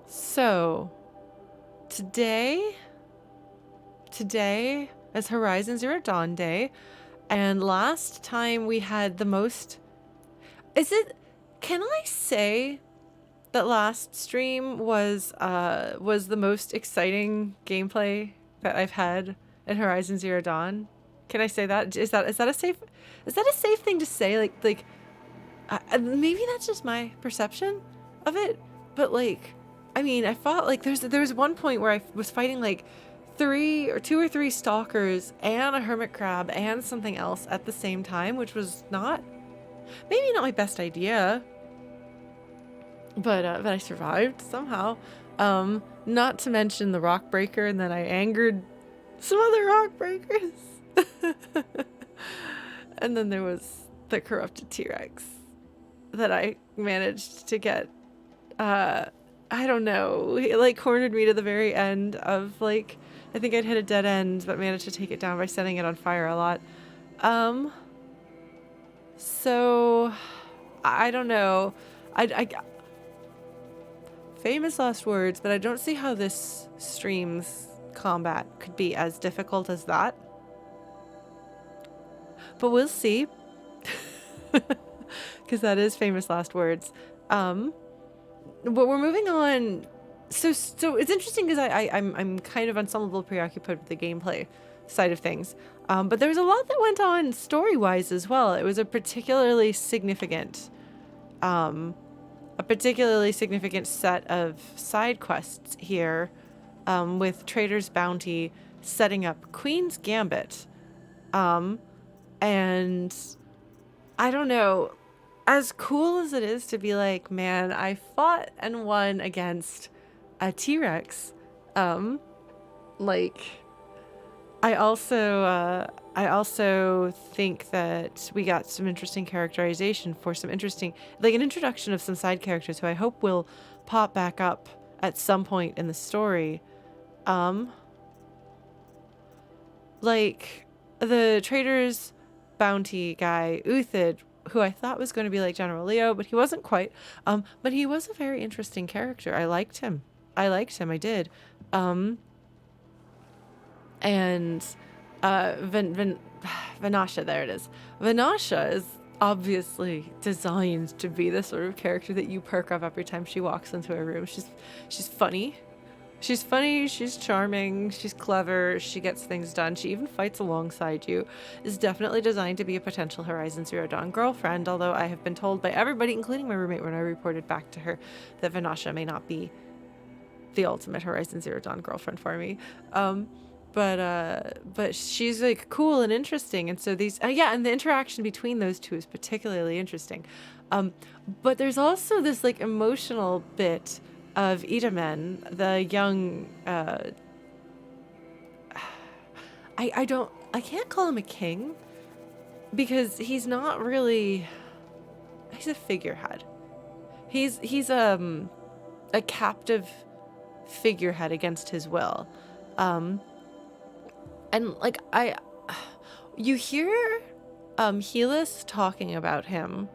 So, today is Horizon Zero Dawn Day, and last time we had the most... Can I say that last stream was the most exciting gameplay that I've had in Horizon Zero Dawn? Can I say that? Is that a safe thing to say? Like maybe that's just my perception of it, but like, I mean, I fought like there was one point where I was fighting like two or three stalkers and a hermit crab and something else at the same time, which was maybe not my best idea, but I survived somehow. Not to mention the rock breaker, and then I angered some other rock breakers. And then there was the corrupted T-Rex that I managed to get. I don't know. He like cornered me to the very end of like, I think I'd hit a dead end, but managed to take it down by setting it on fire a lot. So I don't know. I famous last words, but I don't see how this stream's combat could be as difficult as that. But we'll see. Because that is famous last words. But we're moving on. So it's interesting because I'm kind of unsolvable preoccupied with the gameplay side of things. But there was a lot that went on story-wise as well. It was a particularly significant set of side quests here, with Trader's Bounty setting up Queen's Gambit. And I don't know, as cool as it is to be like, man, I fought and won against a T-Rex, like, I also think that we got some interesting characterization for some interesting, like an introduction of some side characters who I hope will pop back up at some point in the story. Like the Trader's Bounty guy, Uthid, who I thought was going to be like General Leo, but he wasn't quite. But he was a very interesting character. I liked him. I did. And Vanasha, there it is. Vanasha is obviously designed to be the sort of character that you perk up every time she walks into a room. She's funny. She's funny, she's charming, she's clever, she gets things done, she even fights alongside you. Is definitely designed to be a potential Horizon Zero Dawn girlfriend, although I have been told by everybody, including my roommate when I reported back to her, that Vanasha may not be the ultimate Horizon Zero Dawn girlfriend for me. But she's like cool and interesting, and so these and the interaction between those two is particularly interesting. But there's also this like emotional bit of Itamen, the young I can't call him a king because he's not really, he's a figurehead. He's a captive figurehead against his will. And like you hear Helis talking about him,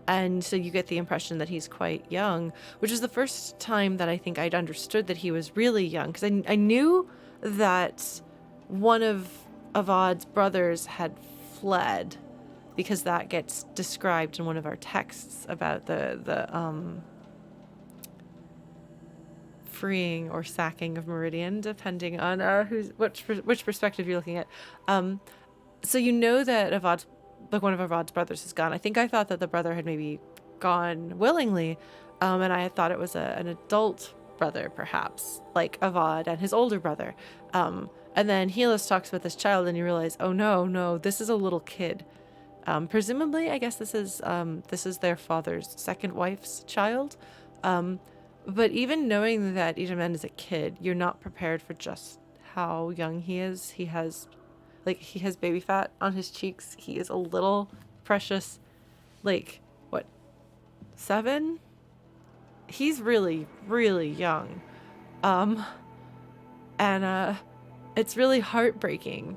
and so you get the impression that he's quite young, which is the first time that I think I'd understood that he was really young, because I knew that one of Avad's brothers had fled, because that gets described in one of our texts about the freeing or sacking of Meridian, depending on which perspective you're looking at. So you know that one of Avad's brothers is gone. I think I thought that the brother had maybe gone willingly, and I had thought it was an adult brother, perhaps, like Avad and his older brother. And then Helis talks with this child, and you realize, oh no, this is a little kid. Presumably, I guess this is their father's second wife's child. But even knowing that Itamen is a kid, you're not prepared for just how young he is. He has baby fat on his cheeks. He is a little precious, like, what, 7? He's really, really young. And it's really heartbreaking.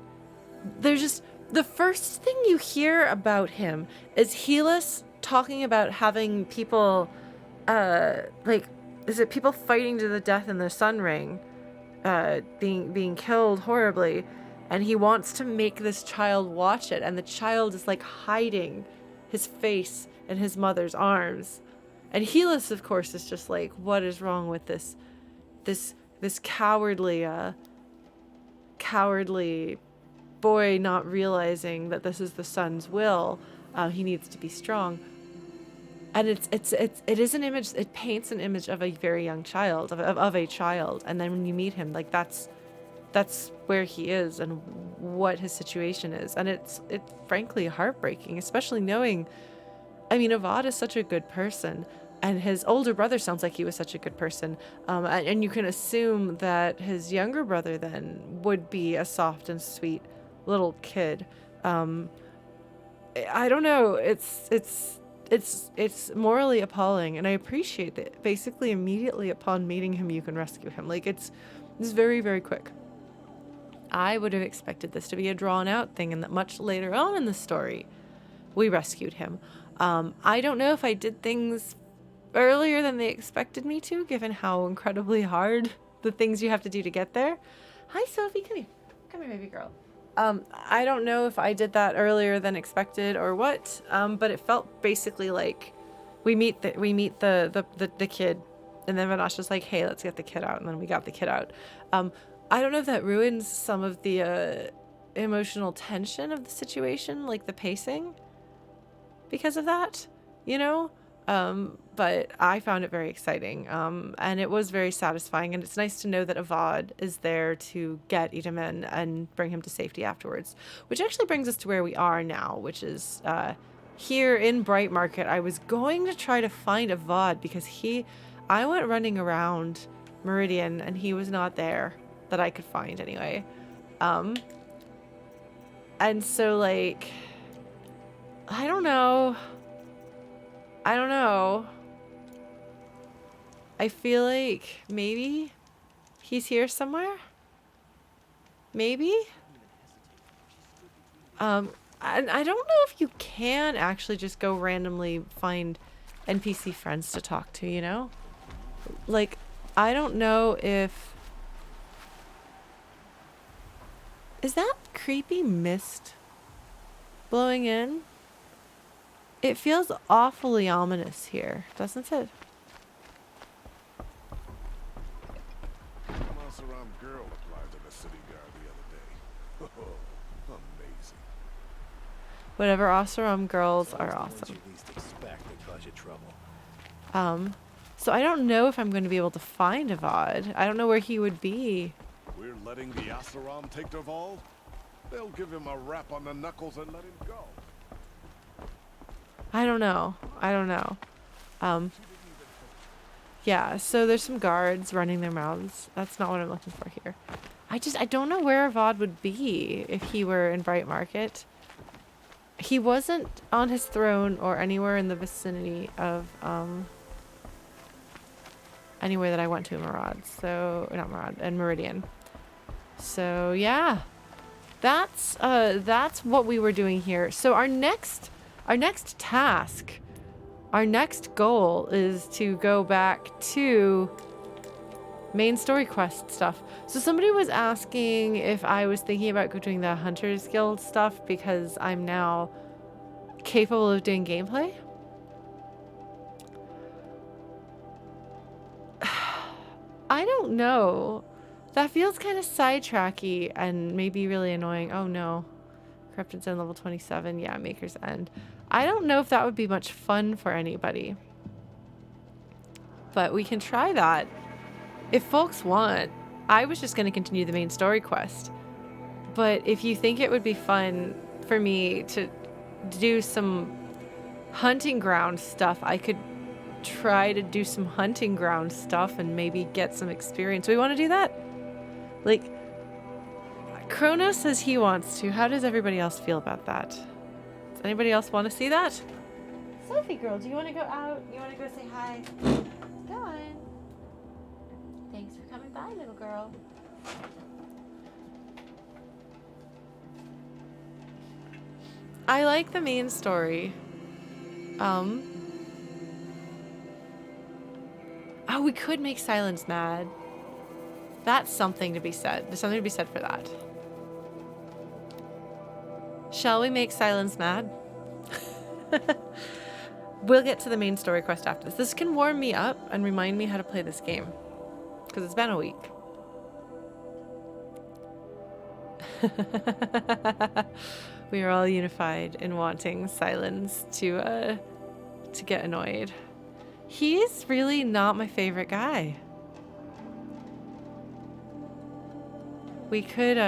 There's just, the first thing you hear about him is Helis talking about having people, like, is it people fighting to the death in the Sun Ring, being killed horribly, and he wants to make this child watch it, and the child is like hiding his face in his mother's arms, and Helis, of course, is just like, what is wrong with this cowardly boy not realizing that this is the sun's will. He needs to be strong. And it is an image, it paints an image of a very young child, of a child. And then when you meet him, like that's where he is and what his situation is. And it's frankly heartbreaking, especially knowing, I mean, Avad is such a good person, and his older brother sounds like he was such a good person. And you can assume that his younger brother then would be a soft and sweet little kid. I don't know. It's morally appalling, and I appreciate that basically immediately upon meeting him, you can rescue him. Like, it's very, very quick. I would have expected this to be a drawn out thing, and that much later on in the story, we rescued him. I don't know if I did things earlier than they expected me to, given how incredibly hard the things you have to do to get there. Hi, Sophie. Come here. Come here, baby girl. I don't know if I did that earlier than expected or what, but it felt basically like we meet the kid, and then Vanasha's like, hey, let's get the kid out, and then we got the kid out. I don't know if that ruins some of the emotional tension of the situation, like the pacing, because of that, you know? But I found it very exciting, and it was very satisfying, and it's nice to know that Avad is there to get Itamen and bring him to safety afterwards, which actually brings us to where we are now, which is here in Bright Market. I was going to try to find Avad because I went running around Meridian and he was not there that I could find anyway. And so, like, I don't know. I feel like maybe he's here somewhere. Maybe. And I don't know if you can actually just go randomly find NPC friends to talk to, you know? Like, I don't know if... Is that creepy mist blowing in? It feels awfully ominous here, doesn't it? Girl applied to the city guard the other day. Oh, amazing. Whatever Oseram girls are awesome. So I don't know if I'm going to be able to find Avad. I don't know where he would be. We're letting the Oseram take Derval? They'll give him a rap on the knuckles and let him go. I don't know. Yeah, so there's some guards running their mouths. That's not what I'm looking for here. I don't know where Avad would be if he were in Bright Market. He wasn't on his throne or anywhere in the vicinity of, anywhere that I went to in Meridian. So, yeah. That's what we were doing here. So our next task, our next goal is to go back to main story quest stuff. So somebody was asking if I was thinking about doing the Hunters Guild stuff because I'm now capable of doing gameplay. I don't know. That feels kind of sidetracky and maybe really annoying. Oh no. Corrupted Zone level 27. Yeah, Maker's End. I don't know if that would be much fun for anybody. But we can try that. If folks want. I was just going to continue the main story quest. But if you think it would be fun for me to do some hunting ground stuff, I could try to do some hunting ground stuff and maybe get some experience. Do we want to do that? Like, Kronos says he wants to. How does everybody else feel about that? Does anybody else want to see that? Sophie girl, do you want to go out? You want to go say hi? Go on. Thanks for coming by, little girl. I like the main story. Oh Oh, we could make silence mad. That's something to be said. There's something to be said for that. Shall we make silence mad? We'll get to the main story quest after this. This can warm me up and remind me how to play this game. Because it's been a week. We are all unified in wanting silence to get annoyed. He's really not my favorite guy. We could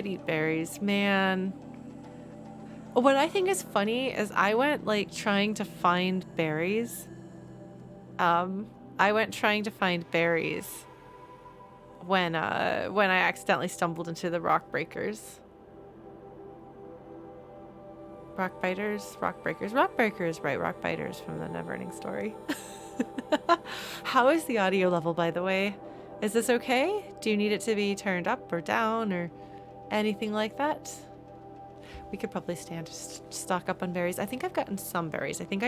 eat berries, man. What I think is funny is I went like trying to find berries. I went trying to find berries when I accidentally stumbled into the rock breakers. Rock biters, rock breakers, right? Rock biters from the Neverending Story. How is the audio level, by the way? Is this okay? Do you need it to be turned up or down or anything like that? We could probably stand to stock up on berries. I think I've gotten some berries. I think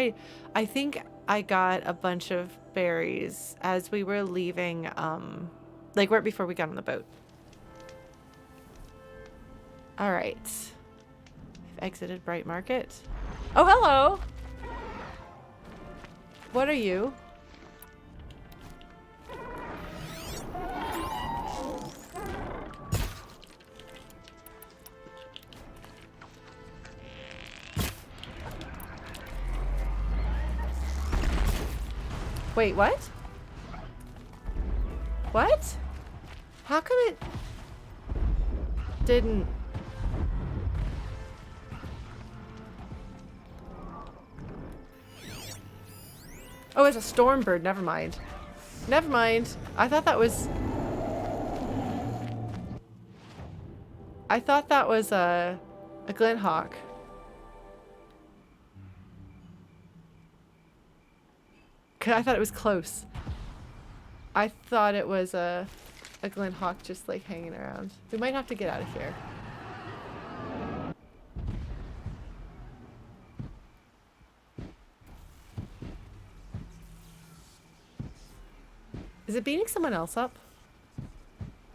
I got a bunch of berries as we were leaving, like right before we got on the boat. All right. I've exited Bright Market. Oh, hello. What are you? Wait, what? What? How come it didn't? Oh, it's a storm bird. Never mind. Never mind. I thought that was a Glinthawk. I thought it was close. I thought it was a Glinthawk just like hanging around. We might have to get out of here. Is it beating someone else up?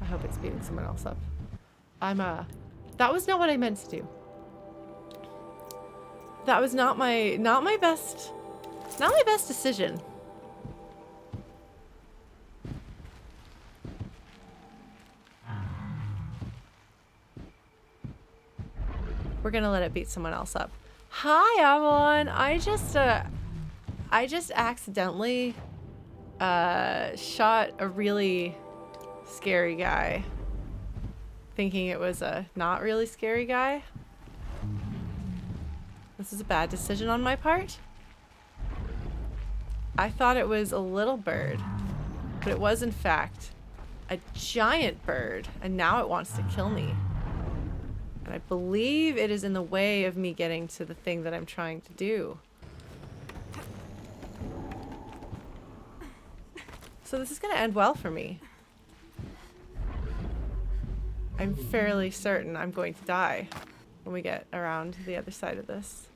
I hope it's beating someone else up. That was not what I meant to do. That was not my best decision. We're gonna let it beat someone else up. Hi, everyone. I just accidentally shot a really scary guy, thinking it was a not really scary guy. This is a bad decision on my part. I thought it was a little bird, but it was in fact a giant bird, and now it wants to kill me. And I believe it is in the way of me getting to the thing that I'm trying to do. So this is going to end well for me. I'm fairly certain I'm going to die when we get around to the other side of this.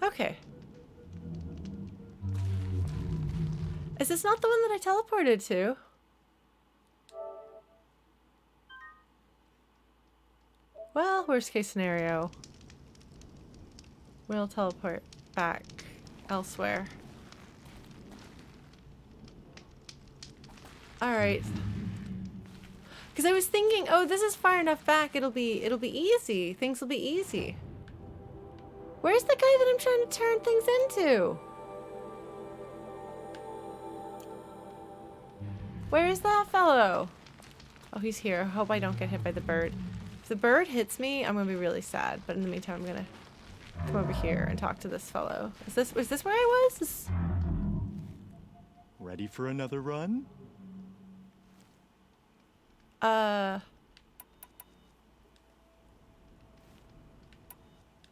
Okay. Is this not the one that I teleported to? Well, worst case scenario. We'll teleport back elsewhere. Alright. Because I was thinking, oh, this is far enough back, it'll be easy. Things will be easy. Where's the guy that I'm trying to turn things into? Where is that fellow? Oh, he's here. I hope I don't get hit by the bird. If the bird hits me, I'm gonna be really sad. But in the meantime, I'm gonna come over here and talk to this fellow. Was this where I was? Ready for another run?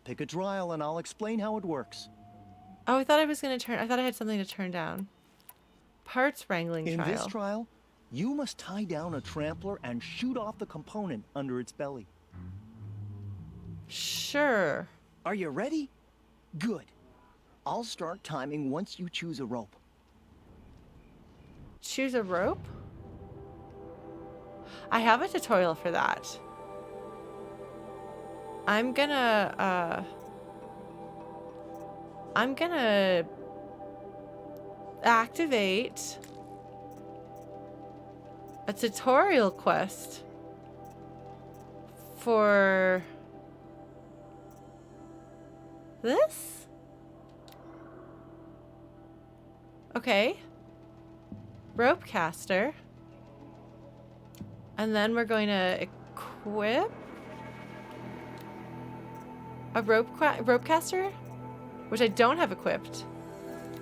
Pick a trial and I'll explain how it works. Oh, I thought I was gonna turn. I thought I had something to turn down. Parts wrangling trial. In this trial, You must tie down a trampler and shoot off the component under its belly. Sure. Are you ready? Good. I'll start timing once you choose a rope. Choose a rope? I have a tutorial for that. I'm gonna activate a tutorial quest for this? Okay. Ropecaster. And then we're going to equip a ropecaster, which I don't have equipped.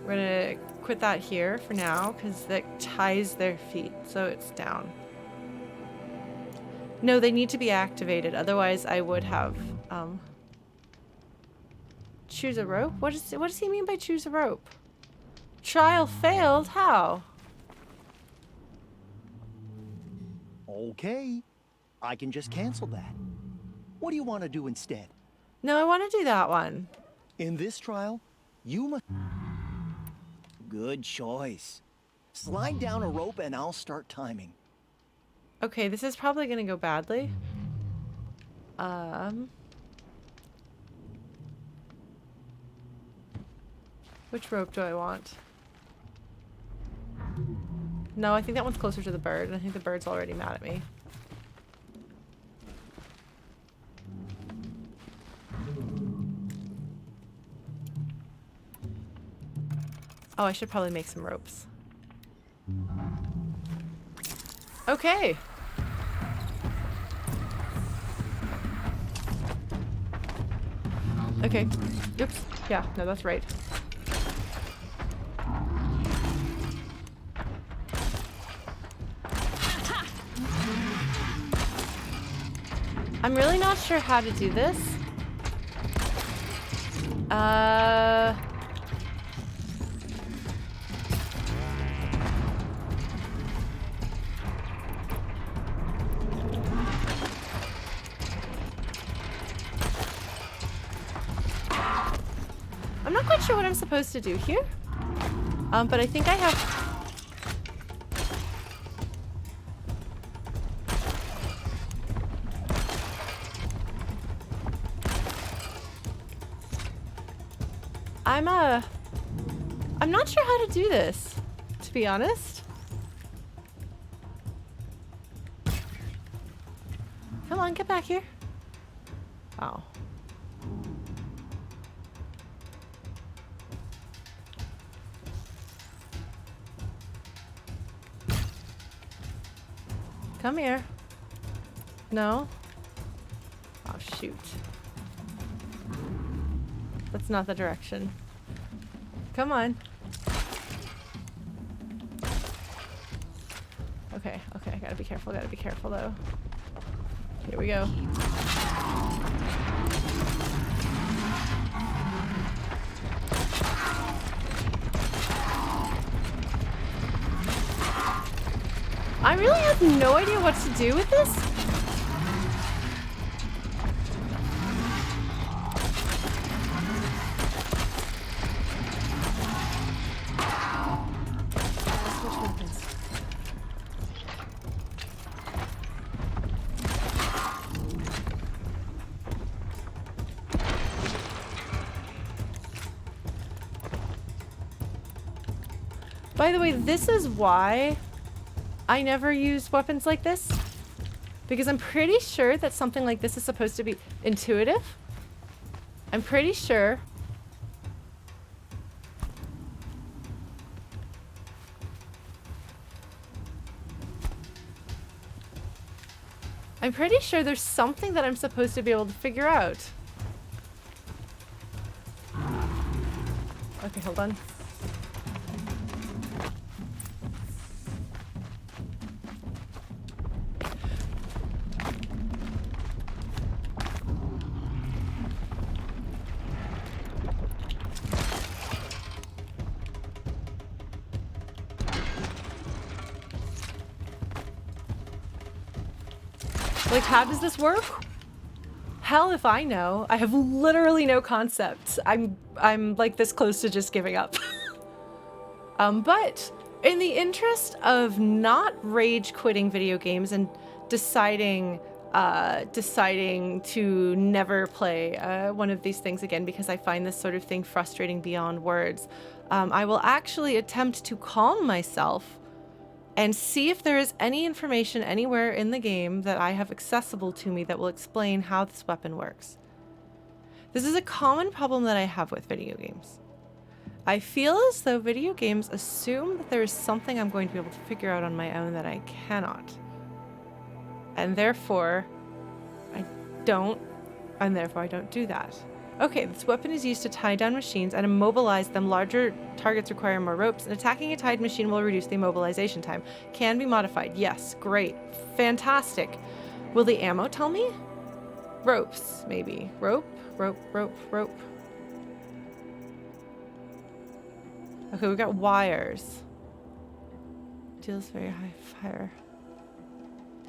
We're going to quit that here for now because that ties their feet, so it's down. No, they need to be activated. Otherwise, I would have choose a rope. What does he mean by choose a rope? Trial failed. How? Okay. I can just cancel that. What do you want to do instead? No, I want to do that one. In this trial, you must... Good choice. Slide down a rope and I'll start timing. Okay, this is probably going to go badly. Which rope do I want? No, I think that one's closer to the bird, and I think the bird's already mad at me. Oh, I should probably make some ropes. Okay. Okay. Oops. Yeah, no, that's right. I'm really not sure how to do this. I'm not quite sure what I'm supposed to do here. But I think I have... I'm not sure how to do this, to be honest. Come on, get back here. Oh. Come here. No? Oh, shoot. That's not the direction. Come on. Okay, okay, gotta be careful though. Here we go. I really have no idea what to do with this. By the way, this is why I never use weapons like this. Because I'm pretty sure that something like this is supposed to be intuitive. I'm pretty sure. I'm pretty sure there's something that I'm supposed to be able to figure out. Okay, hold on. Like, how does this work? Hell if I know. I have literally no concept. I'm like this close to just giving up. But in the interest of not rage quitting video games and deciding to never play one of these things again because I find this sort of thing frustrating beyond words, I will actually attempt to calm myself and see if there is any information anywhere in the game that I have accessible to me that will explain how this weapon works. This is a common problem that I have with video games. I feel as though video games assume that there is something I'm going to be able to figure out on my own that I cannot. And therefore I don't do that. Okay, this weapon is used to tie down machines and immobilize them. Larger targets require more ropes, and attacking a tied machine will reduce the immobilization time. Can be modified. Yes, great. Fantastic. Will the ammo tell me? Ropes, maybe. Rope. Okay, we got wires. Deals very high fire.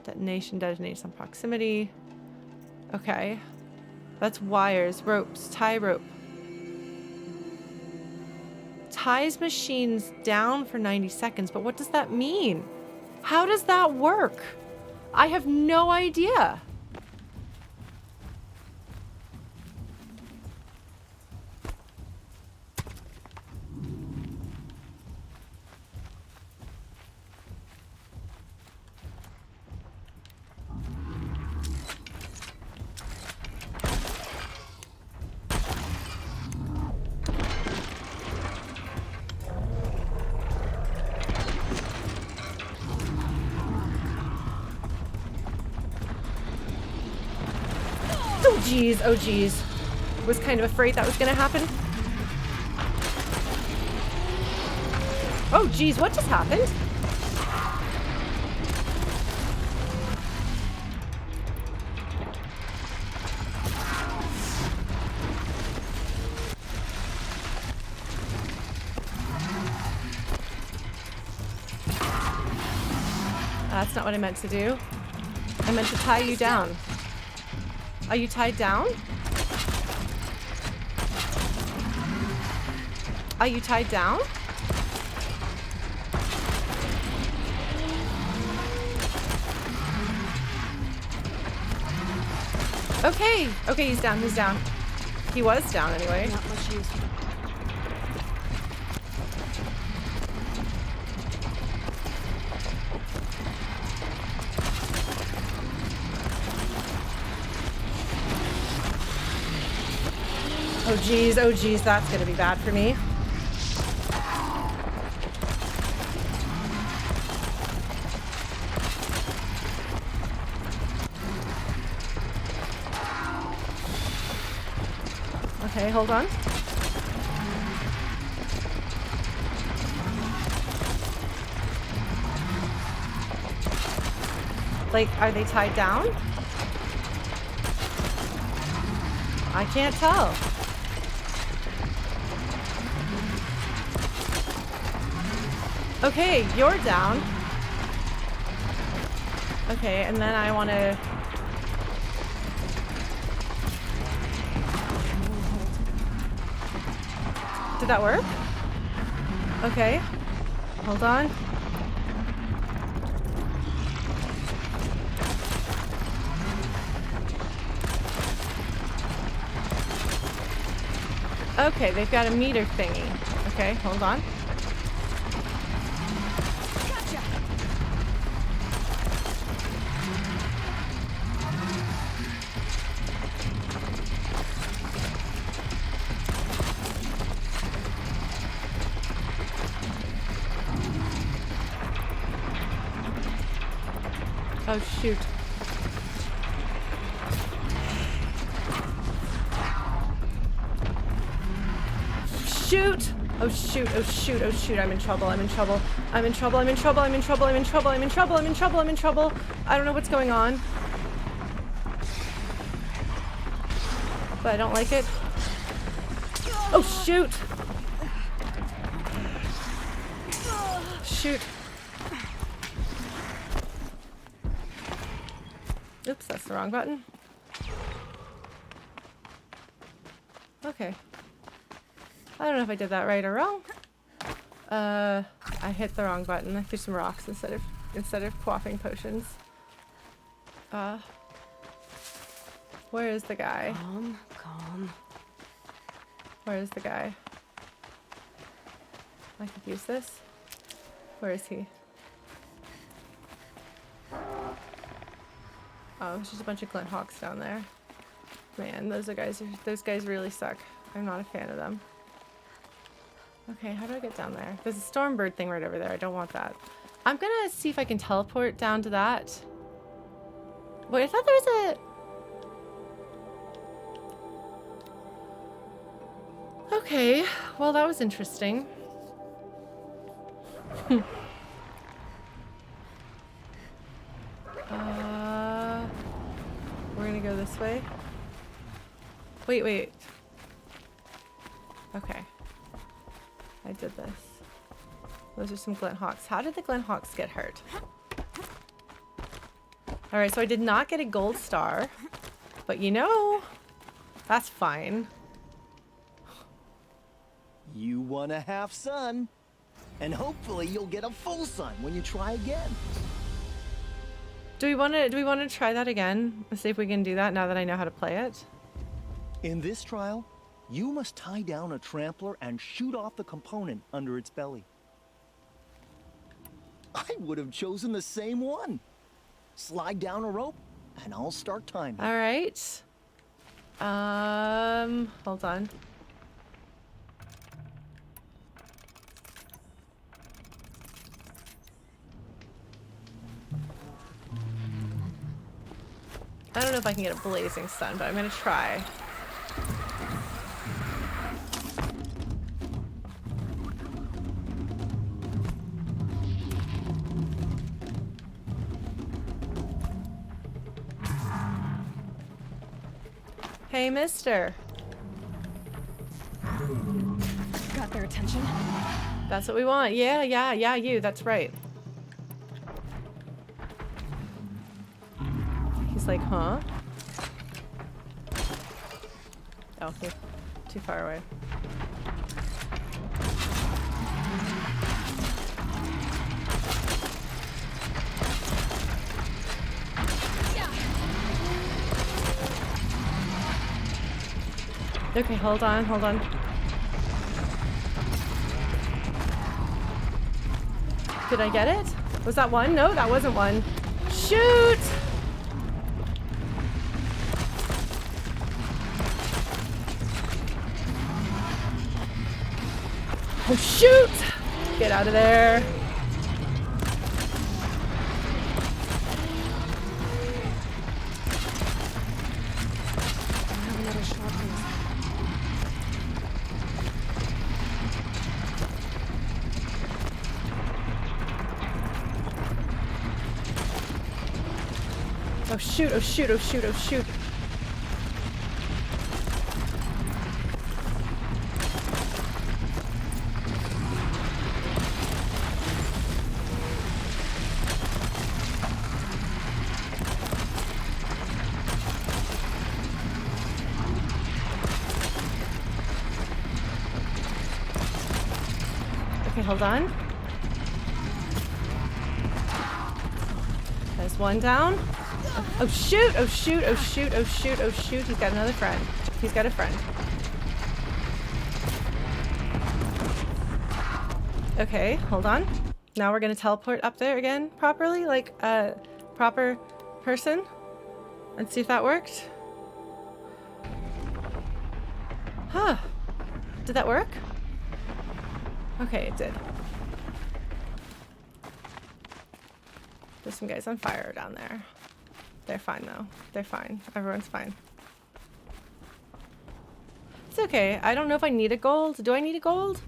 Detonation detonates on proximity. Okay. That's wires, ropes, tie rope. Ties machines down for 90 seconds, but what does that mean? How does that work? I have no idea. Oh geez. Was kind of afraid that was gonna happen. Oh geez, what just happened? That's not what I meant to do. I meant to tie you down. Are you tied down? Are you tied down? Okay. Okay, he's down. He's down. He was down anyway. Not much use. Oh geez, that's gonna be bad for me. Okay, hold on. Like, are they tied down? I can't tell. Okay, you're down. Okay, and then I want to... Did that work? Okay. Hold on. Okay, they've got a meter thingy. Okay, hold on. Oh shoot. Shoot! Oh shoot, oh shoot, oh shoot, I'm in trouble, I'm in trouble. I'm in trouble, I'm in trouble, I'm in trouble, I'm in trouble, I'm in trouble, I'm in trouble, I'm in trouble. I don't know what's going on. But I don't like it. Oh shoot! Shoot. Oops, that's the wrong button. Okay. I don't know if I did that right or wrong. I hit the wrong button. I threw some rocks instead of quaffing potions. Where is the guy? Calm. Where is the guy? I could use this. Where is he? Oh, it's just a bunch of Glinthawks down there. Man, those guys really suck. I'm not a fan of them. Okay, how do I get down there? There's a Stormbird thing right over there. I don't want that. I'm gonna see if I can teleport down to that. Wait, I thought there was a... Okay, well that was interesting. We're gonna go this way. Wait. Okay. I did this. Those are some Glinthawks. How did the Glinthawks get hurt? Alright, so I did not get a gold star. But you know, that's fine. You want a half sun, and hopefully you'll get a full sun when you try again. Do we want to try that again? Let's see if we can do that now that I know how to play it. In this trial, you must tie down a trampler and shoot off the component under its belly. I would have chosen the same one. Slide down a rope, and I'll start timing. All right. Hold on. I don't know if I can get a blazing sun, but I'm gonna try. Hey, mister. Got their attention? That's what we want. Yeah, you. That's right. He's like, huh? Oh, he's too far away. Okay, hold on. Did I get it? Was that one? No, that wasn't one. Shoot! Oh, shoot! Get out of there. I have another shot for this. Oh shoot, oh shoot, oh shoot, oh shoot. Okay, hold on. There's one down. Oh shoot, oh shoot, oh shoot, oh shoot, oh shoot. He's got another friend. He's got a friend. Okay, hold on. Now we're gonna teleport up there again properly, like a proper person. Let's see if that worked. Huh. Did that work? Okay, it did. There's some guys on fire down there. They're fine though. They're fine. Everyone's fine. It's okay. I don't know if I need a gold. Do I need a gold?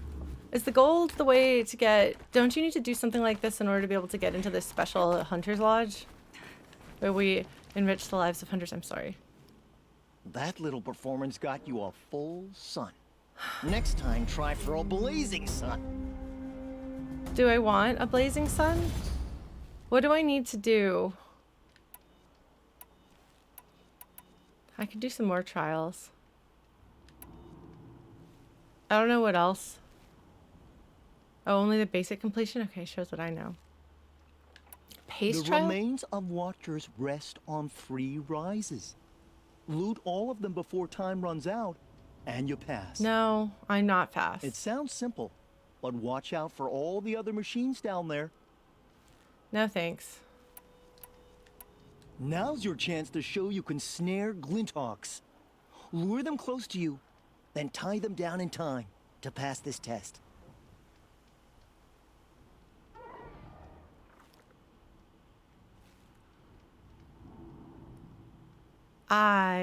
Is the gold the way to get... Don't you need to do something like this in order to be able to get into this special Hunter's Lodge? Where we enrich the lives of hunters. I'm sorry. That little performance got you a full sun. Next time, try for a blazing sun. Do I want a blazing sun? What do I need to do? I could do some more trials. I don't know what else. Oh, only the basic completion? Okay, shows what I know. Pace The trial? remains of Watchers rest on 3 rises. Loot all of them before time runs out, and you pass. No, I'm not fast. It sounds simple, but watch out for all the other machines down there. No thanks. Now's your chance to show you can snare Glinthawks. Lure them close to you, then tie them down in time to pass this test. I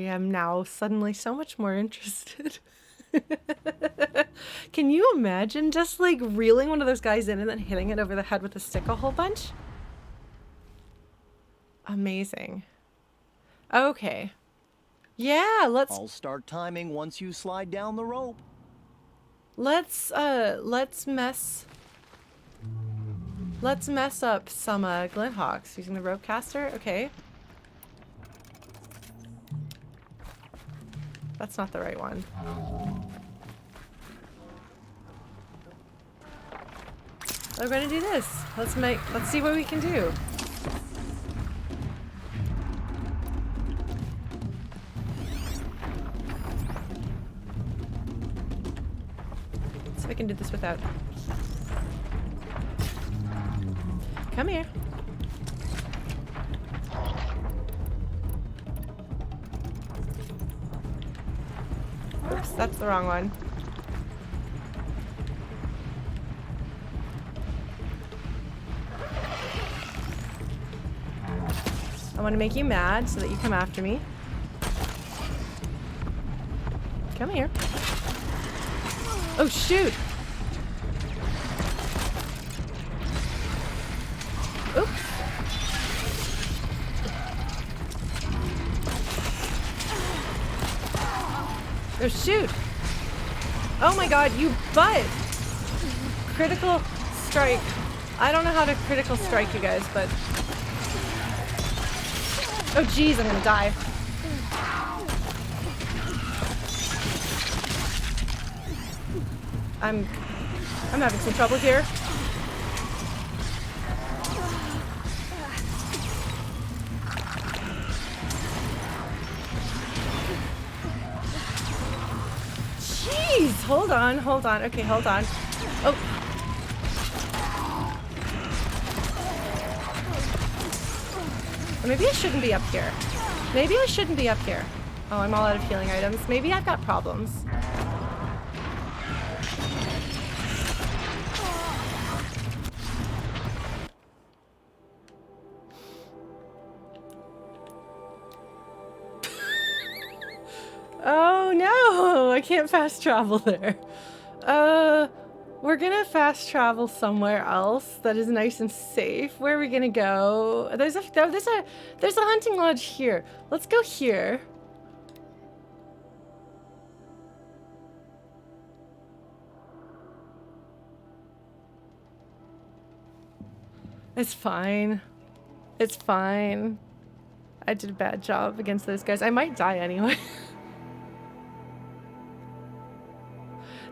am now suddenly so much more interested. Can you imagine just like reeling one of those guys in and then hitting it over the head with a stick a whole bunch? Amazing. Okay. Yeah, I'll start timing once you slide down the rope. let's mess up some Glinthawks using the ropecaster. Okay. That's not the right one. We're gonna do this. Let's see what we can do. See if I can do this without. Come here. Oops, that's the wrong one. I want to make you mad so that you come after me. Come here. Oh, shoot! Oops. Oh, shoot! Oh my god, you butt! Critical strike. I don't know how to critical strike you guys, but... Oh jeez, I'm gonna die. I'm having some trouble here. Jeez, hold on. Okay, hold on. Oh. Or maybe I shouldn't be up here. Oh, I'm all out of healing items. Maybe I've got problems. Oh no, I can't fast travel there. We're gonna fast travel somewhere else that is nice and safe. Where are we gonna go? There's a hunting lodge here. Let's go here. It's fine. It's fine. I did a bad job against those guys. I might die anyway.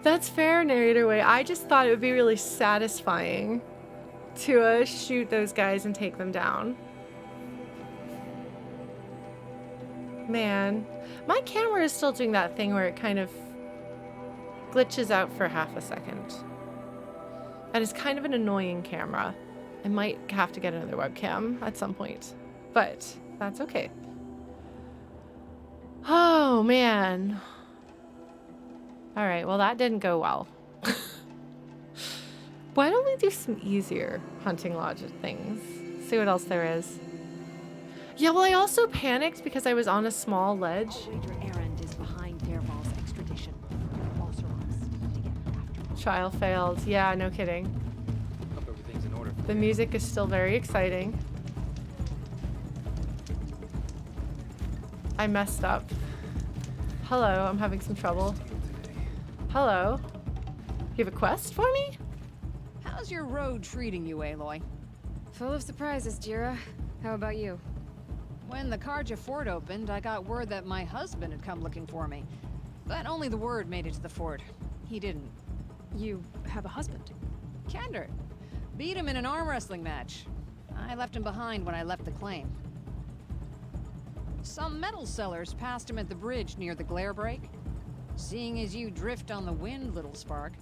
That's fair, narrator way. I just thought it would be really satisfying to shoot those guys and take them down. Man, my camera is still doing that thing where it kind of glitches out for half a second. And it's kind of an annoying camera. I might have to get another webcam at some point, but that's okay. Oh, man. All right, well, that didn't go well. Why don't we do some easier hunting lodge things? See what else there is. Yeah, well, I also panicked because I was on a small ledge. Wager errand is behind Fairfall's extradition. Also to get after. Trial failed. Yeah, no kidding. Hope everything's in order. The music is still very exciting. I messed up. Hello, I'm having some trouble. Hello. You have a quest for me? How's your road treating you, Aloy? Full of surprises, Gera. How about you? When the Karja fort opened, I got word that my husband had come looking for me. But only the word made it to the fort. He didn't. You have a husband? Kender. Beat him in an arm wrestling match. I left him behind when I left the claim. Some metal sellers passed him at the bridge near the glare break. Seeing as you drift on the wind, little spark.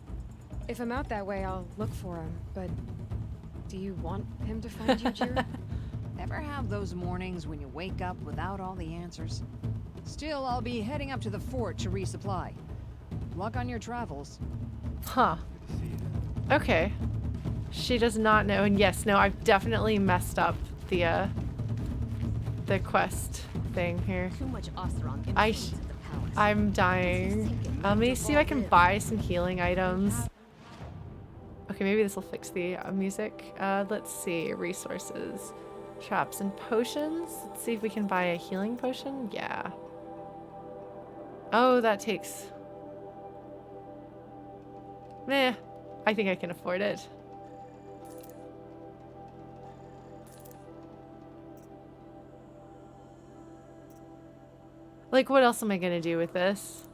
If I'm out that way, I'll look for him, but do you want him to find you, Gera? Ever have those mornings when you wake up without all the answers? Still, I'll be heading up to the fort to resupply. Luck on your travels. Huh. Okay. She does not know, and yes, no, I've definitely messed up the quest thing here. Too much Oseram I influence at the palace. I'm dying. Let me see if I can buy some healing items. Okay, maybe this will fix the music. Let's see, resources, traps and potions. Let's see if we can buy a healing potion. Yeah. Oh, that takes... Meh, I think I can afford it. Like, what else am I gonna do with this?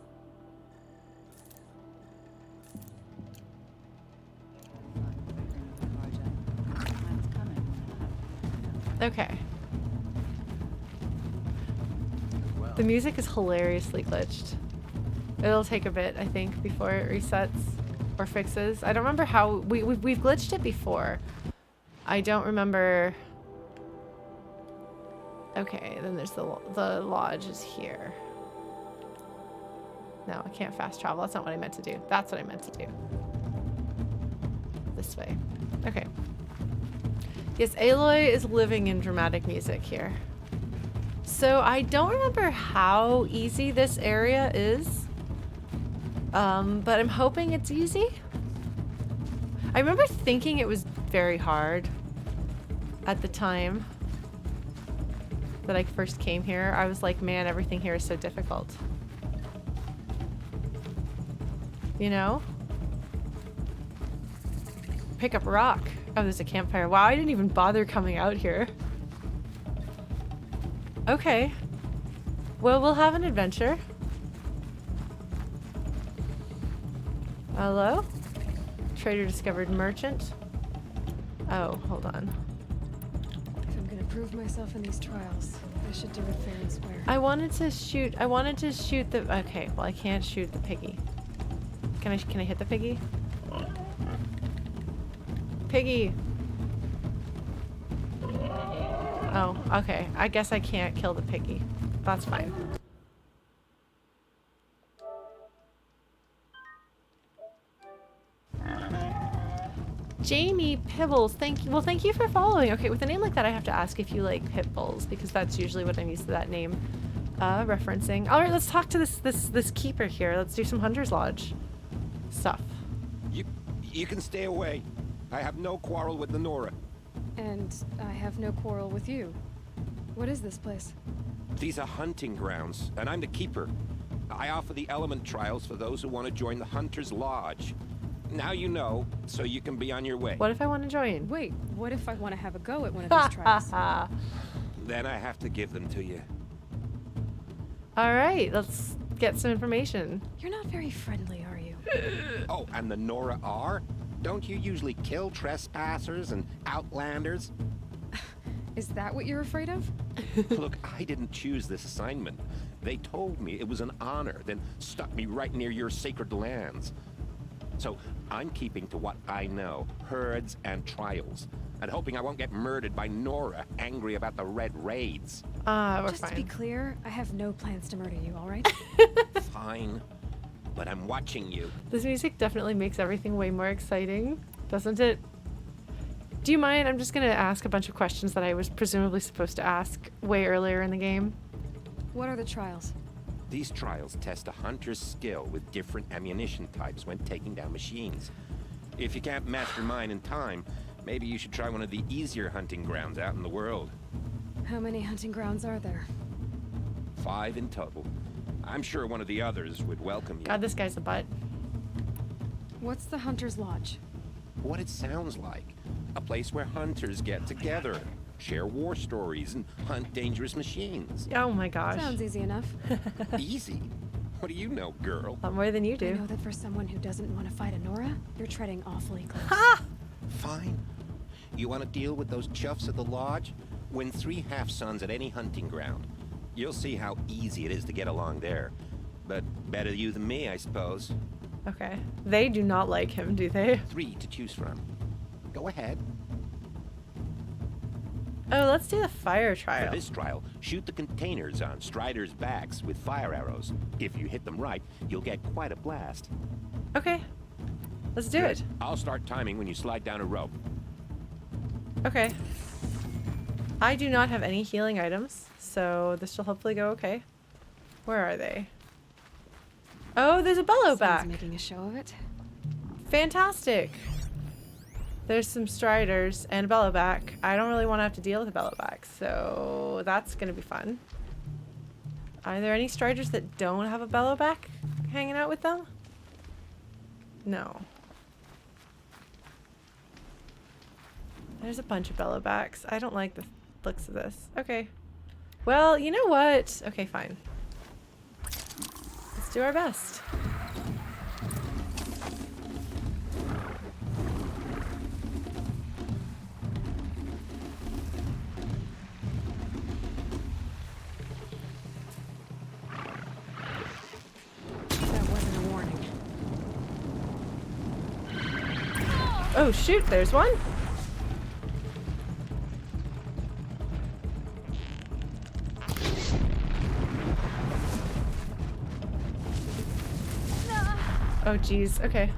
Okay. Well, The music is hilariously glitched. It'll take a bit, I think, before it resets or fixes. I don't remember how we've glitched it before. I don't remember. Okay, then there's the lodge is here. No, I can't fast travel. That's not what I meant to do. That's what I meant to do. This way. Okay. Yes, Aloy is living in dramatic music here. So I don't remember how easy this area is. But I'm hoping it's easy. I remember thinking it was very hard at the time that I first came here. I was like, man, everything here is so difficult. You know? Pick up rock. Oh, there's a campfire. Wow, I didn't even bother coming out here. Okay. Well, we'll have an adventure. Hello? Trader discovered merchant. Oh, hold on. If I'm gonna prove myself in these trials, I should do it fair and square. I wanted to shoot the, okay, well I can't shoot the piggy. Can I hit the piggy? Piggy! Oh, okay. I guess I can't kill the piggy. That's fine. Jamie Pibbles, thank you. Well, thank you for following. Okay, with a name like that, I have to ask if you like pit bulls, because that's usually what I'm used to that name referencing. All right, let's talk to this keeper here. Let's do some Hunter's Lodge stuff. You can stay away. I have no quarrel with the Nora. And I have no quarrel with you. What is this place? These are hunting grounds, and I'm the keeper. I offer the element trials for those who want to join the Hunter's Lodge. Now you know, so you can be on your way. What if I want to join? Wait, what if I want to have a go at one of these trials? Then I have to give them to you. All right, let's get some information. You're not very friendly, are you? Oh, and the Nora are? Don't you usually kill trespassers and outlanders? Is that what you're afraid of? Look, I didn't choose this assignment. They told me it was an honor, then stuck me right near your sacred lands. So I'm keeping to what I know, herds and trials, and hoping I won't get murdered by Nora, angry about the red raids. We're Just fine. to be clear, I have no plans to murder you, all right? Fine, but I'm watching you. This music definitely makes everything way more exciting, doesn't it? Do you mind? I'm just gonna ask a bunch of questions that I was presumably supposed to ask way earlier in the game. What are the trials? These trials test a hunter's skill with different ammunition types when taking down machines. If you can't master mine in time, maybe you should try one of the easier hunting grounds out in the world. How many hunting grounds are there? 5 in total. I'm sure one of the others would welcome you. God, this guy's a butt. What's the Hunter's Lodge? What it sounds like. A place where hunters get together. share war stories, and hunt dangerous machines. Oh my gosh. Sounds easy enough. Easy? What do you know, girl? A lot more than you I do. know that for someone who doesn't want to fight Honora, you're treading awfully close. Ha! Fine. You want to deal with those chuffs at the lodge? Win 3 half-suns at any hunting ground. You'll see how easy it is to get along there. But better you than me, I suppose. Okay. They do not like him, do they? 3 to choose from. Go ahead. Oh, let's do the fire trial. For this trial, shoot the containers on Striders' backs with fire arrows. If you hit them right, you'll get quite a blast. Okay. Let's do it. I'll start timing when you slide down a rope. Okay. I do not have any healing items, so this will hopefully go okay. Where are they? Oh, there's a bellow back. Someone's making a show of it. Fantastic. There's some Striders and a bellowback. I don't really want to have to deal with a bellowback, so that's going to be fun. Are there any Striders that don't have a bellowback hanging out with them? No. There's a bunch of bellowbacks. I don't like the looks of this. Okay. Well, you know what? Okay, fine. Let's do our best. That wasn't a warning. Oh shoot, there's one. Oh geez, okay.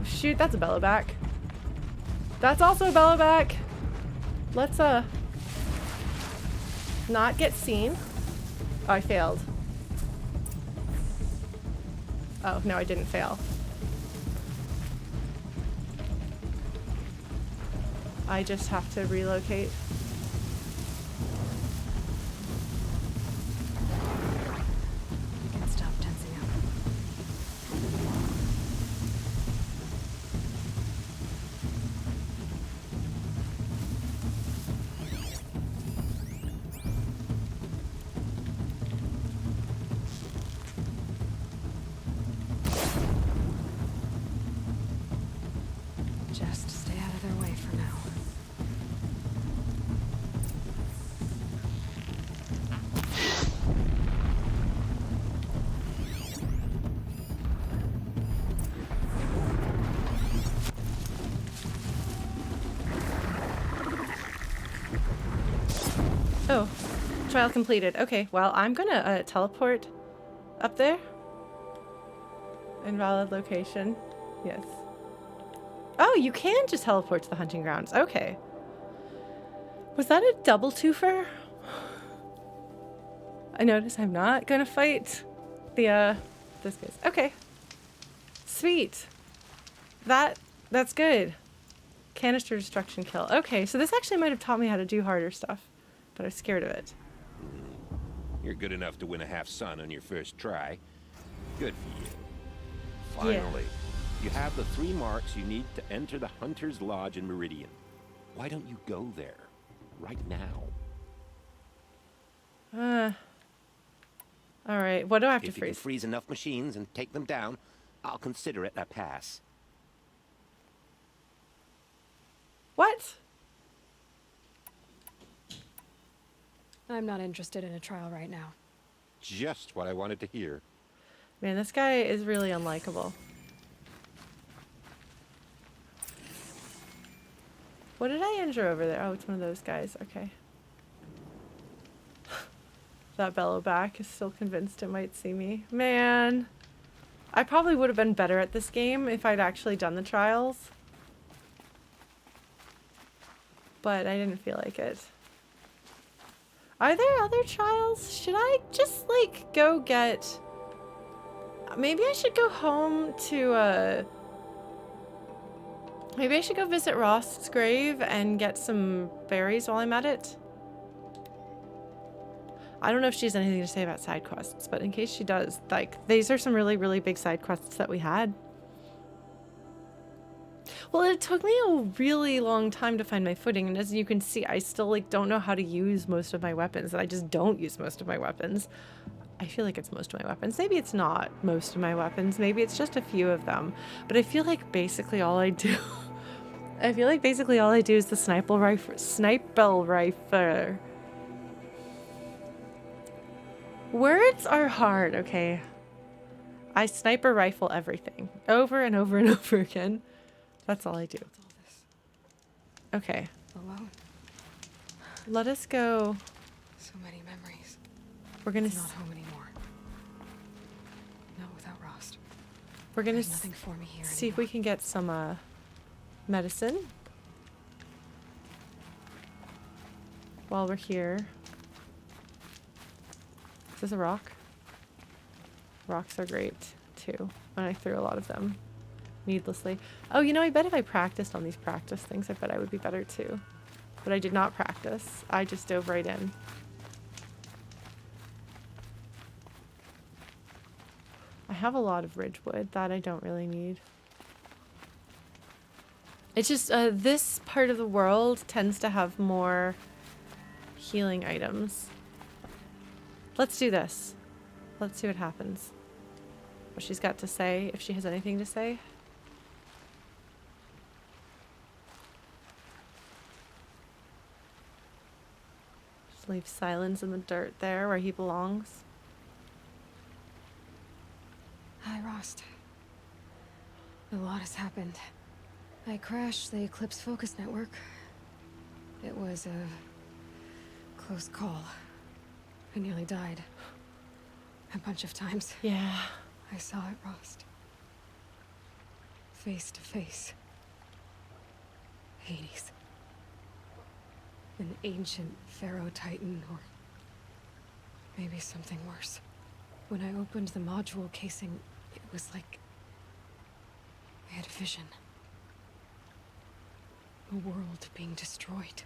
Shoot, that's a bellowback. That's also a bellowback. Let's not get seen. Oh, I failed. Oh, no, I didn't fail. I just have to relocate. I can stop tensing up. Just stay out of their way for now. Oh, trial completed. Okay, well, I'm gonna teleport up there. Invalid location. Yes. Oh, you can just teleport to the hunting grounds. Okay. Was that a double twofer? I notice I'm not gonna fight the this guys. Okay. Sweet. That's good. Canister destruction kill. Okay, so this actually might have taught me how to do harder stuff, but I was scared of it. You're good enough to win a half-sun on your first try. Good for you. Yeah. Finally, you have the 3 marks you need to enter the Hunter's Lodge in Meridian. Why don't you go there right now? All right. What do I have to If you can freeze? freeze enough machines and take them down, I'll consider it a pass. What? I'm not interested in a trial right now. Just what I wanted to hear. Man, this guy is really unlikable. What did I injure over there? Oh, it's one of those guys. Okay. That bellowback is still convinced it might see me. Man. I probably would have been better at this game if I'd actually done the trials. But I didn't feel like it. Are there other trials? Should I just, like, go get... Maybe I should go home to, maybe I should go visit Rost's grave and get some berries while I'm at it. I don't know if she has anything to say about side quests, but in case she does, like, these are some really, really big side quests that we had. Well, it took me a really long time to find my footing, and as you can see, I still like don't know how to use most of my weapons, and I just don't use most of my weapons. I feel like it's most of my weapons. Maybe it's not most of my weapons. Maybe it's just a few of them. But I feel like basically all I do I feel like basically all I do is the sniper rifle. Words are hard, okay? I sniper rifle everything over and over and over again. That's all I do. What's all this? Okay. Alone. Let us go. So many memories. We're gonna It's not home anymore. Not without Rost. we're gonna There's nothing for me here see if we can get some medicine while we're here. Is this a rock? Rocks are great too, and I threw a lot of them needlessly. Oh, you know, I bet if I practiced on these practice things, I bet I would be better too. But I did not practice. I just dove right in. I have a lot of ridgewood that I don't really need. It's just this part of the world tends to have more healing items. Let's do this. Let's see what happens. What she's got to say, if she has anything to say. Just leave Silence in the dirt there where he belongs. Hi, Rost. A lot has happened. I crashed the Eclipse Focus Network. It was a close call. I nearly died. A bunch of times. Yeah. I saw it, Rost. Face to face. Hades. An ancient Pharaoh Titan, or maybe something worse. When I opened the module casing, it was like I had a vision. A world being destroyed.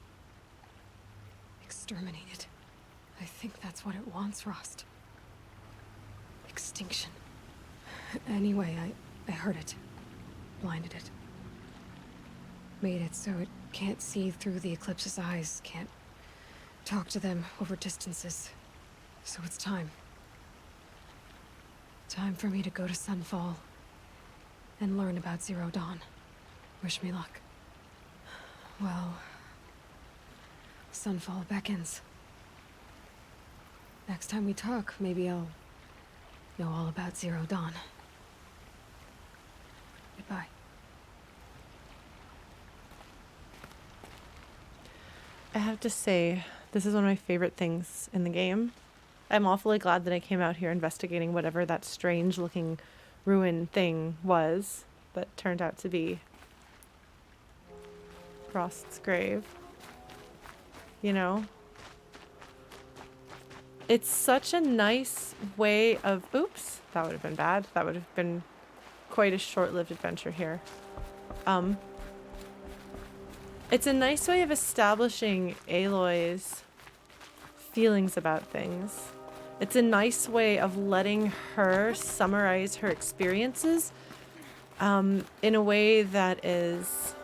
Exterminated. I think that's what it wants, Rost. Extinction. Anyway, I heard it. Blinded it. Made it so it can't see through the Eclipse's eyes, can't talk to them over distances. So it's time. Time for me to go to Sunfall and learn about Zero Dawn. Wish me luck. Well, Sunfall beckons. Next time we talk, maybe I'll know all about Zero Dawn. Goodbye. I have to say, this is one of my favorite things in the game. I'm awfully glad that I came out here investigating whatever that strange looking ruin thing was that turned out to be Rost's grave. You know? It's such a nice way of... Oops, that would have been bad. That would have been quite a short-lived adventure here. It's a nice way of establishing Aloy's feelings about things. It's a nice way of letting her summarize her experiences in a way that is...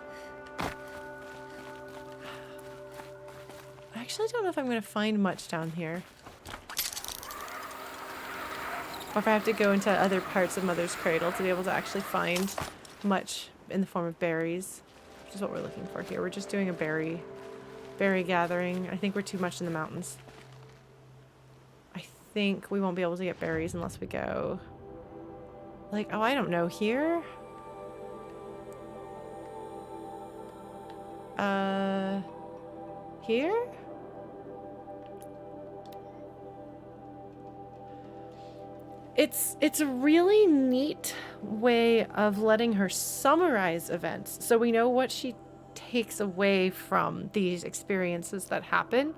I actually don't know if I'm going to find much down here. Or if I have to go into other parts of Mother's Cradle to be able to actually find much in the form of berries. Which is what we're looking for here. We're just doing a berry gathering. I think we're too much in the mountains. I think we won't be able to get berries unless we go... Like, oh, I don't know, here? Here? It's a really neat way of letting her summarize events so we know what she takes away from these experiences that happen.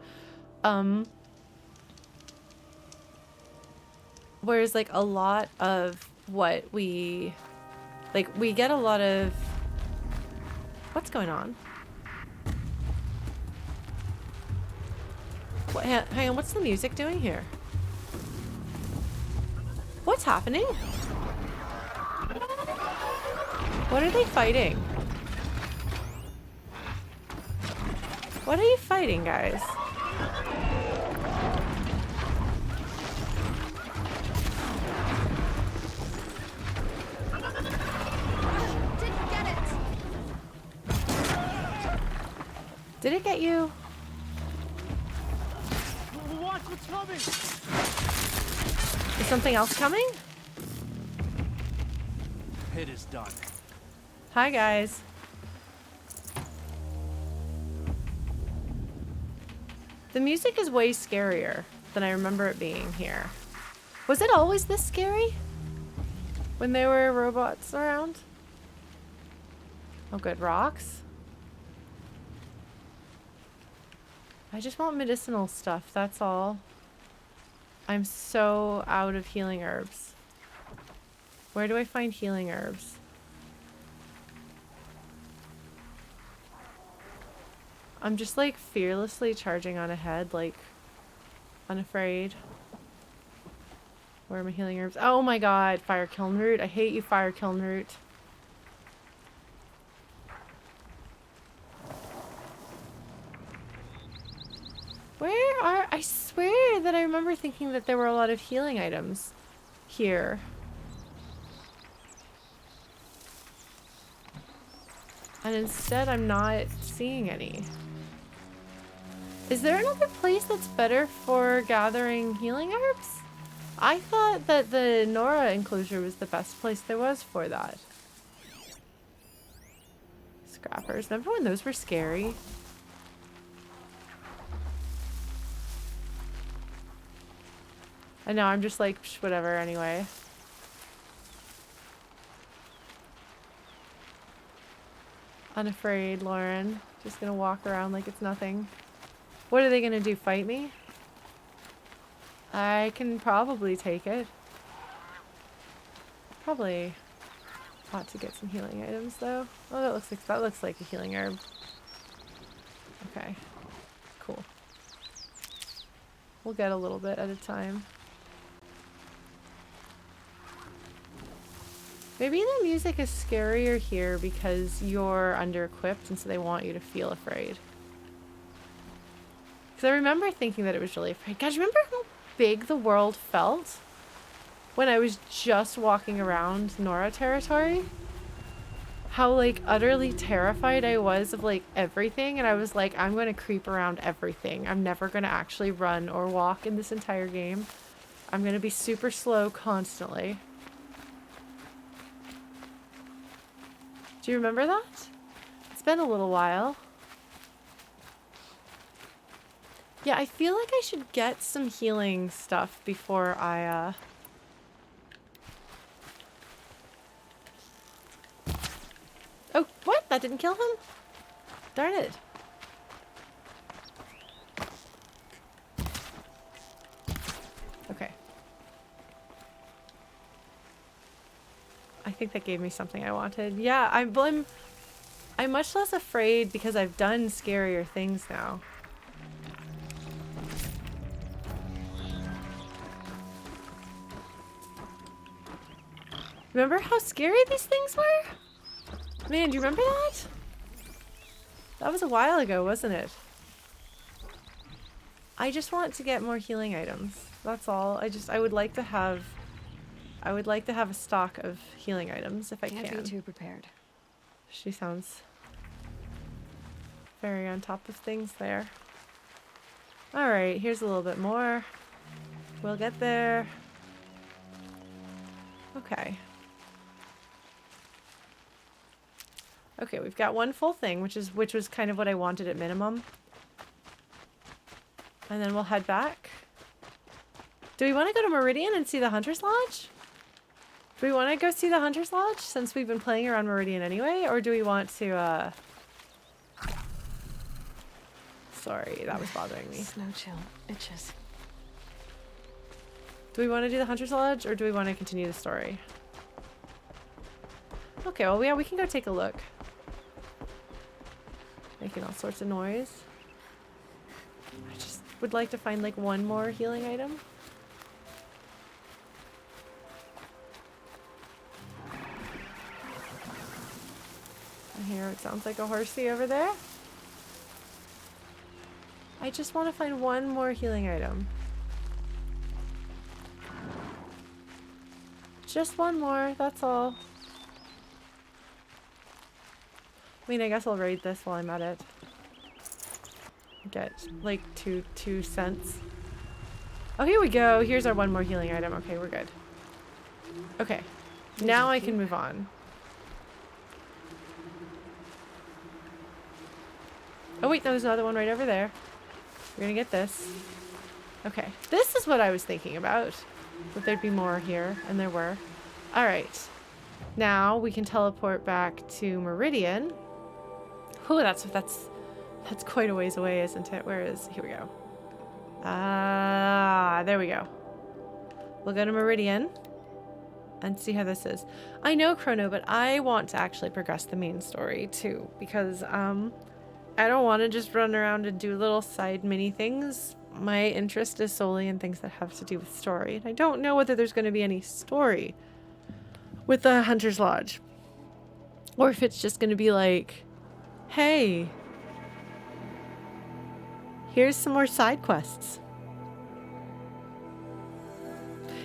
Whereas like a lot of what we get a lot of... What's going on? Hang on, what's the music doing here? What's happening? What are they fighting? What are you fighting, guys? Didn't get it. Did it get you? Watch what's coming! Is something else coming? Hit is done. Hi, guys. The music is way scarier than I remember it being here. Was it always this scary? When there were robots around? Oh, good. Rocks? I just want medicinal stuff, that's all. I'm so out of healing herbs. Where do I find healing herbs? I'm just like fearlessly charging on ahead, like unafraid. Where are my healing herbs? Oh my god, fire kiln root. I hate you, fire kiln root. Where are... I swear that I remember thinking that there were a lot of healing items here. And instead I'm not seeing any. Is there another place that's better for gathering healing herbs? I thought that the Nora enclosure was the best place there was for that. Scrappers. Remember when those were scary? I know, I'm just like, psh, whatever anyway. Unafraid, Lauren. Just gonna walk around like it's nothing. What are they gonna do, fight me? I can probably take it. Probably ought to get some healing items though. Oh, that looks like a healing herb. Okay. Cool. We'll get a little bit at a time. Maybe the music is scarier here because you're under-equipped and so they want you to feel afraid. Because I remember thinking that it was really afraid. God, do you remember how big the world felt when I was just walking around Nora territory? How, like, utterly terrified I was of, like, everything. And I was like, I'm going to creep around everything. I'm never going to actually run or walk in this entire game. I'm going to be super slow constantly. Do you remember that? It's been a little while. Yeah, I feel like I should get some healing stuff before I, Oh, what? That didn't kill him? Darn it. Okay. I think that gave me something I wanted. Yeah, I'm much less afraid because I've done scarier things now. Remember how scary these things were? Man, do you remember that? That was a while ago, wasn't it? I just want to get more healing items. That's all. I would like to have a stock of healing items if I can. Can't be too prepared. She sounds very on top of things there. Alright, here's a little bit more. We'll get there. Okay. Okay, we've got one full thing, which was kind of what I wanted at minimum. And then we'll head back. Do we want to go to Meridian and see the Hunter's Lodge? Do we want to go see the Hunter's Lodge since we've been playing around Meridian anyway? Or do we want to, Sorry, that was bothering me. Snow chill. Itches. Do we want to do the Hunter's Lodge or do we want to continue the story? Okay, well, yeah, we can go take a look. Making all sorts of noise. I just would like to find, like, one more healing item. I hear it sounds like a horsey over there. I just want to find one more healing item. Just one more, that's all. I mean, I guess I'll raid this while I'm at it. Get like two cents. Oh, here we go. Here's our one more healing item. Okay, we're good. Okay, now I can move on. Oh wait, there's another one right over there. We're gonna get this. Okay, this is what I was thinking about. That there'd be more here, and there were. Alright. Now we can teleport back to Meridian. Ooh, that's quite a ways away, isn't it? Where is... Here we go. Ah, there we go. We'll go to Meridian and see how this is. I know Chrono, but I want to actually progress the main story too, because I don't want to just run around and do little side mini things. My interest is solely in things that have to do with story. And I don't know whether there's going to be any story with the Hunter's Lodge. Or if it's just going to be like, hey, here's some more side quests.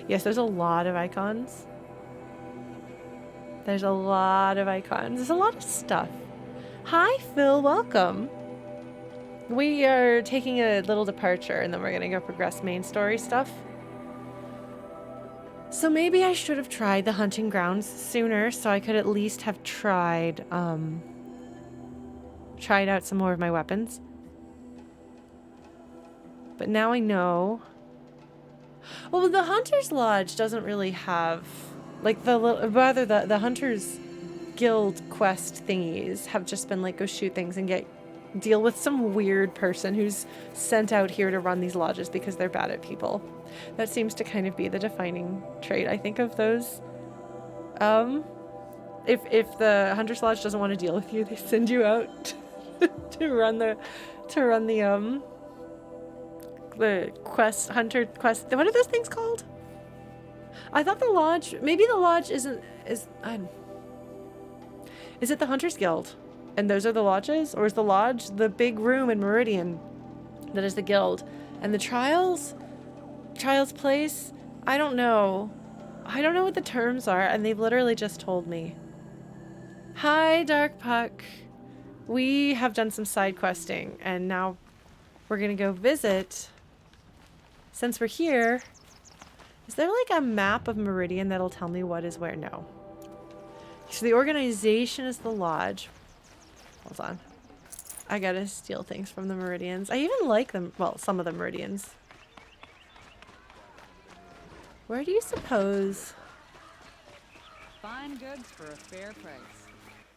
Yes, there's a lot of icons. There's a lot of icons. There's a lot of stuff. Hi, Phil. Welcome. We are taking a little departure, and then we're going to go progress main story stuff. So maybe I should have tried the hunting grounds sooner, so I could at least have tried out some more of my weapons. But now I know. Well, the Hunter's Lodge doesn't really have, like, the Hunter's Guild quest thingies have just been like, go shoot things and deal with some weird person who's sent out here to run these lodges because they're bad at people. That seems to kind of be the defining trait, I think, of those. If the Hunter's Lodge doesn't want to deal with you, they send you out to run the hunter quest. What are those things called? I thought the lodge, maybe the lodge is it the Hunter's Guild? And those are the lodges? Or is the lodge the big room in Meridian that is the guild? And the Trials place? I don't know. I don't know what the terms are, and they've literally just told me. Hi, Dark Puck. We have done some side questing, and now we're gonna go visit. Since we're here, is there like a map of Meridian that'll tell me what is where? No. So the organization is the lodge. Hold on. I gotta steal things from the Meridians. I even like them. Well, some of the Meridians. Where do you suppose? Fine goods for a fair price.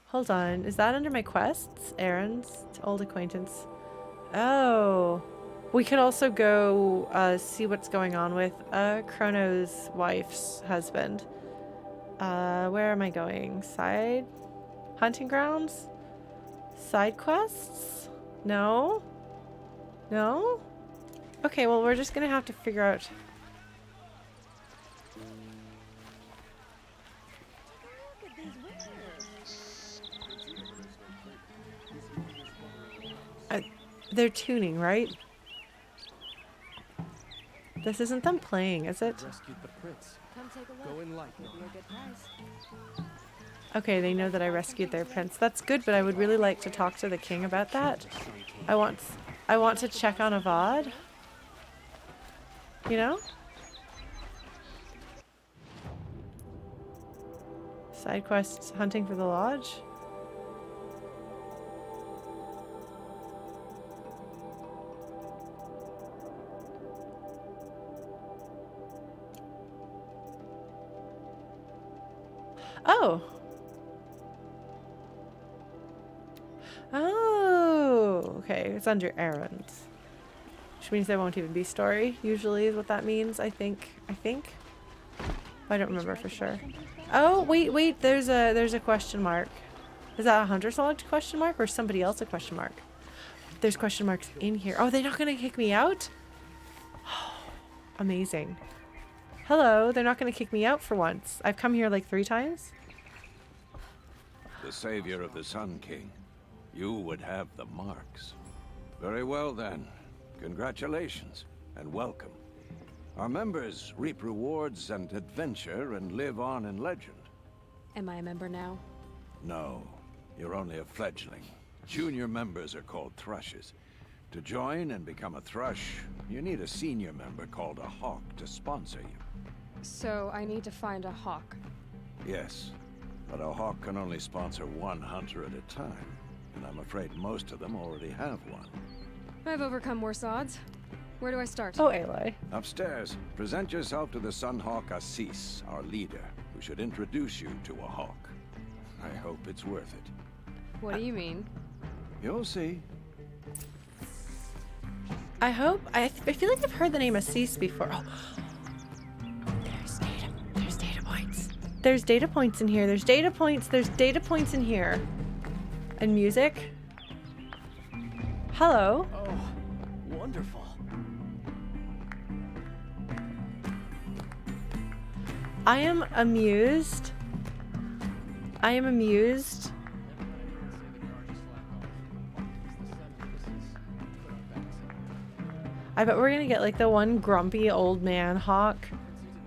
Hold on. Is that under my quests? Errands? Old acquaintance. Oh. We could also go see what's going on with Chrono's wife's husband. Where am I going? Side? Hunting grounds? Side quests? No? No? Okay, well, we're just gonna have to figure out. They're tuning, right? This isn't them playing, is it? Rescued the prince. Come take a look. Go in light. It'll be a good price. Okay, they know that I rescued their prince. That's good, but I would really like to talk to the king about that. I want to check on Avad. You know? Side quests, hunting for the lodge. Oh. Oh, okay. It's under errands. Which means there won't even be story, usually is what that means, I think. I don't remember for sure. Oh, wait, there's a question mark. Is that a Hunter's Lodge question mark or somebody else a question mark? There's question marks in here. Oh, they're not gonna kick me out? Amazing. Hello, they're not gonna kick me out for once. I've come here like 3 times. The savior of the Sun King. You would have the marks. Very well then. Congratulations, and welcome. Our members reap rewards and adventure and live on in legend. Am I a member now? No, you're only a fledgling. Junior members are called thrushes. To join and become a thrush, you need a senior member called a hawk to sponsor you. So I need to find a hawk. Yes, but a hawk can only sponsor one hunter at a time, and I'm afraid most of them already have one. I've overcome worse odds. Where do I start? Oh, Aloy. Upstairs, present yourself to the Sunhawk Ahsis, our leader, who should introduce you to a hawk. I hope it's worth it. What do you mean? You'll see. I hope. I feel like I've heard the name Ahsis before. Oh. There's data points. There's data points in here. There's data points. There's data points in here. And music. Hello. Oh, wonderful. I am amused. I am amused. I bet we're gonna get like the one grumpy old man hawk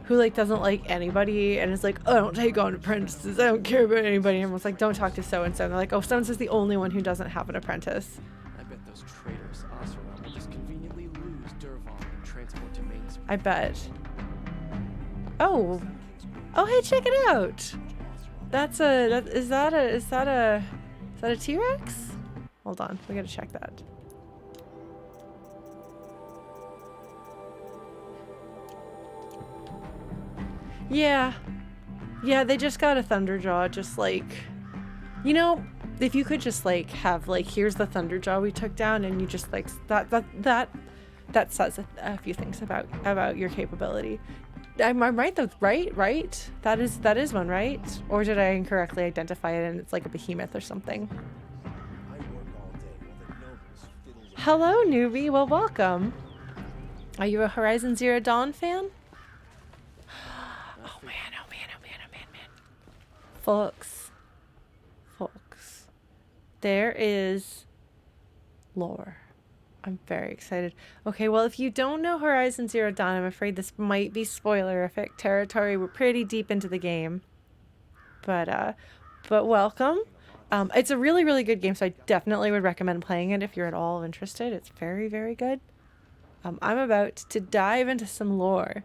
who like doesn't like anybody and is like, oh, I don't take on apprentices. I don't care about anybody. And everyone's like, don't talk to so-and-so. And they're like, oh, so-and-so's the only one who doesn't have an apprentice. I bet those traitors Oseram will just conveniently lose Dervahl and transport to Mainspring. I bet. Oh. Oh, hey, check it out. That's a, is that a T-Rex? Hold on, we gotta check that. Yeah. Yeah, they just got a Thunderjaw, just like, you know, if you could just like have like, here's the Thunderjaw we took down, and you just like, that says a few things about your capability. I'm right though, right? That is one, right? Or did I incorrectly identify it and it's like a behemoth or something? Hello, newbie. Well, welcome. Are you a Horizon Zero Dawn fan? Oh man. Folks. There is lore. I'm very excited. Okay, well, if you don't know Horizon Zero Dawn, I'm afraid this might be spoilerific territory. We're pretty deep into the game. But welcome. It's a really, really good game, so I definitely would recommend playing it if you're at all interested. It's very, very good. I'm about to dive into some lore.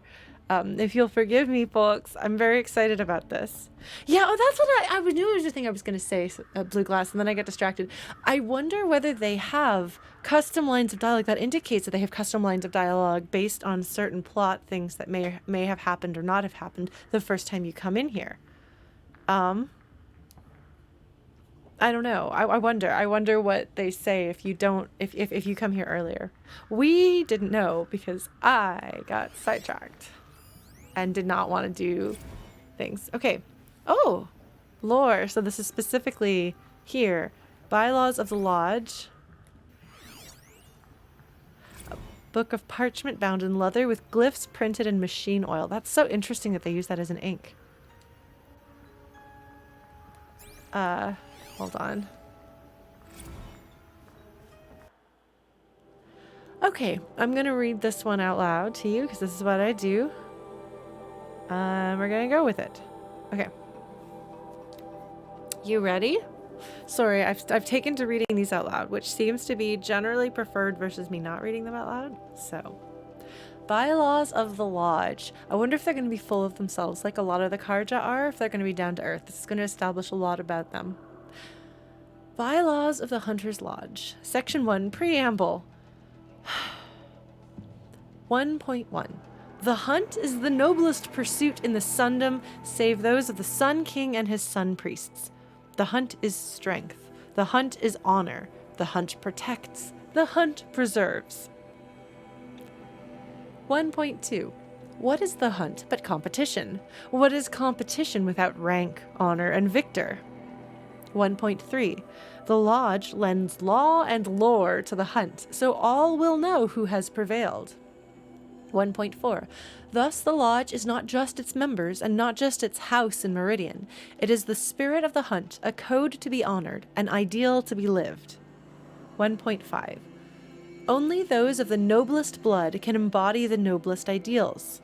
If you'll forgive me, folks, I'm very excited about this. Yeah, oh, that's what I knew it was the thing I was going to say, Blue Glass, and then I got distracted. I wonder whether they have custom lines of dialogue that indicates that they have custom lines of dialogue based on certain plot things that may have happened or not have happened the first time you come in here. I don't know. I wonder what they say if you don't, if you come here earlier. We didn't know because I got sidetracked and did not want to do things. Okay. Oh, lore. So this is specifically here. Bylaws of the Lodge. A book of parchment bound in leather with glyphs printed in machine oil. That's so interesting that they use that as an ink. Hold on. Okay, I'm gonna read this one out loud to you because this is what I do. We're gonna go with it. Okay. You ready? Sorry, I've taken to reading these out loud, which seems to be generally preferred versus me not reading them out loud. So, Bylaws of the Lodge. I wonder if they're going to be full of themselves like a lot of the Karja are, if they're going to be down to earth. This is going to establish a lot about them. Bylaws of the Hunter's Lodge. Section 1, Preamble. 1.1. The hunt is the noblest pursuit in the Sundom, save those of the Sun King and his Sun Priests. The hunt is strength. The hunt is honor. The hunt protects. The hunt preserves. 1.2. What is the hunt but competition? What is competition without rank, honor, and victor? 1.3. The lodge lends law and lore to the hunt, so all will know who has prevailed. 1.4. Thus the lodge is not just its members and not just its house in Meridian. It is the spirit of the hunt, a code to be honored, an ideal to be lived. 1.5. Only those of the noblest blood can embody the noblest ideals.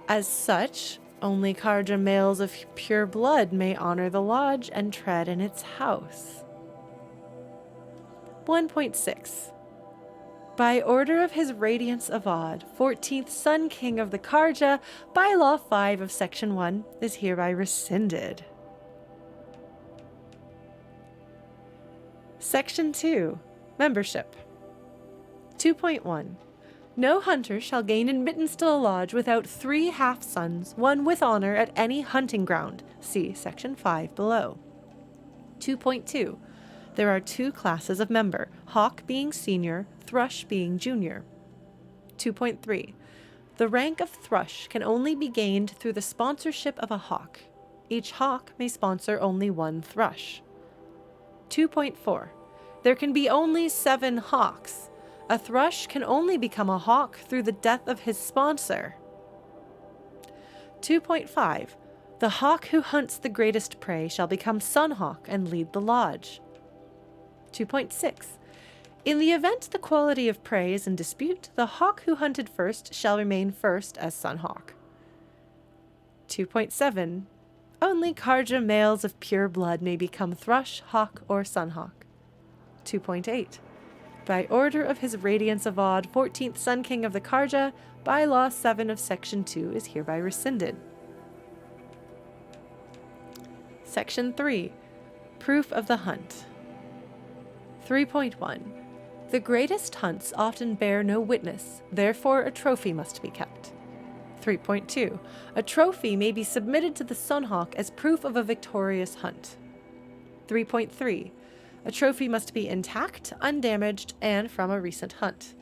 As such, only Karja males of pure blood may honor the lodge and tread in its house. 1.6. By order of His Radiance Avad, 14th Sun King of the Karja, Bylaw 5 of Section 1 is hereby rescinded. Section 2. Membership. 2.1. No hunter shall gain admittance to the lodge without 3 half-sons, one with honor at any hunting ground. See Section 5 below. 2.2. There are 2 classes of member, Hawk being senior, Thrush being junior. 2.3. The rank of Thrush can only be gained through the sponsorship of a Hawk. Each Hawk may sponsor only 1 Thrush. 2.4. There can be only 7 Hawks. A Thrush can only become a Hawk through the death of his sponsor. 2.5. The Hawk who hunts the greatest prey shall become Sunhawk and lead the lodge. 2.6. In the event the quality of prey is in dispute, the Hawk who hunted first shall remain first as Sunhawk. 2.7. Only Karja males of pure blood may become Thrush, Hawk, or Sunhawk. 2.8. By order of His Radiance Avad, 14th Sun King of the Karja, Bylaw 7 of Section 2 is hereby rescinded. Section 3. Proof of the Hunt. 3.1. The greatest hunts often bear no witness, therefore a trophy must be kept. 3.2. A trophy may be submitted to the Sunhawk as proof of a victorious hunt. 3.3. A trophy must be intact, undamaged, and from a recent hunt.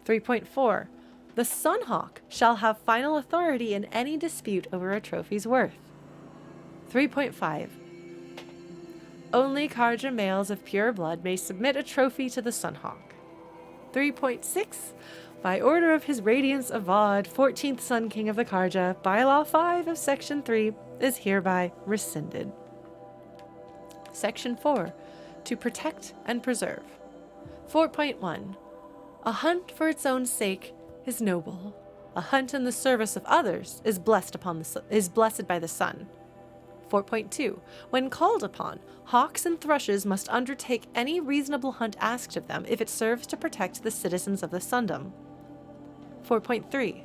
3.4. The Sunhawk shall have final authority in any dispute over a trophy's worth. 3.5. Only Karja males of pure blood may submit a trophy to the Sunhawk. 3.6. By order of His Radiance Avad, 14th Sun King of the Karja, Bylaw 5 of Section 3 is hereby rescinded. Section 4. To protect and preserve. 4.1. A hunt for its own sake is noble. A hunt in the service of others is blessed by the sun. 4.2. When called upon, hawks and thrushes must undertake any reasonable hunt asked of them if it serves to protect the citizens of the Sundom. 4.3.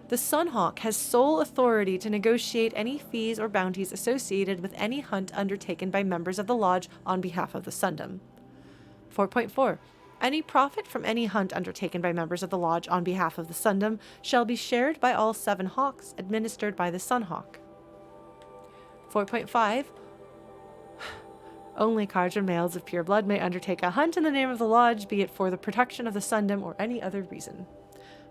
The Sunhawk has sole authority to negotiate any fees or bounties associated with any hunt undertaken by members of the Lodge on behalf of the Sundom. 4.4. Any profit from any hunt undertaken by members of the Lodge on behalf of the Sundom shall be shared by all 7 hawks administered by the Sunhawk. 4.5. Only Karja males of pure blood may undertake a hunt in the name of the Lodge, be it for the protection of the Sundom or any other reason.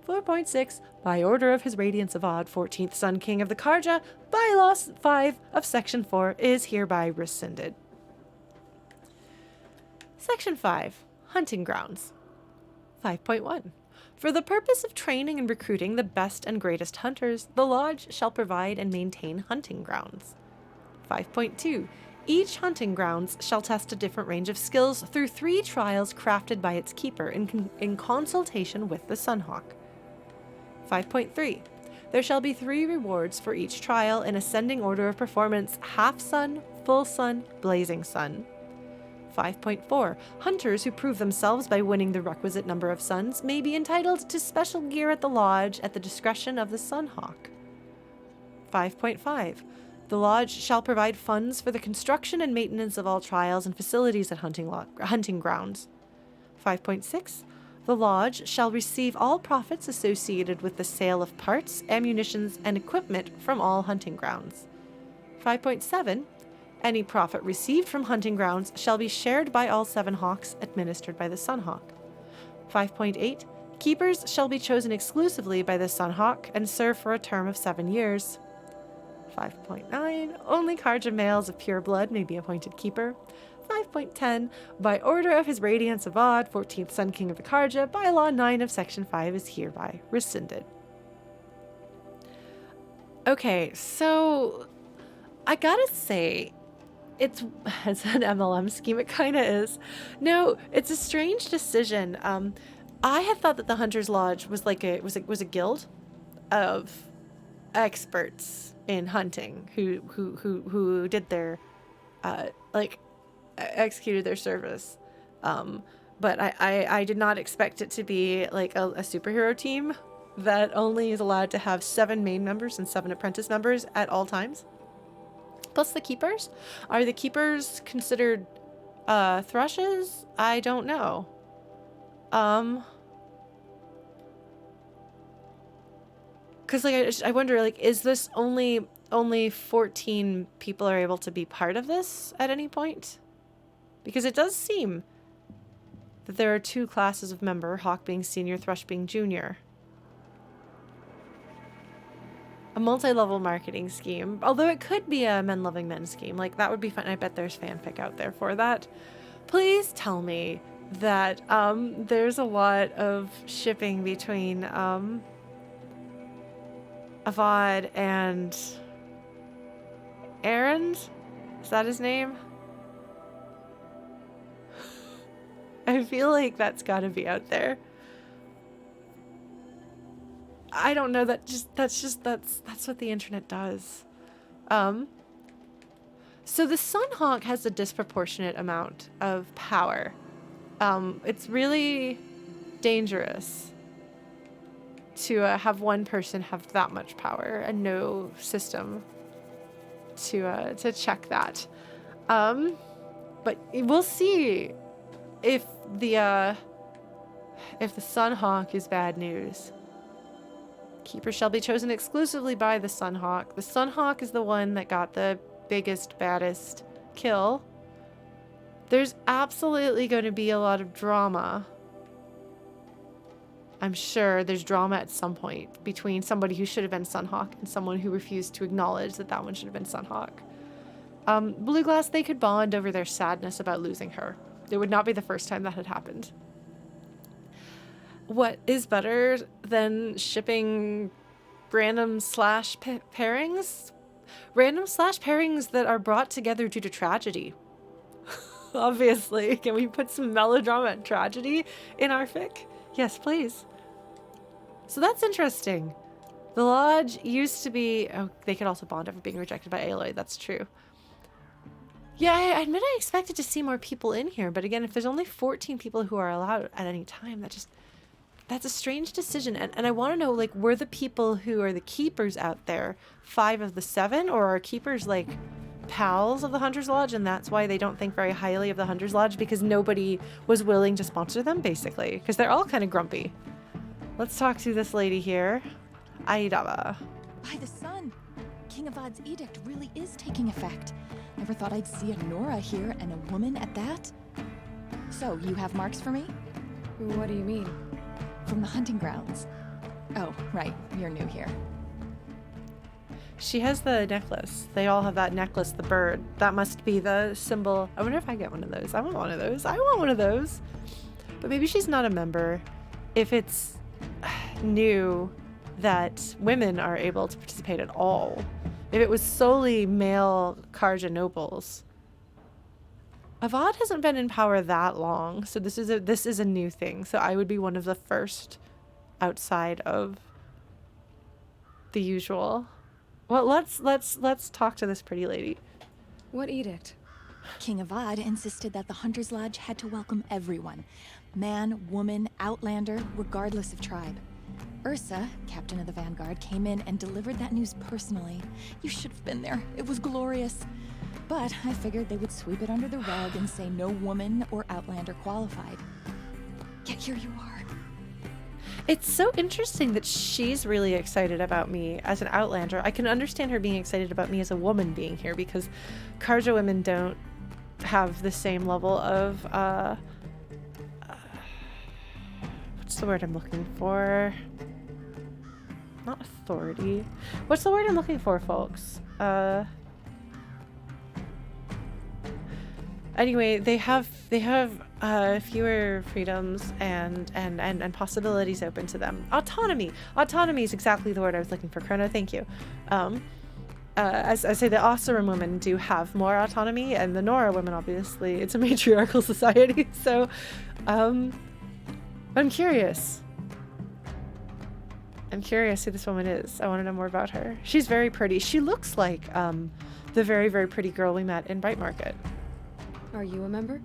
4.6. By order of His Radiance Avad, 14th Sun King of the Karja, Bylaws 5 of Section 4 is hereby rescinded. Section 5. Hunting Grounds. 5.1. For the purpose of training and recruiting the best and greatest hunters, the Lodge shall provide and maintain hunting grounds. 5.2. Each hunting grounds shall test a different range of skills through 3 trials crafted by its keeper in consultation with the Sunhawk. 5.3. There shall be 3 rewards for each trial in ascending order of performance: half sun, full sun, blazing sun. 5.4. Hunters who prove themselves by winning the requisite number of suns may be entitled to special gear at the Lodge at the discretion of the Sunhawk. 5.5. The Lodge shall provide funds for the construction and maintenance of all trials and facilities at hunting grounds. 5.6. The Lodge shall receive all profits associated with the sale of parts, ammunitions, and equipment from all hunting grounds. 5.7. Any profit received from hunting grounds shall be shared by all 7 hawks administered by the Sunhawk. 5.8. Keepers shall be chosen exclusively by the Sunhawk and serve for a term of 7 years. 5.9. Only Karja males of pure blood may be appointed keeper. 5.10. By order of His Radiance Avad, 14th Sun King of the Karja, Bylaw 9 of Section 5 is hereby rescinded. Okay, so I gotta say, it's an MLM scheme. It kind of is. No, it's a strange decision. I had thought that the Hunter's Lodge was like was a guild of experts in hunting who did their executed their service. But I did not expect it to be like a superhero team that only is allowed to have 7 main members and 7 apprentice members at all times. Plus the keepers. Are the keepers considered thrushes? I don't know. Cause like I wonder, like, is this only 14 people are able to be part of this at any point? Because it does seem that there are 2 classes of member, Hawk being senior, Thrush being junior. A multi-level marketing scheme, although it could be a men loving men scheme. Like, that would be fun. I bet there's fanfic out there for that. Please tell me that there's a lot of shipping between Avad and Aaron? Is that his name? I feel like that's gotta be out there. I don't know, that's what the internet does. So the Sunhawk has a disproportionate amount of power. It's really dangerous to have one person have that much power and no system to check that. But we'll see if the Sunhawk is bad news. Keeper shall be chosen exclusively by the Sunhawk. The Sunhawk is the one that got the biggest, baddest kill. There's absolutely going to be a lot of drama. I'm sure there's drama at some point between somebody who should have been Sunhawk and someone who refused to acknowledge that that one should have been Sunhawk. Blue Glass, they could bond over their sadness about losing her. It would not be the first time that had happened. What is better than shipping random slash pairings? Random slash pairings that are brought together due to tragedy. Obviously. Can we put some melodrama and tragedy in our fic? Yes, please. So that's interesting. The Lodge used to be... Oh, they could also bond over being rejected by Aloy. That's true. Yeah, I admit I expected to see more people in here. But again, if there's only 14 people who are allowed at any time, that's a strange decision. And I want to know, like, were the people who are the keepers out there 5 of the 7? Or are keepers, like, pals of the Hunter's Lodge? And that's why they don't think very highly of the Hunter's Lodge, because nobody was willing to sponsor them, basically. Because they're all kind of grumpy. Let's talk to this lady here. Aidaba. By the sun! King Avad's edict really is taking effect. Never thought I'd see a Nora here, and a woman at that. So, you have marks for me? What do you mean? From the hunting grounds. Oh, right. You're new here. She has the necklace. They all have that necklace, the bird. That must be the symbol. I wonder if I get one of those. I want one of those. I want one of those. But maybe she's not a member. If it's new that women are able to participate at all. If it was solely male Karja nobles. Avad hasn't been in power that long, so this is a new thing. So I would be one of the first outside of the usual. Well, let's talk to this pretty lady. What edict? King Avad insisted that the Hunter's Lodge had to welcome everyone. Man, woman, outlander, regardless of tribe. Ursa, captain of the Vanguard, came in and delivered that news personally. You should have been there. It was glorious. But I figured they would sweep it under the rug and say no woman or outlander qualified. Yet here you are. It's so interesting that she's really excited about me as an outlander. I can understand her being excited about me as a woman being here, because Karja women don't have the same level of what's the word I'm looking for? Not authority. What's the word I'm looking for, folks? Anyway, they have fewer freedoms and possibilities open to them. Autonomy is exactly the word I was looking for, Chrono. Thank you. as I say, the Oseram women do have more autonomy, and the Nora women, obviously, it's a matriarchal society. So, I'm curious. I'm curious who this woman is. I want to know more about her. She's very pretty. She looks like the very, very pretty girl we met in Bright Market. Are you a member?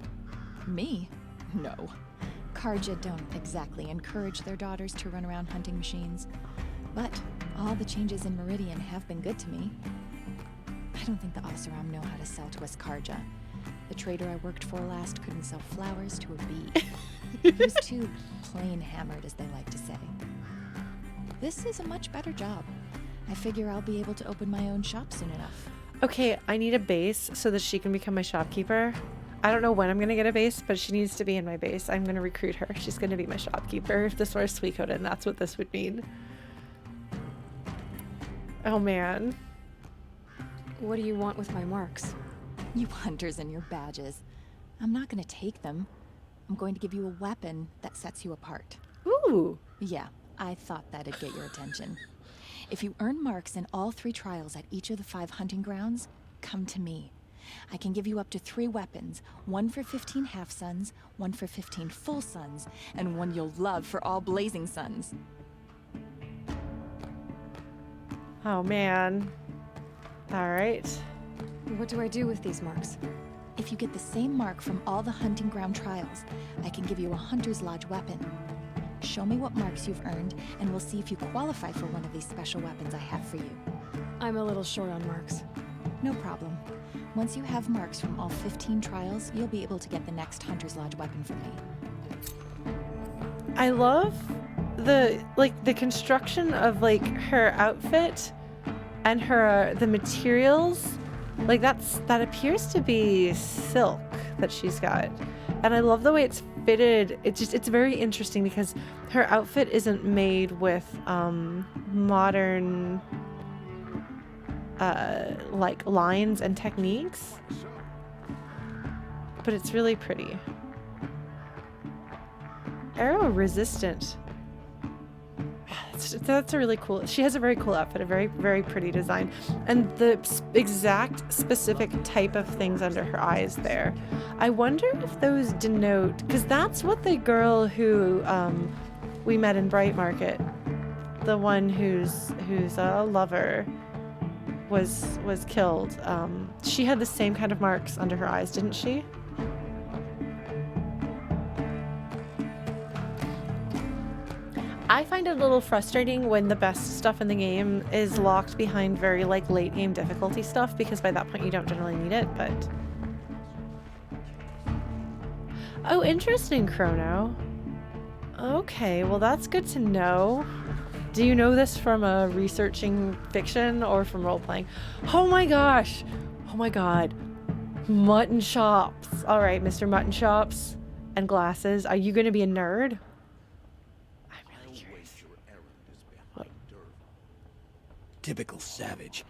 Me? No. Karja don't exactly encourage their daughters to run around hunting machines. But all the changes in Meridian have been good to me. I don't think the Oseram know how to sell to us Karja. The trader I worked for last couldn't sell flowers to a bee. He was too plain hammered, as they like to say. This is a much better job. I figure I'll be able to open my own shop soon enough. Okay, I need a base so that she can become my shopkeeper. I don't know when I'm going to get a base, but she needs to be in my base. I'm going to recruit her. She's going to be my shopkeeper. If this were Suikoden, that's what this would mean. Oh, man. What do you want with my marks? You hunters and your badges. I'm not going to take them. I'm going to give you a weapon that sets you apart. Ooh. Yeah, I thought that'd get your attention. If you earn marks in all 3 trials at each of the 5 hunting grounds, come to me. I can give you up to 3 weapons, 1 for 15 half-suns, 1 for 15 full suns, and 1 you'll love for all blazing suns. Oh, man. All right. What do I do with these marks? If you get the same mark from all the hunting ground trials, I can give you a Hunter's Lodge weapon. Show me what marks you've earned, and we'll see if you qualify for one of these special weapons I have for you. I'm a little short on marks. No problem. Once you have marks from all 15 trials, you'll be able to get the next Hunter's Lodge weapon from me. I love the construction of like her outfit and her the materials. Like that appears to be silk that she's got. And I love the way it's fitted. It's very interesting because her outfit isn't made with modern like lines and techniques, but it's really pretty. Arrow resistant. That's a really cool. She has a very cool outfit, a very, very pretty design, and the exact specific type of things under her eyes there. I wonder if those denote, because that's what the girl who we met in Bright Market, the one whose lover was killed. She had the same kind of marks under her eyes, didn't she? I find it a little frustrating when the best stuff in the game is locked behind very like late game difficulty stuff, because by that point you don't generally need it, but... Oh, interesting, Chrono. Okay, well that's good to know. Do you know this from researching fiction or from role-playing? Oh my gosh! Oh my god. Mutton chops. Alright, Mr. Mutton Chops and glasses. Are you going to be a nerd? Typical savage.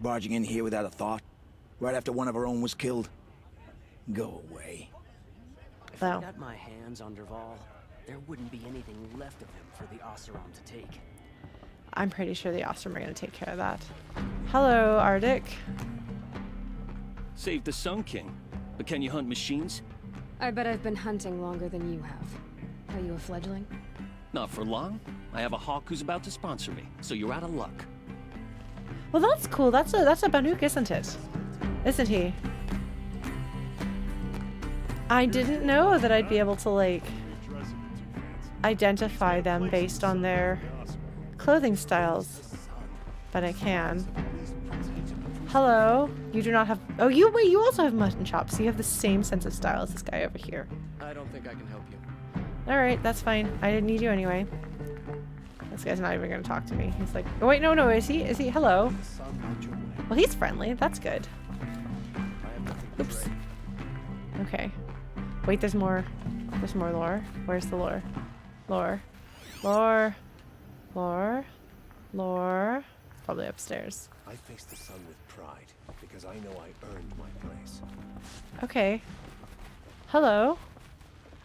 Barging in here without a thought. Right after one of our own was killed. Go away. If I got my hands on Dervahl, there wouldn't be anything left of him for the Oseram to take. I'm pretty sure the Oseram are going to take care of that. Hello, Arctic. Saved the Sun King. But can you hunt machines? I bet I've been hunting longer than you have. Are you a fledgling? Not for long. I have a hawk who's about to sponsor me, so you're out of luck. Well, that's cool. That's a Banuk, isn't it? Isn't he? I didn't know that I'd be able to, like, identify them based on their clothing styles. But I can. Hello. You do not have... Oh, wait, you also have mutton chops. So you have the same sense of style as this guy over here. I don't think I can help you. Alright, that's fine. I didn't need you anyway. This guy's not even going to talk to me. He's like, oh wait, no, is he? Is he? Hello. Well, he's friendly. That's good. Oops. Okay. Wait, there's more lore. Where's the lore? Lore. Probably upstairs. I face the sun with pride because I know I earned my place. Okay. Hello.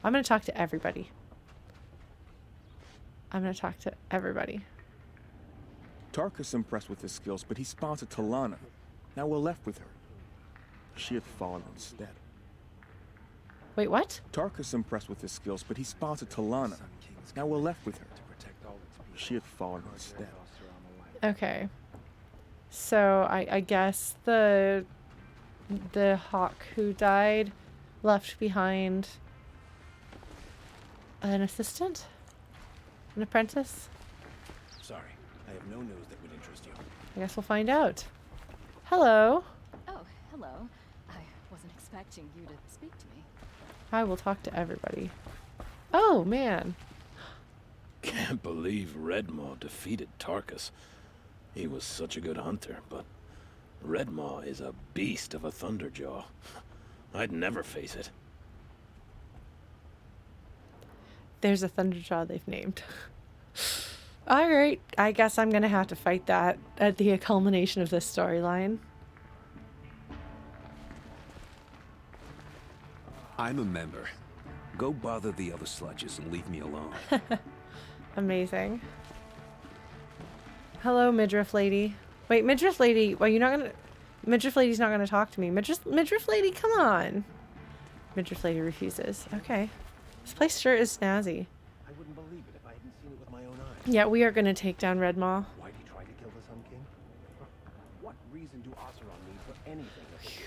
I'm going to talk to everybody. Tarka's impressed with his skills, but he sponsored Talanah. Now we're left with her. She had fallen instead. Wait, what? Tarkus impressed with his skills, but he sponsored Talanah. Now we're left with her. She had fallen instead. Okay. So I guess the hawk who died left behind an assistant? An apprentice? Sorry, I have no news that would interest you. I guess we'll find out. Hello. Oh, hello. I wasn't expecting you to speak to me. I will talk to everybody. Oh, man. Can't believe Redmaw defeated Tarkus. He was such a good hunter, but Redmaw is a beast of a Thunderjaw. I'd never face it. There's a Thunderjaw they've named. Alright, I guess I'm gonna have to fight that at the culmination of this storyline. I'm a member. Go bother the other sludges and leave me alone. Amazing. Hello, Midriff lady. Wait, Midriff lady, well, you're not gonna... Midriff lady's not gonna talk to me. Midriff lady, come on. Midriff lady refuses. Okay. This place sure is snazzy. I wouldn't believe it if I hadn't seen it with my own eyes. Yeah, we are gonna take down Redmaw. Why'd he try to kill the Sun King? What reason do Oseron need for anything that they do?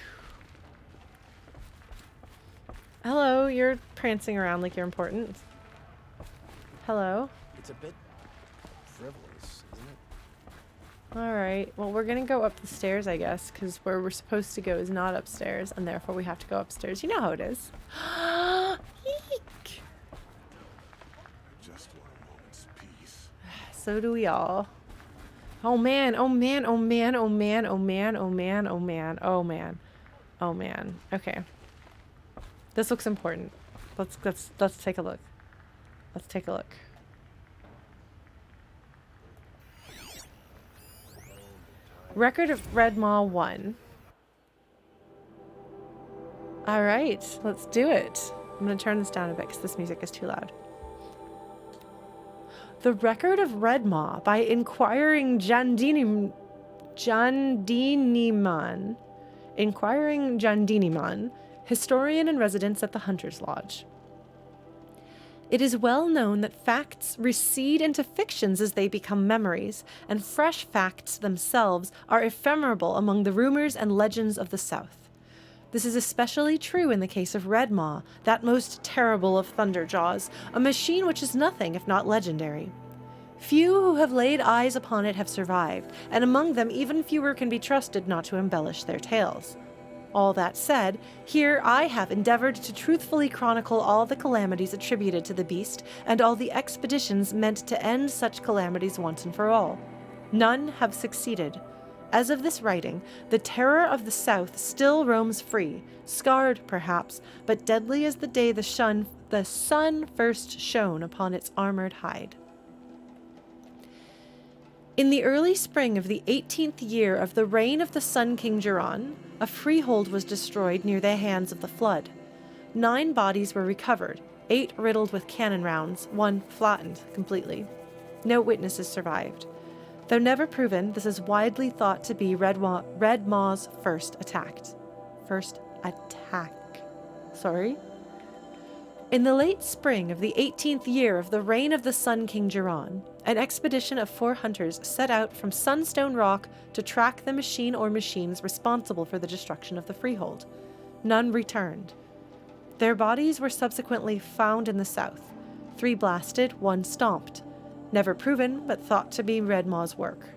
Hello, you're prancing around like you're important. Hello? It's a bit frivolous, isn't it? Alright, well, we're gonna go up the stairs, I guess, because where we're supposed to go is not upstairs, and therefore we have to go upstairs. You know how it is. Eek! Just want a moment's peace. So do we all. Oh man, oh man, oh man, oh man, oh man, oh man, oh man, oh man. Oh man. Okay. This looks important. Let's take a look. Let's take a look. Record of Redmaw 1. Alright, let's do it. I'm gonna turn this down a bit because this music is too loud. The Record of Redmaw by Inquiring Jandiniman. Inquiring Jandiniman, historian in residence at the Hunter's Lodge. It is well known that facts recede into fictions as they become memories, and fresh facts themselves are ephemeral among the rumors and legends of the South. This is especially true in the case of Redmaw, that most terrible of Thunderjaws, a machine which is nothing if not legendary. Few who have laid eyes upon it have survived, and among them even fewer can be trusted not to embellish their tales. All that said, here I have endeavored to truthfully chronicle all the calamities attributed to the beast, and all the expeditions meant to end such calamities once and for all. None have succeeded. As of this writing, the terror of the South still roams free, scarred perhaps, but deadly as the day the sun first shone upon its armored hide. In the early spring of the 18th year of the reign of the Sun King Gera, a freehold was destroyed near the hands of the flood. 9 bodies were recovered, 8 riddled with cannon rounds, 1 flattened completely. No witnesses survived. Though never proven, this is widely thought to be Redmaw's first attack. In the late spring of the 18th year of the reign of the Sun King Gera, an expedition of 4 hunters set out from Sunstone Rock to track the machine or machines responsible for the destruction of the freehold. None returned. Their bodies were subsequently found in the south. 3 blasted, 1 stomped. Never proven, but thought to be Redmaw's work.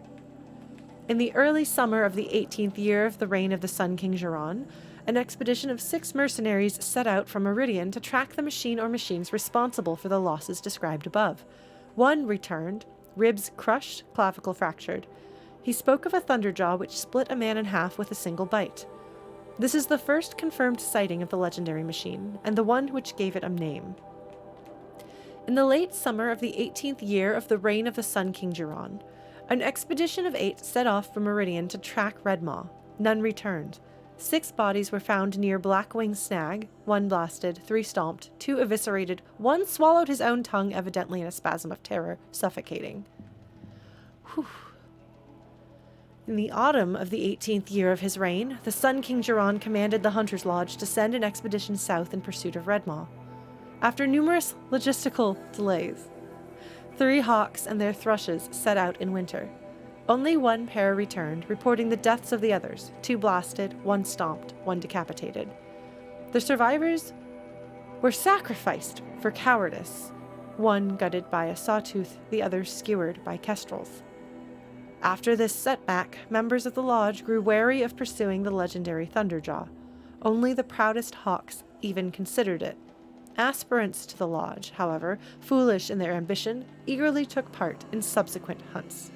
In the early summer of the 18th year of the reign of the Sun King Gera, an expedition of 6 mercenaries set out from Meridian to track the machine or machines responsible for the losses described above. 1 returned, ribs crushed, clavicle fractured. He spoke of a Thunderjaw which split a man in half with a single bite. This is the first confirmed sighting of the legendary machine, and the one which gave it a name. In the late summer of the 18th year of the reign of the Sun King Gera, an expedition of 8 set off from Meridian to track Redmaw. None returned. 6 bodies were found near Blackwing Snag, 1 blasted, 3 stomped, 2 eviscerated, 1 swallowed his own tongue, evidently in a spasm of terror, suffocating. Whew. In the autumn of the 18th year of his reign, the Sun King Gera commanded the Hunter's Lodge to send an expedition south in pursuit of Redmaw. After numerous logistical delays, 3 hawks and their thrushes set out in winter. Only 1 pair returned, reporting the deaths of the others, 2 blasted, 1 stomped, 1 decapitated. The survivors were sacrificed for cowardice, 1 gutted by a sawtooth, the other skewered by kestrels. After this setback, members of the lodge grew wary of pursuing the legendary Thunderjaw. Only the proudest hawks even considered it. Aspirants to the lodge, however, foolish in their ambition, eagerly took part in subsequent hunts.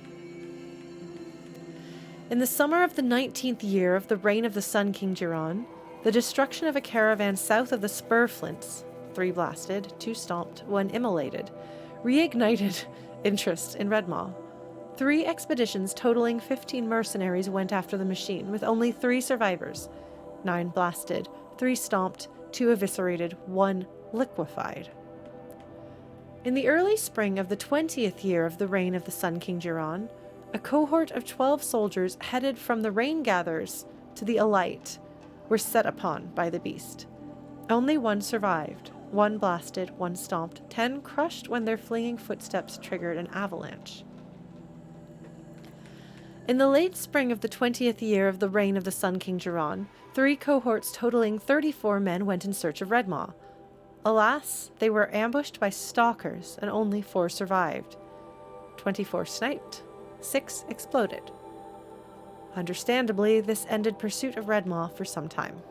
In the summer of the 19th year of the reign of the Sun King Gera, the destruction of a caravan south of the Spurflints, 3 blasted, 2 stomped, 1 immolated, reignited interest in Redmaw. 3 expeditions totaling 15 mercenaries went after the machine, with only 3 survivors, 9 blasted, 3 stomped, 2 eviscerated, 1 liquefied. In the early spring of the 20th year of the reign of the Sun King Gera, a cohort of 12 soldiers headed from the Rain Gatherers to the Elite were set upon by the beast. Only 1 survived, 1 blasted, 1 stomped, 10 crushed when their fleeing footsteps triggered an avalanche. In the late spring of the 20th year of the reign of the Sun King Gera, 3 cohorts totaling 34 men went in search of Redmaw. Alas, they were ambushed by Stalkers, and only 4 survived. 24 sniped, 6 exploded. Understandably, this ended pursuit of Redmaw for some time.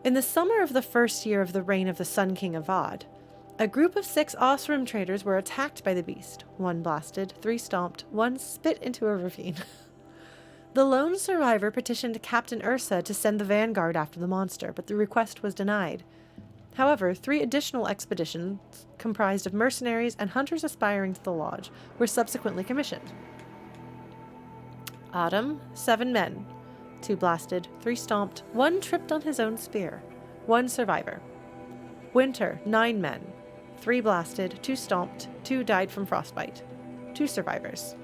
In the summer of the first year of the reign of the Sun King Avad, a group of 6 Osram traders were attacked by the beast. 1 blasted, 3 stomped, 1 spit into a ravine. The lone survivor petitioned Captain Ursa to send the vanguard after the monster, but the request was denied. However, 3 additional expeditions, comprised of mercenaries and hunters aspiring to the lodge, were subsequently commissioned. Autumn, 7 men. 2 blasted, 3 stomped, 1 tripped on his own spear. 1 survivor. Winter, 9 men. 3 blasted, 2 stomped, 2 died from frostbite. 2 survivors.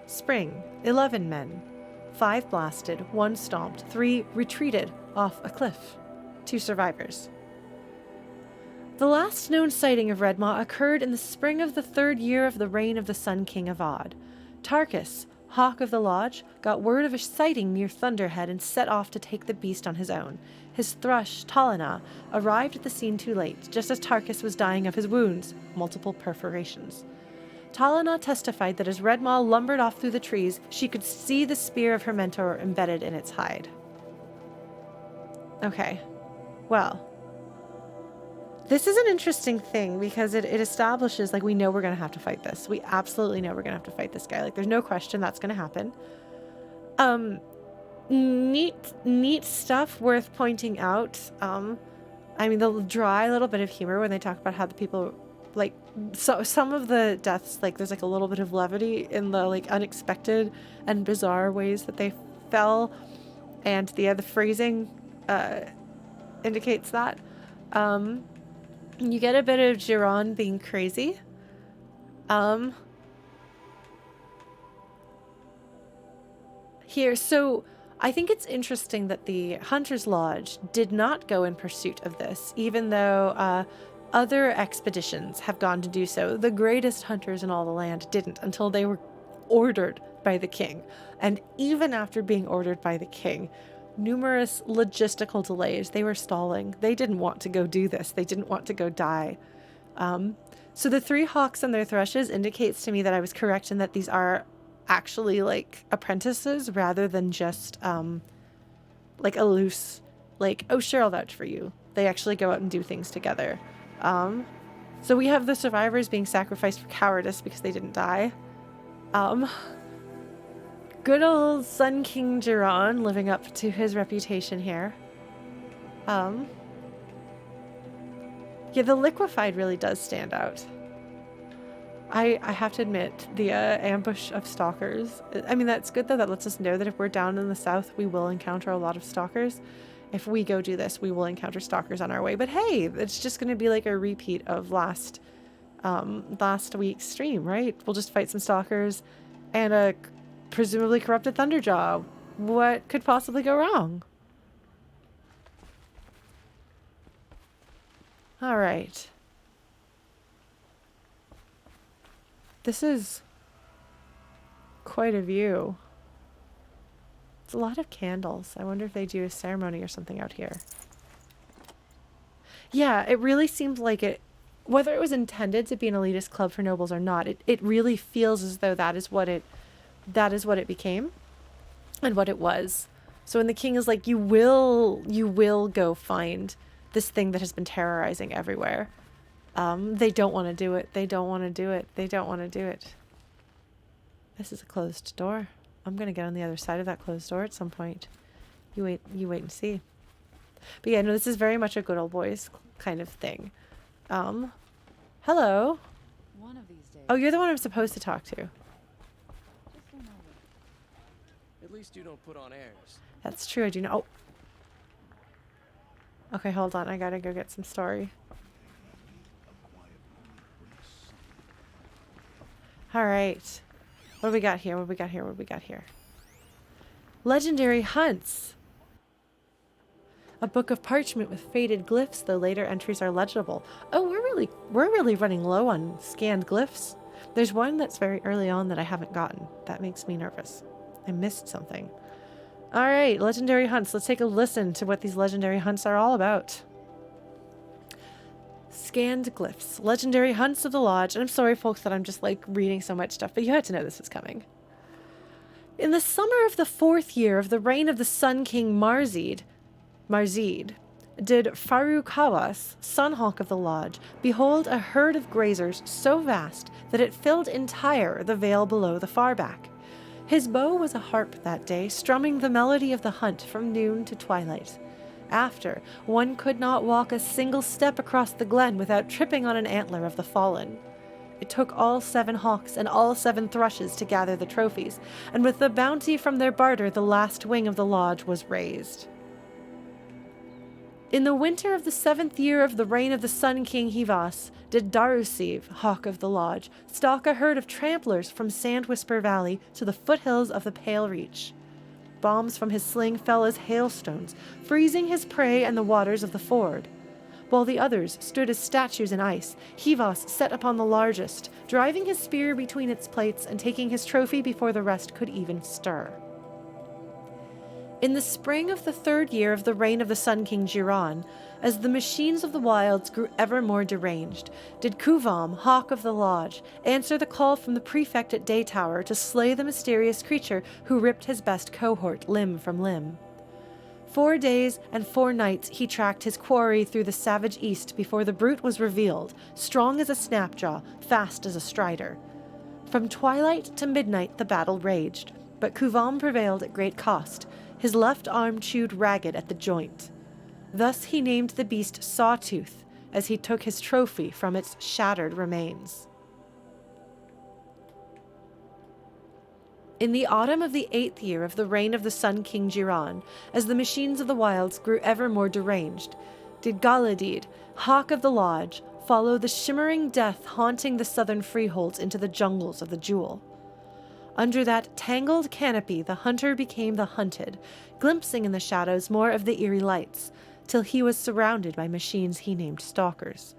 Spring, 11 men. 5 blasted, 1 stomped, 3 retreated off a cliff. 2 survivors. The last known sighting of Redmaw occurred in the spring of the 3rd year of the reign of the Sun King Avad. Tarkus, Hawk of the Lodge, got word of a sighting near Thunderhead and set off to take the beast on his own. His thrush, Talanah, arrived at the scene too late, just as Tarkus was dying of his wounds, multiple perforations. Talanah testified that as Redmaw lumbered off through the trees, she could see the spear of her mentor embedded in its hide. Okay, well, this is an interesting thing because it establishes, like, we know we're going to have to fight this. We absolutely know we're going to have to fight this guy. Like, there's no question that's going to happen. Neat stuff worth pointing out. I mean, the dry little bit of humor when they talk about how the people, like, so some of the deaths, like, there's like a little bit of levity in the, like, unexpected and bizarre ways that they fell, and the phrasing indicates that. You get a bit of Gera being crazy. Here, so I think it's interesting that the Hunter's Lodge did not go in pursuit of this, even though other expeditions have gone to do so. The greatest hunters in all the land didn't until they were ordered by the king. And even after being ordered by the king, numerous logistical delays, they were stalling. They didn't want to go do this. They didn't want to go die. So the 3 hawks and their thrushes indicates to me that I was correct in that these are actually, like, apprentices rather than just like a loose, like, oh sure, I'll vouch for you. They actually go out and do things together. So we have the survivors being sacrificed for cowardice because they didn't die. Good old Sun King Gera living up to his reputation here. Yeah, the liquefied really does stand out. I have to admit, the ambush of Stalkers, I mean, that's good though. That lets us know that if we're down in the south, we will encounter a lot of Stalkers. If we go do this, we will encounter Stalkers on our way. But hey, it's just going to be like a repeat of last week's stream, right? We'll just fight some Stalkers and a presumably corrupted Thunderjaw. What could possibly go wrong? All right. This is quite a view. It's a lot of candles. I wonder if they do a ceremony or something out here. Yeah, it really seems like it, whether it was intended to be an elitist club for nobles or not, it really feels as though that is what it became and what it was. So when the king is like, you will go find this thing that has been terrorizing everywhere. They don't want to do it. They don't want to do it. They don't want to do it. This is a closed door. I'm going to get on the other side of that closed door at some point. You wait and see. But yeah, no, this is very much a good old boys kind of thing. Hello. One of these days. Oh, you're the one I'm supposed to talk to. Just remember. At least you don't put on airs. That's true, I do know. Oh. Okay, hold on. I gotta go get some story. Alright. What do we got here? What do we got here? What do we got here? Legendary hunts. A book of parchment with faded glyphs, though later entries are legible. Oh, we're really running low on scanned glyphs. There's one that's very early on that I haven't gotten. That makes me nervous. I missed something. All right, legendary hunts. Let's take a listen to what these legendary hunts are all about. Scanned glyphs. Legendary hunts of the Lodge. And I'm sorry, folks, that I'm just like reading so much stuff, but you had to know this was coming. In the summer of the 4th year of the reign of the Sun King Marzid, did Farukawas, Sunhawk of the Lodge, behold a herd of grazers so vast that it filled entire the vale below the far back. His bow was a harp that day, strumming the melody of the hunt from noon to twilight. After, one could not walk a single step across the glen without tripping on an antler of the fallen. It took all 7 hawks and all 7 thrushes to gather the trophies, and with the bounty from their barter the last wing of the lodge was raised. In the winter of the 7th year of the reign of the Sun King Hivas, did Darusiv, Hawk of the Lodge, stalk a herd of tramplers from Sandwhisper Valley to the foothills of the Pale Reach. Bombs from his sling fell as hailstones, freezing his prey and the waters of the ford. While the others stood as statues in ice, Hivas set upon the largest, driving his spear between its plates and taking his trophy before the rest could even stir. In the spring of the 3rd year of the reign of the Sun King Jiran, as the machines of the wilds grew ever more deranged, did Kuvam, Hawk of the Lodge, answer the call from the prefect at Day Tower to slay the mysterious creature who ripped his best cohort limb from limb. 4 days and 4 nights he tracked his quarry through the savage east before the brute was revealed, strong as a snapjaw, fast as a strider. From twilight to midnight the battle raged, but Kuvam prevailed at great cost, his left arm chewed ragged at the joint. Thus he named the beast Sawtooth, as he took his trophy from its shattered remains. In the autumn of the 8th year of the reign of the Sun King Jiran, as the machines of the wilds grew ever more deranged, did Galadid, Hawk of the Lodge, follow the shimmering death haunting the southern freeholds into the jungles of the Jewel. Under that tangled canopy the hunter became the hunted, glimpsing in the shadows more of the eerie lights, till he was surrounded by machines he named Stalkers.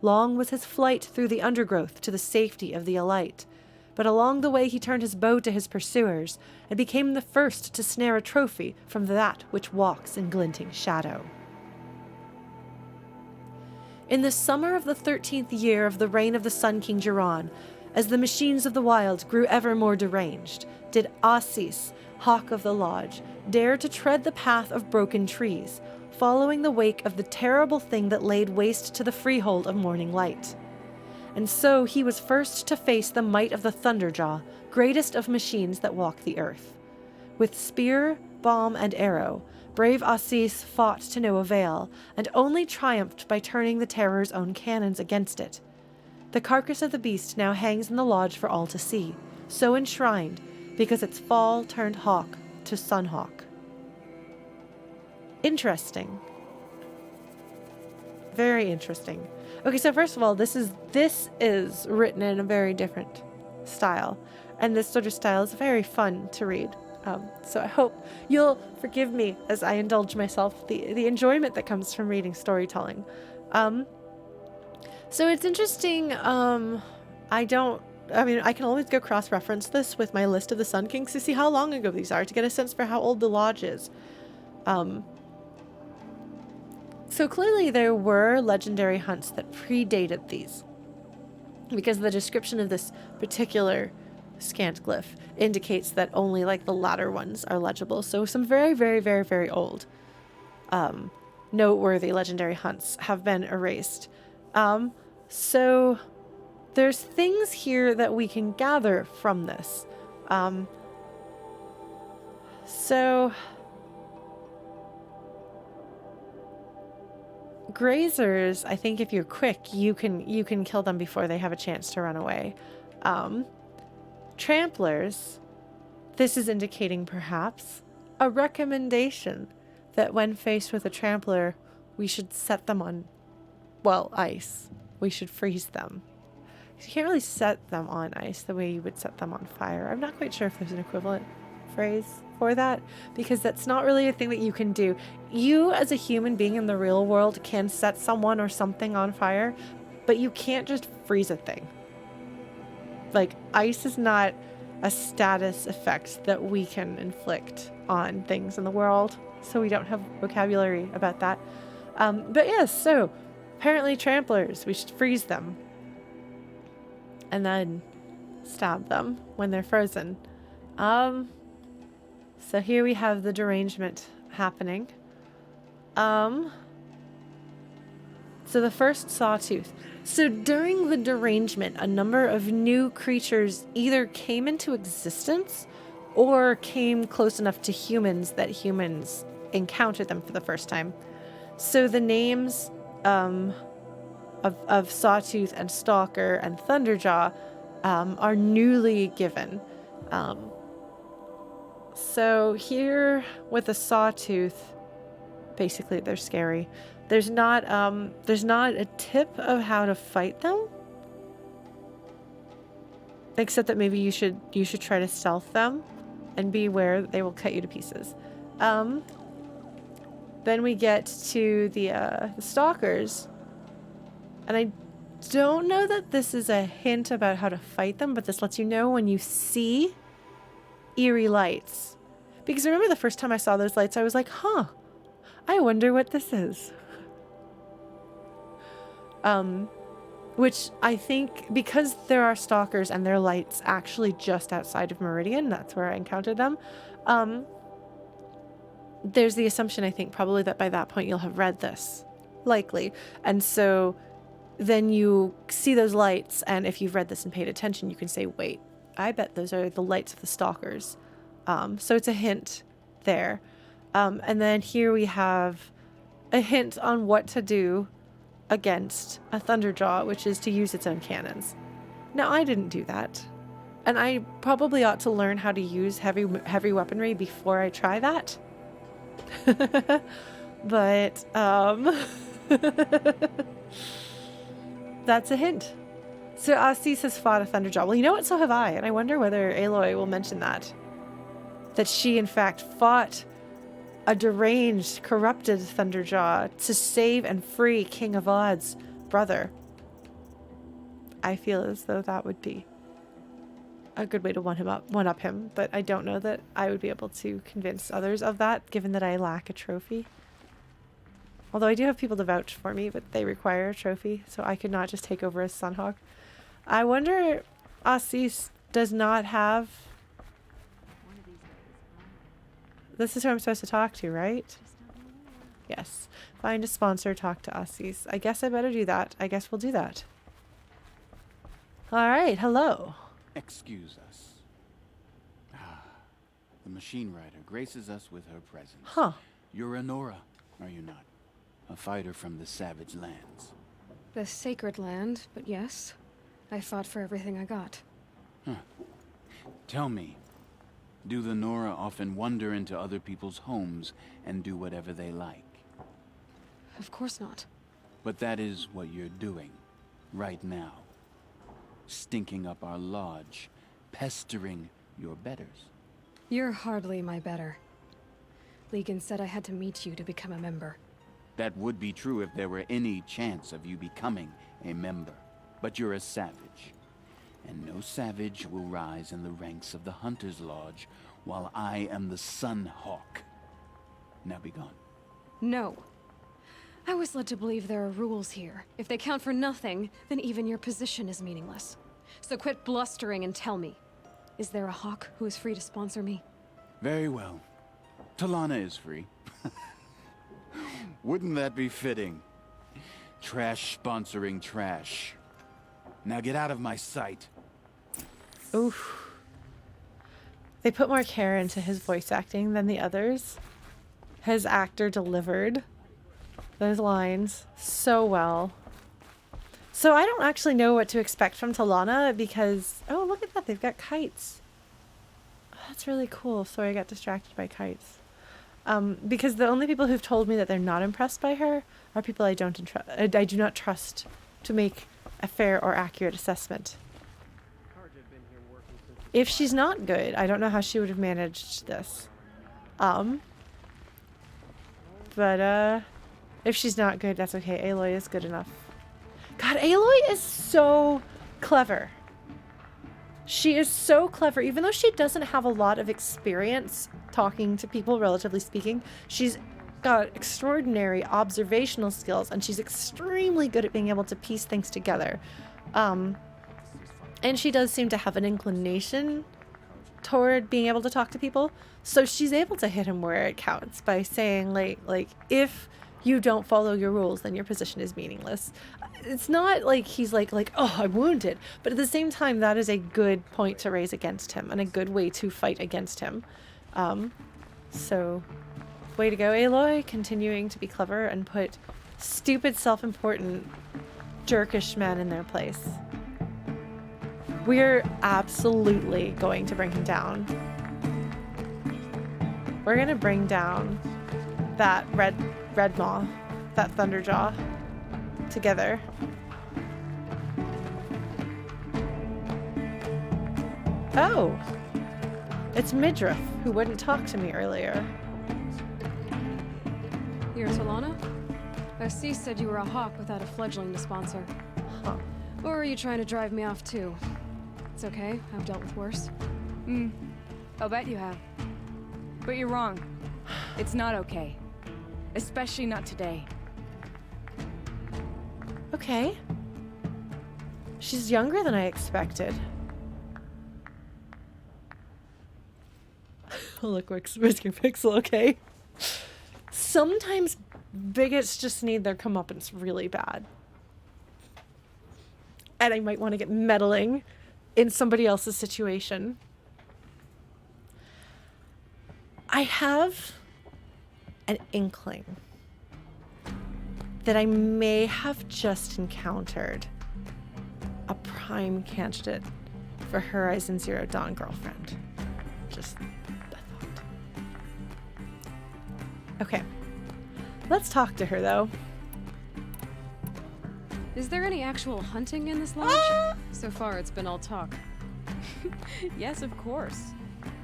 Long was his flight through the undergrowth to the safety of the Elite, but along the way he turned his bow to his pursuers, and became the first to snare a trophy from that which walks in glinting shadow. In the summer of the 13th year of the reign of the Sun King Jiran, as the machines of the wild grew ever more deranged, did Ahsis, Hawk of the Lodge, dare to tread the path of broken trees, following the wake of the terrible thing that laid waste to the freehold of Morning Light. And so he was first to face the might of the Thunderjaw, greatest of machines that walk the earth. With spear, bomb, and arrow, brave Ahsis fought to no avail, and only triumphed by turning the Terror's own cannons against it. The carcass of the beast now hangs in the lodge for all to see, so enshrined, because its fall turned hawk to Sunhawk. Interesting. Very interesting. Okay, so first of all, this is written in a very different style. And this sort of style is very fun to read. So I hope you'll forgive me as I indulge myself the enjoyment that comes from reading storytelling. So it's interesting. I can always go cross-reference this with my list of the Sun Kings to see how long ago these are, to get a sense for how old the lodge is. So clearly there were legendary hunts that predated these, because the description of this particular scant glyph indicates that only like the latter ones are legible. So some very, very, very, very old noteworthy legendary hunts have been erased. So there's things here that we can gather from this. So grazers, I think if you're quick, you can kill them before they have a chance to run away. Tramplers, this is indicating perhaps a recommendation that when faced with a trampler, we should set them on, well, ice. We should freeze them. You can't really set them on ice the way you would set them on fire. I'm not quite sure if there's an equivalent phrase for that, because that's not really a thing that you can do. You, as a human being in the real world, can set someone or something on fire, but you can't just freeze a thing. Like, ice is not a status effect that we can inflict on things in the world, so we don't have vocabulary about that. But yes, so apparently tramplers, we should freeze them and then stab them when they're frozen. So here we have the derangement happening. So the first Sawtooth. So during the derangement, a number of new creatures either came into existence or came close enough to humans that humans encountered them for the first time. So the names of Sawtooth and Stalker and Thunderjaw are newly given. So here with a Sawtooth, basically they're scary. There's not a tip of how to fight them, except that maybe you should try to stealth them and be aware that they will cut you to pieces. Then we get to the Stalkers, and I don't know that this is a hint about how to fight them, but this lets you know when you see eerie lights. Because remember the first time I saw those lights, I was like, huh, I wonder what this is. Which I think, because there are Stalkers and their lights actually just outside of Meridian, that's where I encountered them, there's the assumption, I think, probably that by that point you'll have read this. Likely. And so then you see those lights, and if you've read this and paid attention, you can say, wait, I bet those are the lights of the Stalkers. So it's a hint there. And then here we have a hint on what to do against a Thunderjaw, which is to use its own cannons. Now, I didn't do that. And I probably ought to learn how to use heavy weaponry before I try that. But, that's a hint. So Ahsis has fought a Thunderjaw. Well, you know what? So have I. And I wonder whether Aloy will mention that. That she, in fact, fought a deranged, corrupted Thunderjaw to save and free King Avad's brother. I feel as though that would be a good way to one-up him, but I don't know that I would be able to convince others of that, given that I lack a trophy. Although I do have people to vouch for me, but they require a trophy, so I could not just take over as Sunhawk. I wonder, Ahsis does not have... This is who I'm supposed to talk to, right? Yes. Find a sponsor, talk to Ahsis. I guess I better do that. I guess we'll do that. Alright, hello. Excuse us. The machine rider graces us with her presence. Huh. You're Nora, are you not? A fighter from the Savage Lands. The Sacred Land, but yes. I fought for everything I got. Huh. Tell me, do the Nora often wander into other people's homes and do whatever they like? Of course not. But that is what you're doing, right now. Stinking up our lodge, pestering your betters. You're hardly my better. Legan said I had to meet you to become a member. That would be true if there were any chance of you becoming a member. But you're a savage. And no savage will rise in the ranks of the Hunter's Lodge while I am the Sun Hawk. Now be gone. No. I was led to believe there are rules here. If they count for nothing, then even your position is meaningless. So quit blustering and tell me. Is there a hawk who is free to sponsor me? Very well. Talanah is free. Wouldn't that be fitting? Trash sponsoring trash. Now get out of my sight. Oof. They put more care into his voice acting than the others. His actor delivered those lines so well. So I don't actually know what to expect from Talanah because... Oh, look at that. They've got kites. That's really cool. Sorry, I got distracted by kites. Because the only people who've told me that they're not impressed by her are people I do not trust to make a fair or accurate assessment. If she's not good, I don't know how she would have managed this. But if she's not good, that's okay. Aloy is good enough. God, Aloy is so clever. She is so clever. Even though she doesn't have a lot of experience talking to people, relatively speaking, she's got extraordinary observational skills, and she's extremely good at being able to piece things together. And she does seem to have an inclination toward being able to talk to people. So she's able to hit him where it counts by saying, like if you don't follow your rules, then your position is meaningless. It's not like he's like, oh, I'm wounded. But at the same time, that is a good point to raise against him and a good way to fight against him. So way to go, Aloy, continuing to be clever and put stupid, self-important, jerkish men in their place. We're absolutely going to bring him down. We're going to bring down that Redmaw, that Thunderjaw, together. Oh! It's Midriff, who wouldn't talk to me earlier. You're Talanah? Ahsis said you were a hawk without a fledgling to sponsor. Huh. Or are you trying to drive me off too? It's okay, I've dealt with worse. I'll bet you have. But you're wrong. It's not okay. Especially not today. Okay. She's younger than I expected. Look, Whisker Pixel, okay? Sometimes bigots just need their comeuppance really bad. And I might want to get meddling in somebody else's situation. I have an inkling that I may have just encountered a prime candidate for Horizon Zero Dawn girlfriend. Just a thought. Okay. Let's talk to her, though. Is there any actual hunting in this lodge? So far, it's been all talk. Yes, of course.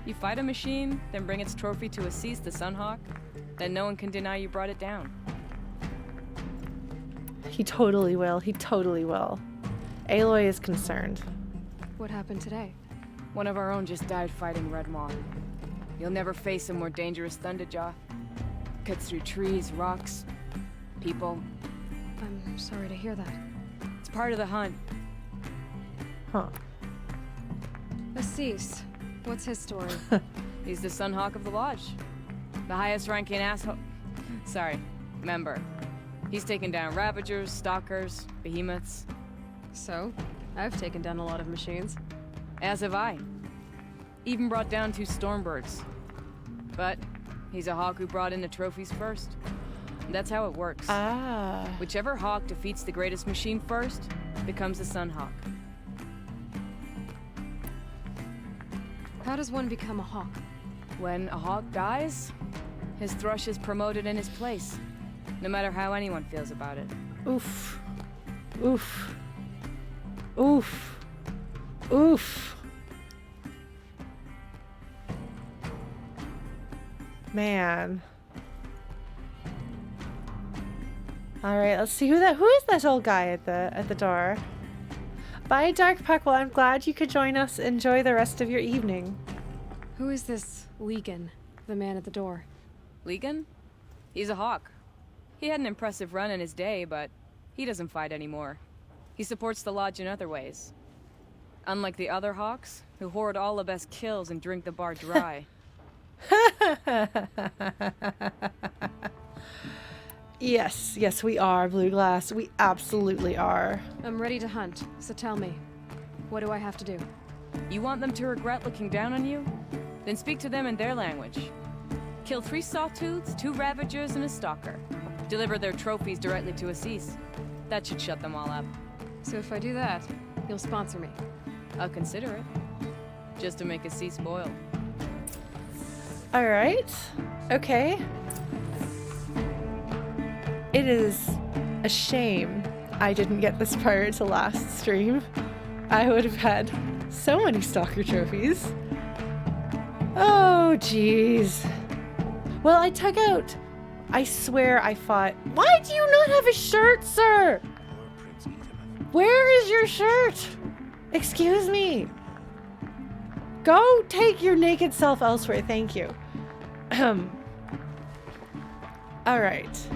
You fight a machine, then bring its trophy to Ahsis, the Sunhawk, then no one can deny you brought it down. He totally will. He totally will. Aloy is concerned. What happened today? One of our own just died fighting Redmaw. You'll never face a more dangerous Thunderjaw. Cuts through trees, rocks, people. I'm sorry to hear that. It's part of the hunt. Huh. Ahsis, what's his story? He's the Sunhawk of the Lodge. The highest ranking member. He's taken down Ravagers, Stalkers, Behemoths. So, I've taken down a lot of machines. As have I. Even brought down 2 Stormbirds. But he's a hawk who brought in the trophies first. That's how it works. Whichever hawk defeats the greatest machine first becomes a Sunhawk. How does one become a hawk? When a hawk dies, his thrush is promoted in his place, no matter how anyone feels about it. Oof. Oof. Oof. Oof. Man. All right, let's see who is that old guy at the door. Bye, Dark Puck. Well, I'm glad you could join us. Enjoy the rest of your evening. Who is this Legan, the man at the door? Legan? He's a hawk. He had an impressive run in his day, but he doesn't fight anymore. He supports the lodge in other ways. Unlike the other hawks, who hoard all the best kills and drink the bar dry. Yes, we are, Blue Glass. We absolutely are. I'm ready to hunt, so tell me, what do I have to do? You want them to regret looking down on you? Then speak to them in their language. Kill 3 Sawtooths, 2 Ravagers, and a Stalker. Deliver their trophies directly to Ahsis. That should shut them all up. So if I do that, you'll sponsor me? I'll consider it. Just to make Ahsis boil. Alright. Okay. It is a shame I didn't get this prior to last stream. I would have had so many Stalker trophies. Oh, jeez. Well, I took out. I swear I fought. Why do you not have a shirt, sir? Where is your shirt? Excuse me. Go take your naked self elsewhere. Thank you. All right.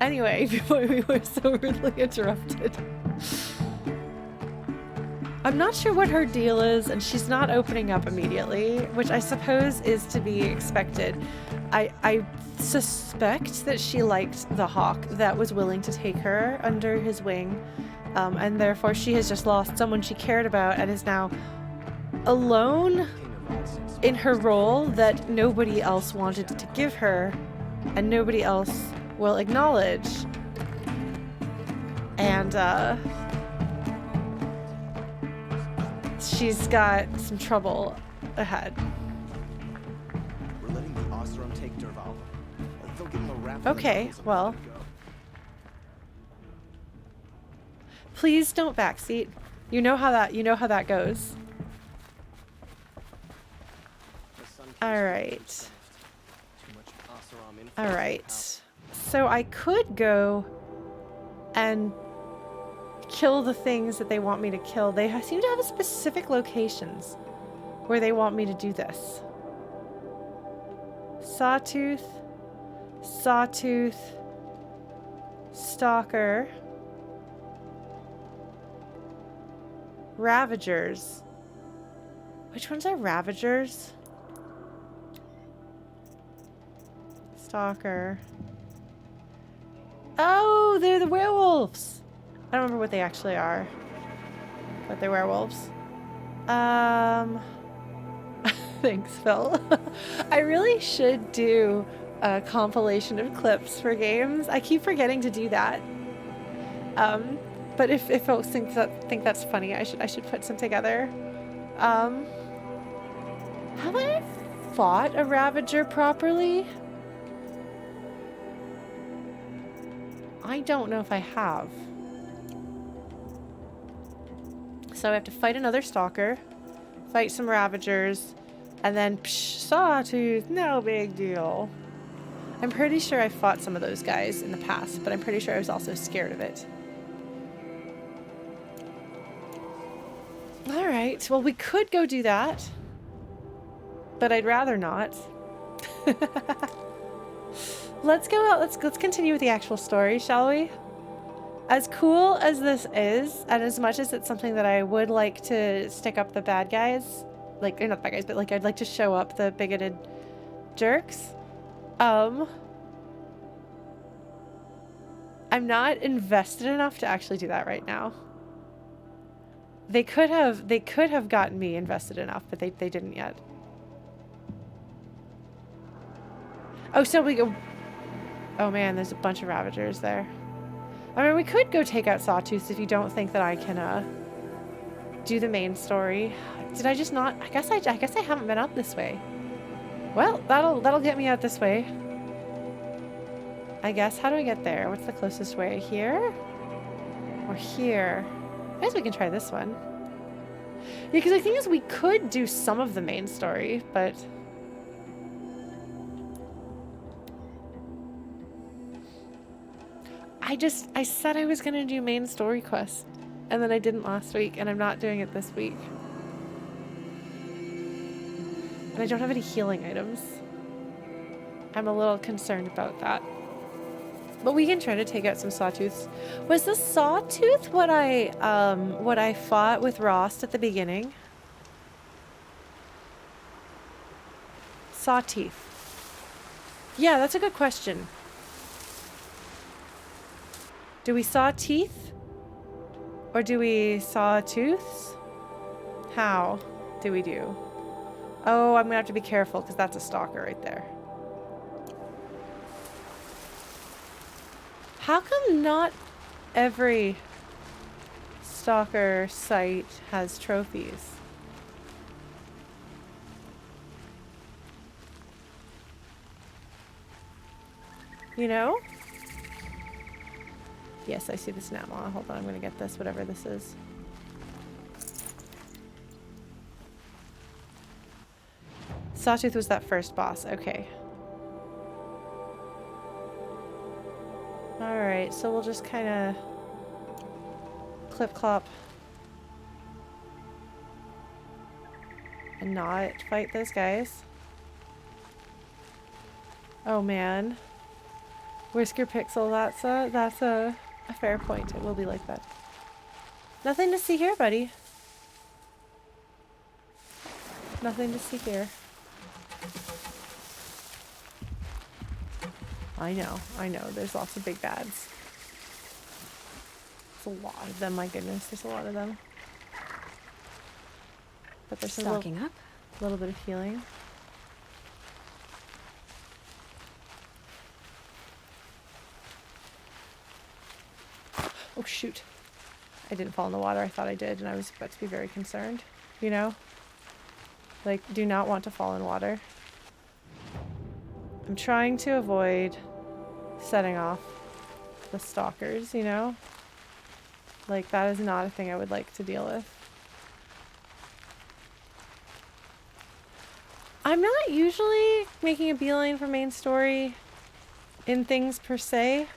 Anyway, before we were so rudely interrupted. I'm not sure what her deal is, and she's not opening up immediately, which I suppose is to be expected. I suspect that she liked the hawk that was willing to take her under his wing, and therefore she has just lost someone she cared about and is now alone in her role that nobody else wanted to give her, and nobody else will acknowledge. And, she's got some trouble ahead. We're letting the Oseram take Derval. They'll give him a rap. Okay, well. Please don't backseat. You know how that goes. Alright. Alright. So I could go and kill the things that they want me to kill. They seem to have specific locations where they want me to do this. Sawtooth, Sawtooth, Stalker, Ravagers. Which ones are Ravagers? Stalker. Oh, they're the werewolves. I don't remember what they actually are, but they're werewolves. Thanks, Phil. I really should do a compilation of clips for games. I keep forgetting to do that. But if folks think that's funny, I should put some together. Have I fought a Ravager properly? I don't know if I have. So I have to fight another Stalker, fight some Ravagers, and then Sawtooth, no big deal. I'm pretty sure I fought some of those guys in the past, but I'm pretty sure I was also scared of it. Alright, well we could go do that, but I'd rather not. Let's go out, let's continue with the actual story, shall we? As cool as this is, and as much as it's something that I would like to stick up the bad guys, like, not the bad guys, but like I'd like to show up the bigoted jerks, I'm not invested enough to actually do that right now. They could have gotten me invested enough, but they didn't yet. Oh, so we go. Oh man, there's a bunch of Ravagers there. I mean, we could go take out Sawtooths if you don't think that I can do the main story. Did I just not? I guess I haven't been up this way. Well, that'll get me out this way. I guess. How do I get there? What's the closest way? Here? Or here? I guess we can try this one. Yeah, because the thing is, we could do some of the main story, but I said I was gonna do main story quest, and then I didn't last week, and I'm not doing it this week. And I don't have any healing items. I'm a little concerned about that. But we can try to take out some Sawtooths. Was the Sawtooth what I fought with Rost at the beginning? Sawtooth. Yeah, that's a good question. Do we saw teeth? Or do we saw tooths? How do we do? Oh, I'm gonna have to be careful because that's a stalker right there. How come not every stalker site has trophies? You know? Yes, I see the Snapmaw. Hold on, I'm gonna get this, whatever this is. Sawtooth was that first boss, okay. Alright, so we'll just kinda clip-clop and not fight those guys. Oh man. Whisker Pixel, that's a fair point. It will be like that. Nothing to see here, buddy. Nothing to see here. I know. There's lots of big bads. There's a lot of them, my goodness. There's a lot of them. But there's a little bit of healing. Oh shoot. I didn't fall in the water. I thought I did, and I was about to be very concerned. You know? Like, do not want to fall in water. I'm trying to avoid setting off the stalkers, you know? Like, that is not a thing I would like to deal with. I'm not usually making a beeline for main story in things per se.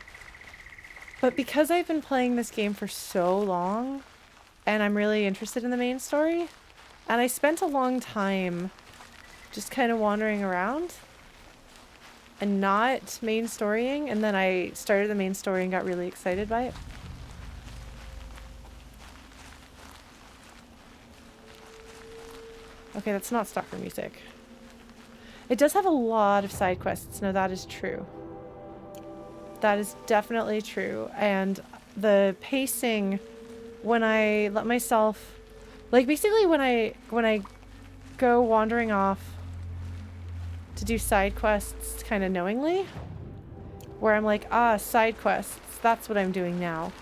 But because I've been playing this game for so long, and I'm really interested in the main story, and I spent a long time just kind of wandering around and not main storying, and then I started the main story and got really excited by it. Okay, that's not Stalker music. It does have a lot of side quests. No, that is true. That is definitely true. And the pacing, when I let myself, like basically when I go wandering off to do side quests kind of knowingly, where I'm like, side quests, that's what I'm doing now.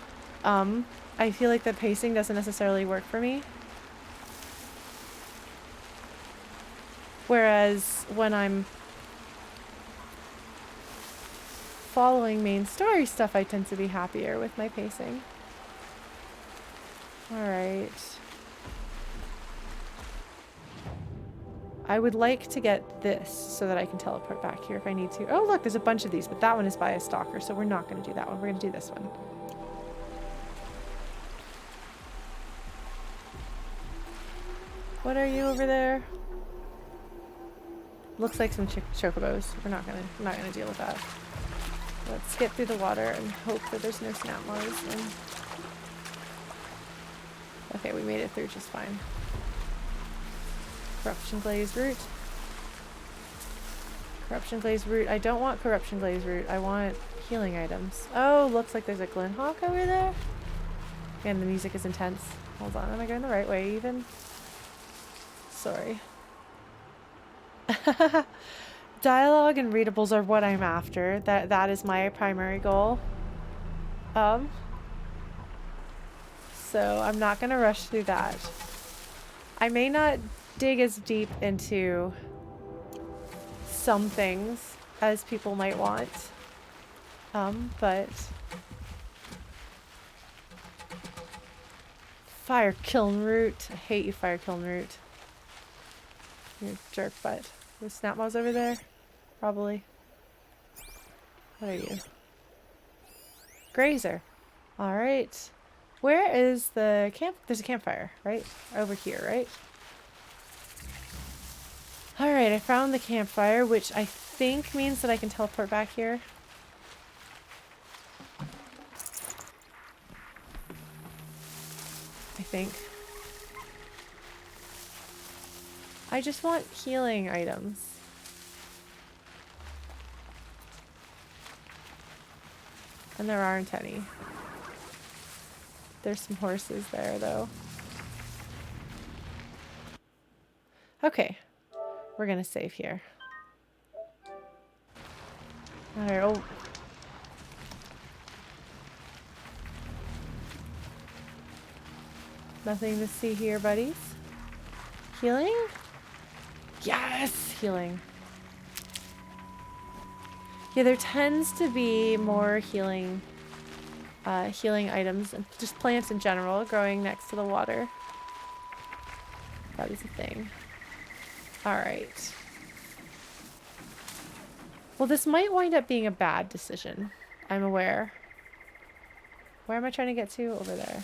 I feel like the pacing doesn't necessarily work for me. Whereas when I'm following main story stuff, I tend to be happier with my pacing. Alright. I would like to get this so that I can teleport back here if I need to. Oh look, there's a bunch of these, but that one is by a stalker, so we're not going to do that one. We're going to do this one. What are you over there? Looks like some chocobos. We're not gonna deal with that. Let's get through the water and hope that there's no Snapmaws. And okay, we made it through just fine. Corruption Glaze Root. Corruption Glaze Root. I don't want Corruption Glaze Root. I want healing items. Oh, looks like there's a Glinthawk over there. And the music is intense. Hold on, am I going the right way even? Sorry. Dialogue and readables are what I'm after. That is my primary goal. So I'm not gonna rush through that. I may not dig as deep into some things as people might want. But Fire Kiln Root. I hate you, Fire Kiln Root. You're a jerk butt. There's Snapmaws over there? Probably. What are you? Grazer. All right. Where is the camp? There's a campfire, right? Over here, right? All right, I found the campfire, which I think means that I can teleport back here. I think. I just want healing items. And there aren't any. There's some horses there, though. Okay. We're gonna save here. Alright, oh. Nothing to see here, buddies. Healing? Yes! Healing. Yeah, there tends to be more healing items and just plants in general growing next to the water. That is a thing. Alright. Well, this might wind up being a bad decision. I'm aware. Where am I trying to get to? Over there.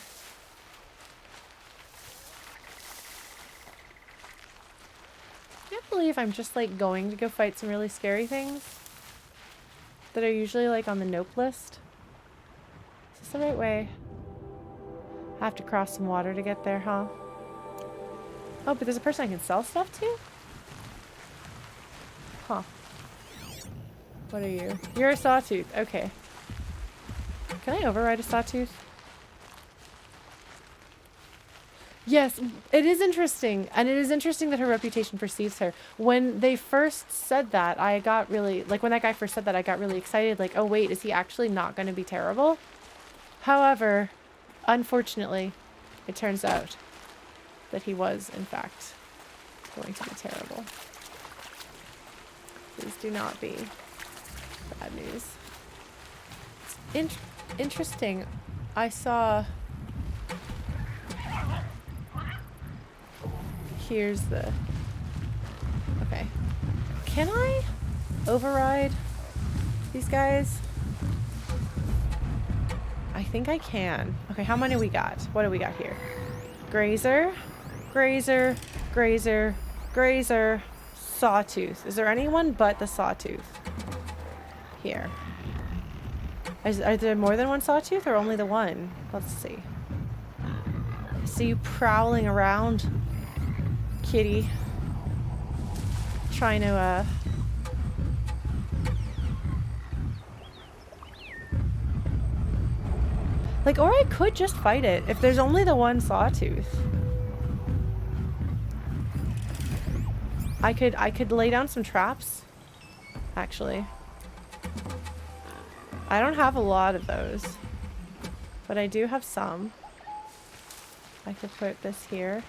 I can't believe I'm just like going to go fight some really scary things that are usually like on the nope list. Is this the right way? I have to cross some water to get there, huh? Oh, but there's a person I can sell stuff to? Huh. What are you? You're a Sawtooth. Okay. Can I override a Sawtooth? Yes, it is interesting. And it is interesting that her reputation precedes her. When they first said that, I got really... Like, when that guy first said that, I got really excited. Like, oh, wait, is he actually not going to be terrible? However, unfortunately, it turns out that he was, in fact, going to be terrible. Please do not be bad news. It's interesting. I saw... Here's the... Okay. Can I override these guys? I think I can. Okay, how many we got? What do we got here? Grazer, Grazer, Grazer, Grazer, Sawtooth. Is there anyone but the Sawtooth here? Are there more than one Sawtooth or only the one? Let's see. I see you prowling around, kitty. Trying to, like, or I could just fight it if there's only the one Sawtooth. I could lay down some traps, actually. I don't have a lot of those, but I do have some. I could put this here.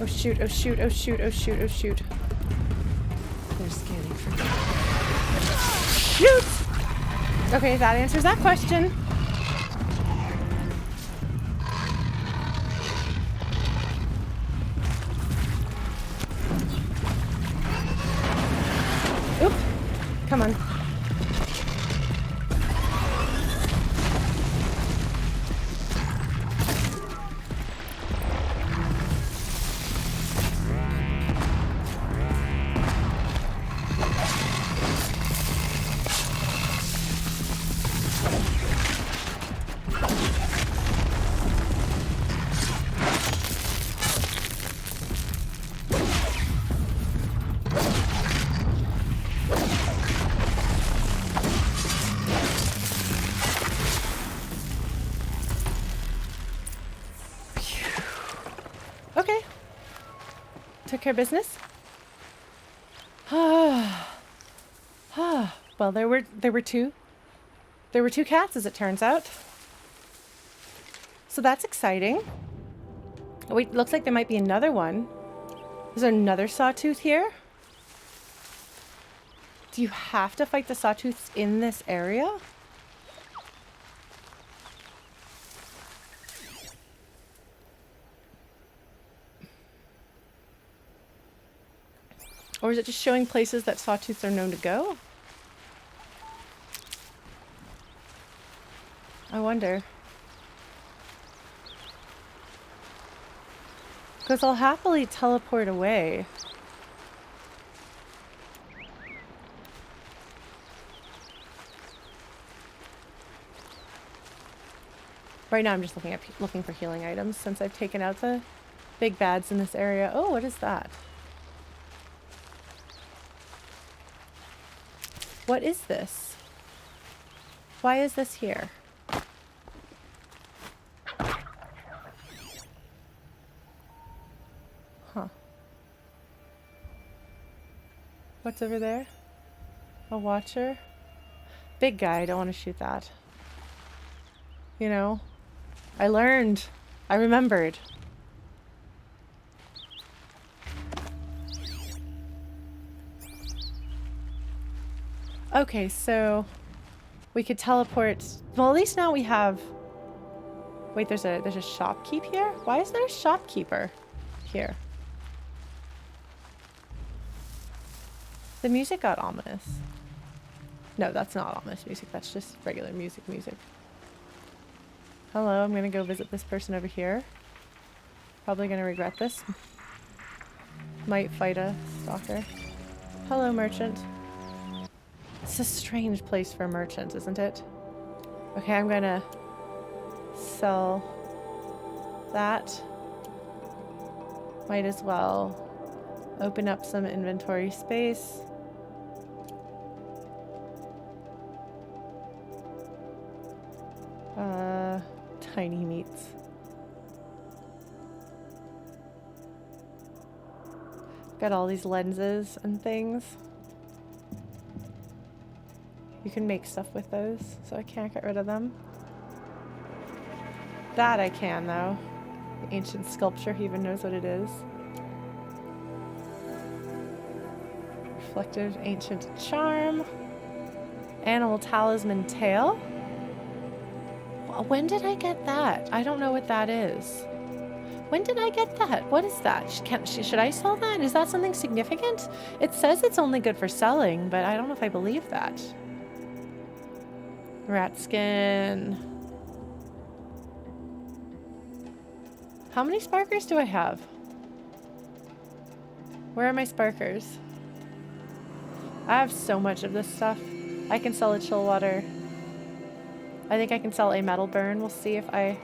Oh shoot, oh shoot, oh shoot, oh shoot, oh shoot. They're scanning for me. Shoot! Okay, that answers that question. Oop! Come on. Took care of business? Well, there were two. There were two cats, as it turns out. So that's exciting. Oh, wait, looks like there might be another one. Is there another Sawtooth here? Do you have to fight the Sawtooths in this area? Or is it just showing places that Sawtooths are known to go? I wonder. Because I'll happily teleport away. Right now I'm just looking for healing items since I've taken out the big bads in this area. Oh, what is that? What is this? Why is this here? Huh. What's over there? A watcher? Big guy, I don't want to shoot that. You know? I learned. I remembered. Okay, so we could teleport. Well, at least now we have. Wait, there's a shopkeep here? Why is there a shopkeeper here? The music got ominous. No, that's not ominous music. That's just regular music. Hello, I'm gonna go visit this person over here. Probably gonna regret this. Might fight a stalker. Hello, merchant. It's a strange place for merchants, isn't it? Okay, I'm gonna sell that. Might as well open up some inventory space. Tiny meats. Got all these lenses and things. You can make stuff with those, so I can't get rid of them. That I can, though. The ancient sculpture, he even knows what it is. Reflective ancient charm. Animal talisman tail. When did I get that? I don't know what that is. When did I get that? What is that? Should I sell that? Is that something significant? It says it's only good for selling, but I don't know if I believe that. Rat skin. How many sparkers do I have? Where are my sparkers? I have so much of this stuff. I can sell a chill water. I think I can sell a metal burn. We'll see if I...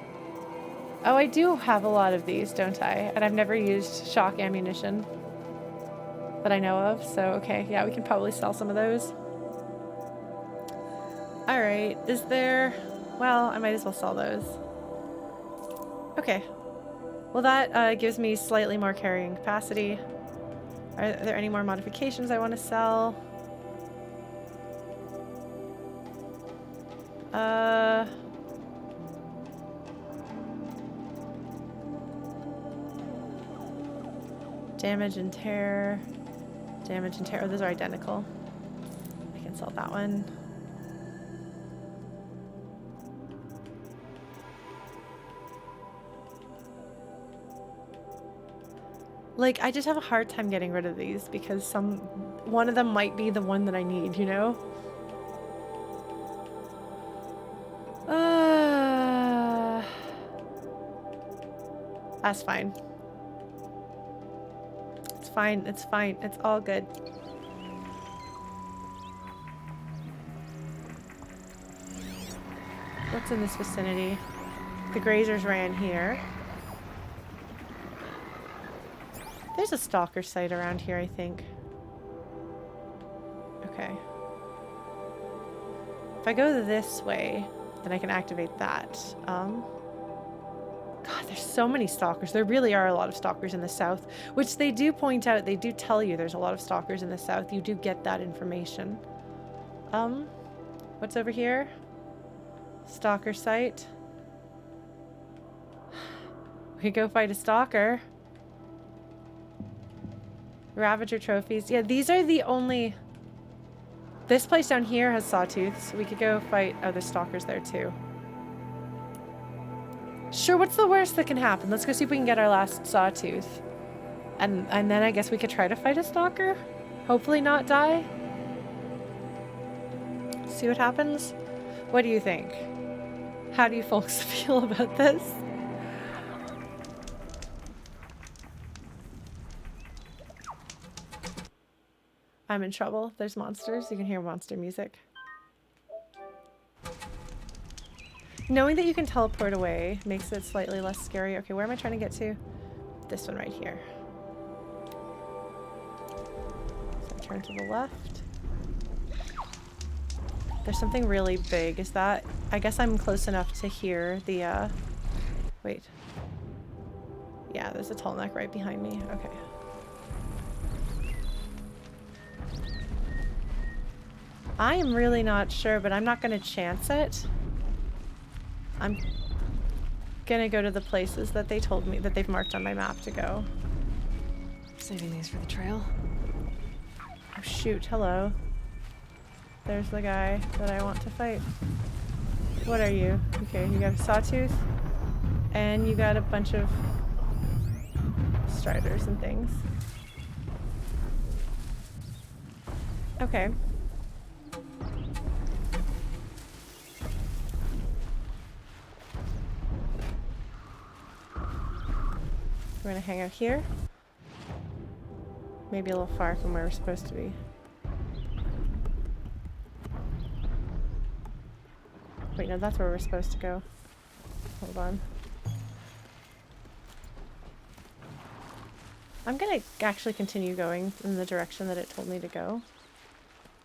Oh, I do have a lot of these, don't I? And I've never used shock ammunition that I know of. So, okay, yeah, we can probably sell some of those. Alright, is there... Well, I might as well sell those. Okay. Well, that gives me slightly more carrying capacity. Are there any more modifications I want to sell? Damage and tear. Damage and tear. Oh, those are identical. I can sell that one. Like, I just have a hard time getting rid of these because one of them might be the one that I need, you know? That's fine. It's fine. It's fine. It's all good. What's in this vicinity? The grazers ran here. There's a stalker site around here, I think. Okay. If I go this way, then I can activate that. God, there's so many stalkers. There really are a lot of stalkers in the south, which they do point out. They do tell you there's a lot of stalkers in the south. You do get that information. What's over here? Stalker site. We could go fight a stalker. Ravager trophies. Yeah, these are the only... This place down here has Sawtooths. We could go fight... Oh, there's stalkers there too. Sure, what's the worst that can happen? Let's go see if we can get our last Sawtooth. And then I guess we could try to fight a stalker? Hopefully not die? See what happens? What do you think? How do you folks feel about this? I'm in trouble. There's monsters. You can hear monster music. Knowing that you can teleport away makes it slightly less scary. Okay, where am I trying to get to? This one right here. So I turn to the left. There's something really big. Is that... I guess I'm close enough to hear the, Wait. Yeah, there's a Talanah right behind me. Okay. I am really not sure, but I'm not going to chance it. I'm going to go to the places that they told me, that they've marked on my map to go. Saving these for the trail. Oh shoot, hello. There's the guy that I want to fight. What are you? Okay, you got a Sawtooth, and you got a bunch of striders and things. Okay. We're gonna hang out here. Maybe a little far from where we're supposed to be. Wait, no, that's where we're supposed to go. Hold on. I'm gonna actually continue going in the direction that it told me to go.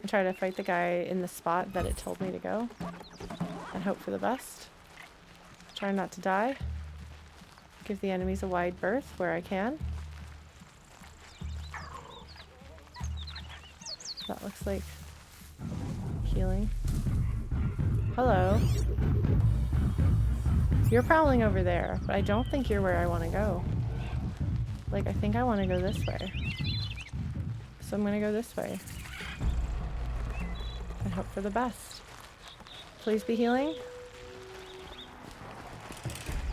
And try to fight the guy in the spot that it told me to go. And hope for the best. Try not to die. Give the enemies a wide berth where I can. That looks like healing. Hello. You're prowling over there, but I don't think you're where I want to go. Like, I think I want to go this way. So I'm going to go this way. And hope for the best. Please be healing.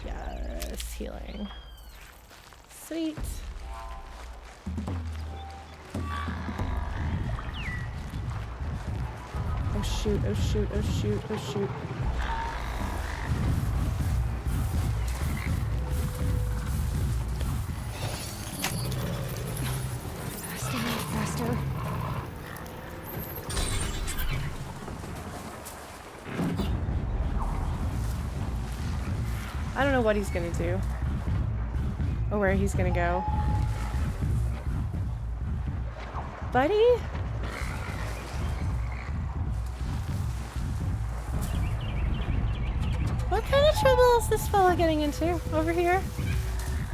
Yes, healing. Sweet. Oh shoot, oh shoot, oh shoot, oh shoot. Faster, faster. I don't know what he's gonna do. Or where he's gonna go. Buddy? What kind of trouble is this fella getting into over here?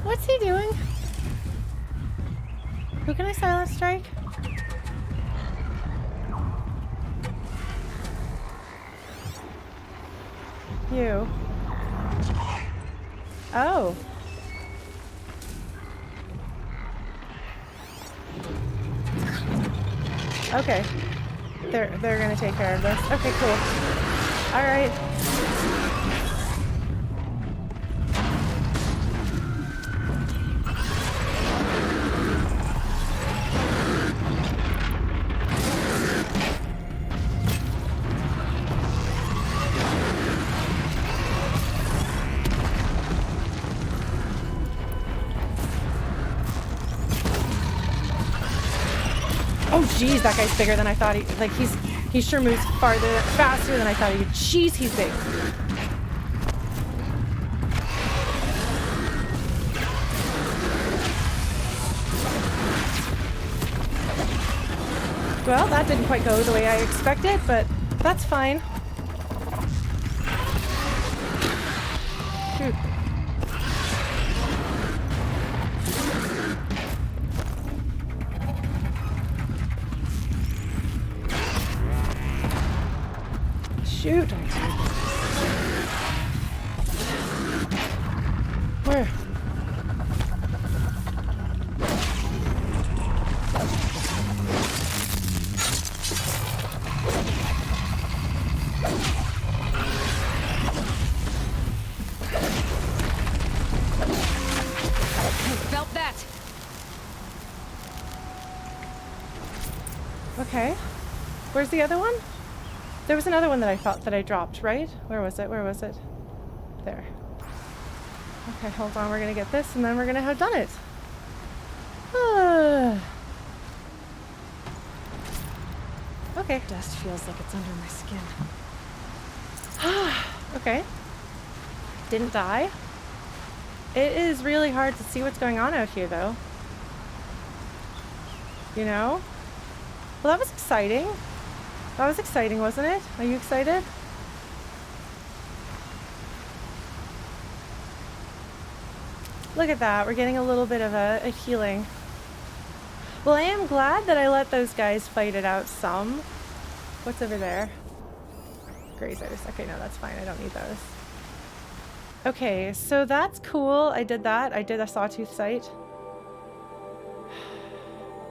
What's he doing? Who can I silence strike? You. Oh. Okay. They're gonna take care of this. Okay, cool. All right. Oh jeez, that guy's bigger than I thought he, like he sure moves faster than I thought he would. Jeez, he's big. Well, that didn't quite go the way I expected, but that's fine. Shoot. over. Felt that. Okay. Where's the other one? There was another one that I thought that I dropped, right? Where was it? Where was it? There. Okay, hold on. We're gonna get this and then we're gonna have done it. Okay. Dust feels like it's under my skin. Okay. Didn't die. It is really hard to see what's going on out here, though. You know? Well, that was exciting. That was exciting, wasn't it? Are you excited? Look at that. We're getting a little bit of a healing. Well, I am glad that I let those guys fight it out some. What's over there? Grazers. Okay, no, that's fine. I don't need those. Okay, so that's cool. I did that. I did a Sawtooth site.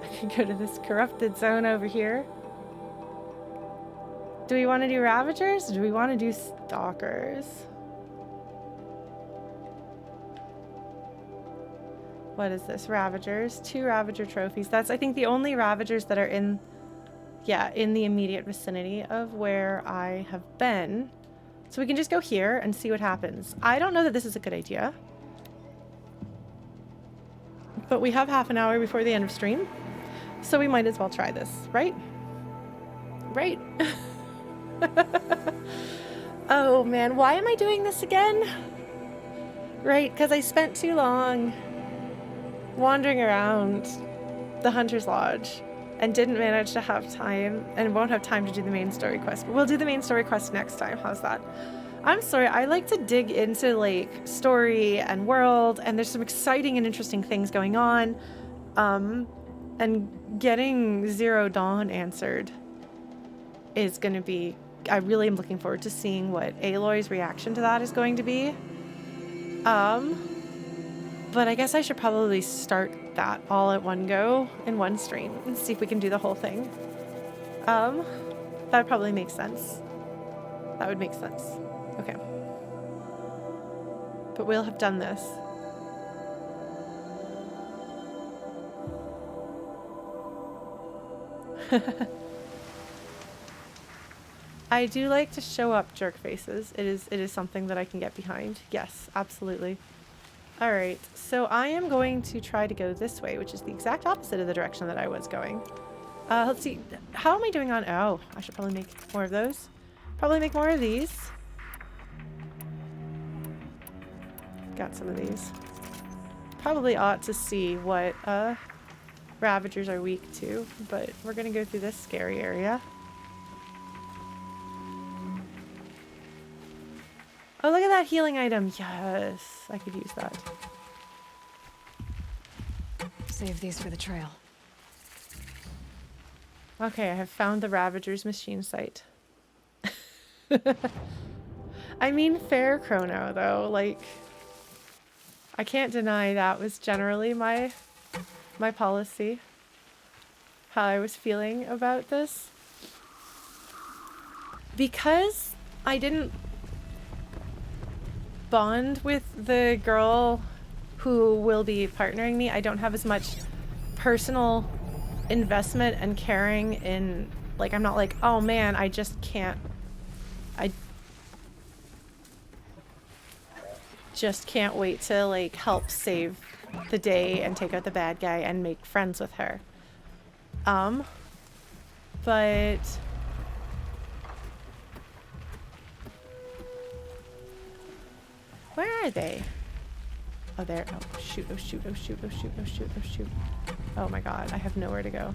I can go to this corrupted zone over here. Do we want to do Ravagers? Or do we want to do Stalkers? What is this? Ravagers. 2 Ravager trophies. That's, I think, the only Ravagers that are in the immediate vicinity of where I have been. So we can just go here and see what happens. I don't know that this is a good idea. But we have half an hour before the end of stream. So we might as well try this, right? Right. Oh man, why am I doing this again? Right, because I spent too long wandering around the Hunter's Lodge and didn't manage to have time and won't have time to do the main story quest. But we'll do the main story quest next time. How's that? I'm sorry, I like to dig into like story and world, and there's some exciting and interesting things going on. And getting Zero Dawn answered is going to be, I really am looking forward to seeing what Aloy's reaction to that is going to be. But I guess I should probably start that all at one go in one stream and see if we can do the whole thing. That would probably make sense. That would make sense. Okay. But we'll have done this. I do like to show up jerk faces. It is something that I can get behind. Yes, absolutely. All right, so I am going to try to go this way, which is the exact opposite of the direction that I was going. Let's see. How am I doing on... Oh, I should probably make more of those. Probably make more of these. Got some of these. Probably ought to see what Ravagers are weak to, but we're going to go through this scary area. Oh, look at that healing item. Yes, I could use that. Save these for the trail. Okay, I have found the Ravager's machine site. I mean, fair chrono, though. Like, I can't deny that was generally my policy. How I was feeling about this. Because I didn't bond with the girl who will be partnering me, I don't have as much personal investment and caring in, like, I'm not like, oh man, I just can't, I just can't wait to like help save the day and take out the bad guy and make friends with her. But where are they? Oh, there. Oh, shoot. Oh, shoot. Oh, shoot. Oh, shoot. Oh, shoot. Oh, shoot. Oh, my God. I have nowhere to go.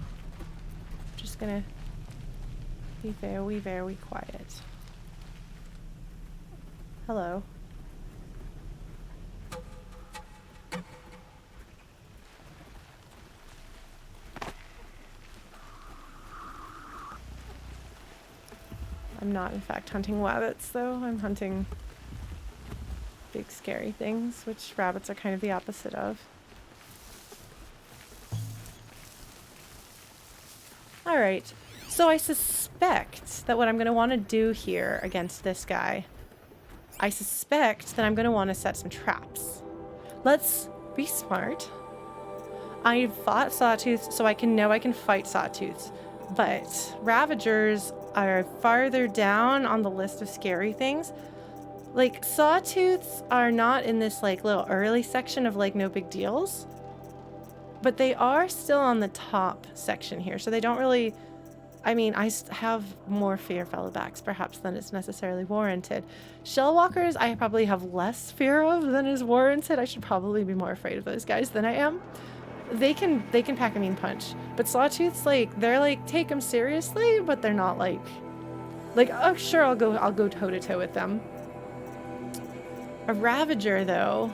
Just gonna be very, very quiet. Hello. I'm not, in fact, hunting wabbits, though. I'm hunting big scary things, which rabbits are kind of the opposite of. Alright, so I suspect that what I'm going to want to do here against this guy, I suspect that I'm going to want to set some traps. Let's be smart. I fought Sawtooths, so I know I can fight Sawtooths, but Ravagers are farther down on the list of scary things. Like, Sawtooths are not in this, like, little early section of, like, no big deals. But they are still on the top section here, so they don't really... I mean, I have more fear of fellowbacks, perhaps, than is necessarily warranted. Shellwalkers, I probably have less fear of than is warranted. I should probably be more afraid of those guys than I am. They can pack a mean punch. But Sawtooths, like, they're like, take them seriously, but they're not like, oh, sure, I'll go toe-to-toe with them. A Ravager, though...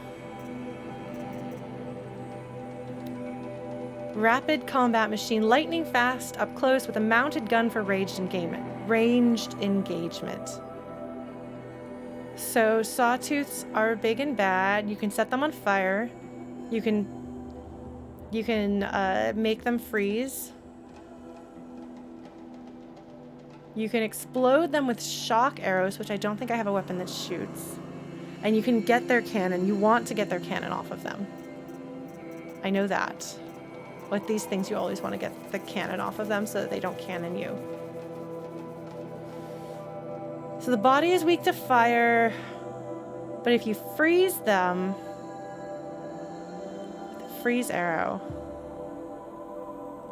Rapid combat machine, lightning fast, up close with a mounted gun for ranged engagement. So Sawtooths are big and bad. You can set them on fire. You can make them freeze. You can explode them with shock arrows, which I don't think I have a weapon that shoots. And you can get their cannon. You want to get their cannon off of them. I know that. With these things, you always want to get the cannon off of them so that they don't cannon you. So the body is weak to fire, but if you freeze them, freeze arrow,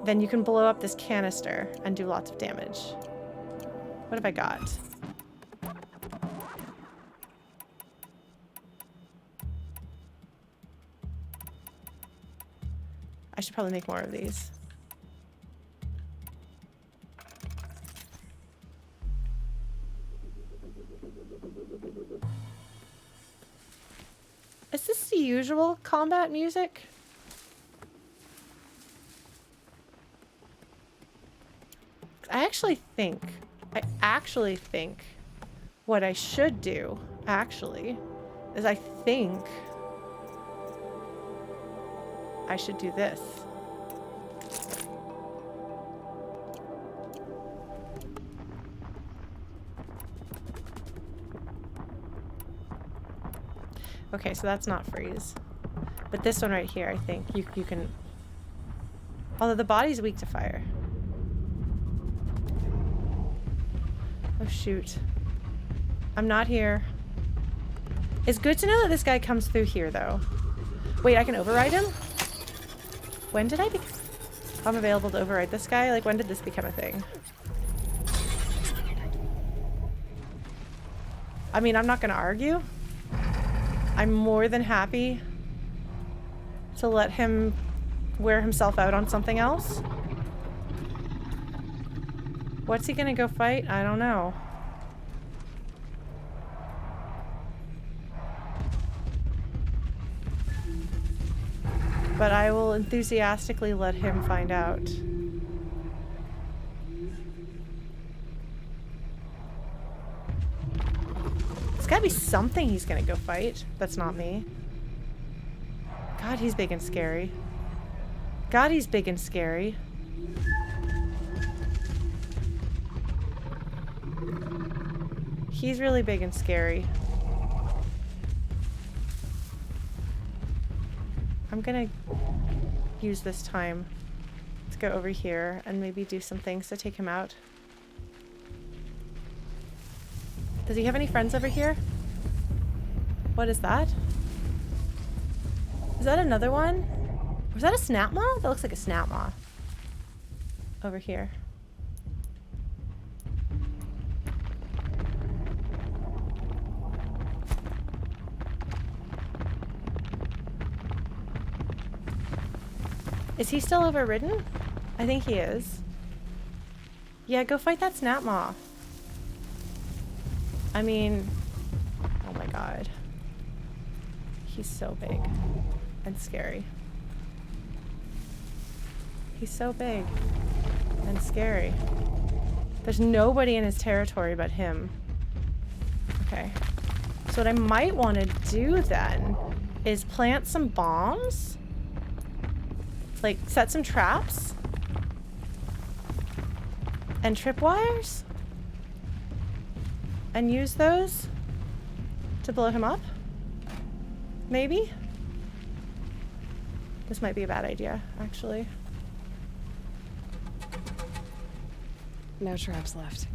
then you can blow up this canister and do lots of damage. What have I got? I should probably make more of these. Is this the usual combat music? I actually think what I should do, actually, is I think I should do this. Okay, so that's not freeze. But this one right here, I think you can... Although the body's weak to fire. Oh, shoot. I'm not here. It's good to know that this guy comes through here, though. Wait, I can override him? When did I become available to override this guy? Like, when did this become a thing? I mean, I'm not gonna argue. I'm more than happy to let him wear himself out on something else. What's he gonna go fight? I don't know. But I will enthusiastically let him find out. There's gotta be something he's gonna go fight. That's not me. God, he's big and scary. God, he's big and scary. He's really big and scary. I'm gonna use this time to go over here and maybe do some things to take him out. Does he have any friends over here? What is that? Is that another one? Was that a snap maw? That looks like a snap maw. Over here. Is he still overridden? I think he is. Yeah, go fight that snap maw. I mean, oh my god. He's so big and scary. He's so big and scary. There's nobody in his territory but him. Okay. So what I might want to do then is plant some bombs. Like, set some traps. And tripwires. And use those to blow him up. Maybe? This might be a bad idea, actually. No traps left.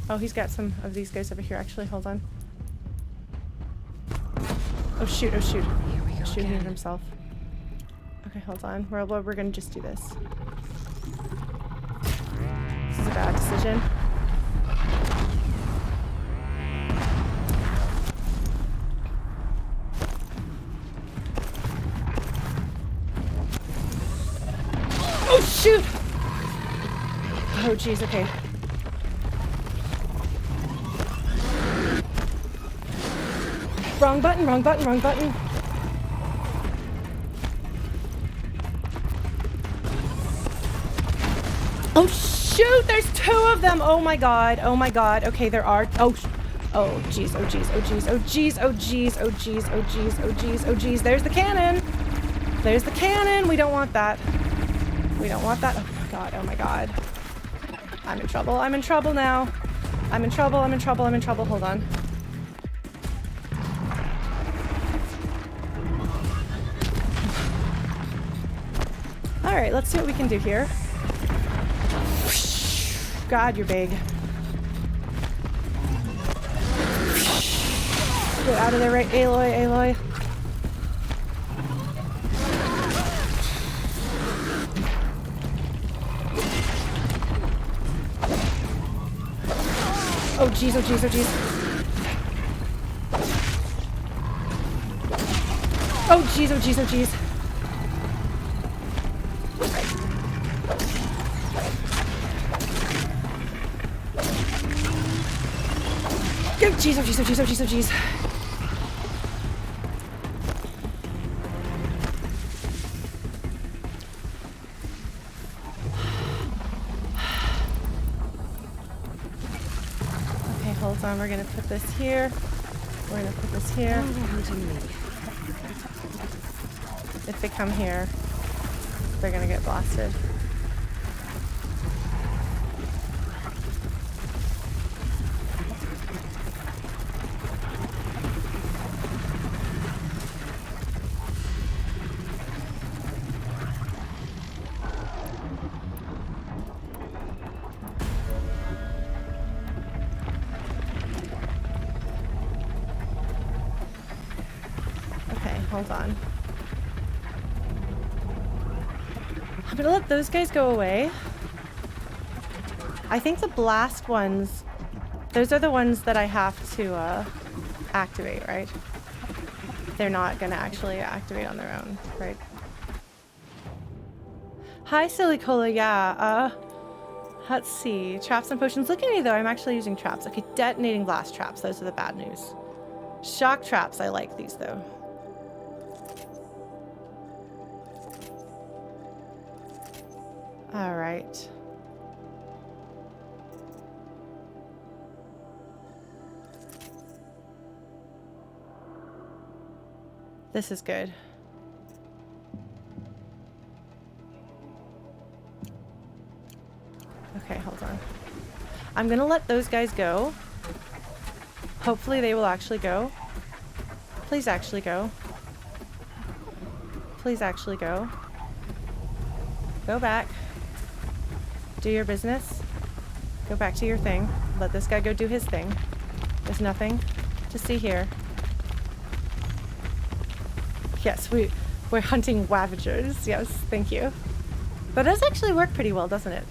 Oh, he's got some of these guys over here, actually. Hold on. Oh, shoot. Oh, shoot. Here we go. Shoot, he hit himself. Okay, hold on. We're gonna just do this. This is a bad decision. Oh, shoot! Oh, jeez, okay. Wrong button, wrong button, wrong button. Oh shoot, there's 2 of them. Oh my god. Oh my god. Okay, there are. Oh jeez, oh jeez, oh jeez, oh jeez, oh jeez, oh jeez, oh jeez, oh jeez, oh jeez. There's the cannon. There's the cannon. We don't want that. We don't want that. Oh my god, oh my god. I'm in trouble. I'm in trouble now. I'm in trouble, I'm in trouble, I'm in trouble. Hold on. Alright, let's see what we can do here. God, you're big. Get out of there, right? Aloy, Aloy. Oh jeez, oh jeez, oh jeez. Oh jeez, oh jeez, oh jeez. Oh jeez, oh jeez, oh jeez, oh jeez, oh jeez. Okay, hold on, we're gonna put this here. We're gonna put this here. If they come here, they're gonna get blasted. Hold on. I'm gonna let those guys go away. I think the blast ones, those are the ones that I have to activate, right? They're not gonna actually activate on their own, right? Hi, Silly Cola. Yeah. Let's see. Traps and potions. Look at me though. I'm actually using traps. Okay, detonating blast traps. Those are the bad news. Shock traps. I like these though. All right. This is good. Okay, hold on. I'm gonna let those guys go. Hopefully they will actually go. Please actually go. Please actually go. Go back. Do your business. Go back to your thing. Let this guy go do his thing. There's nothing to see here. Yes, we're hunting Ravagers. Yes, thank you. That does actually work pretty well, doesn't it?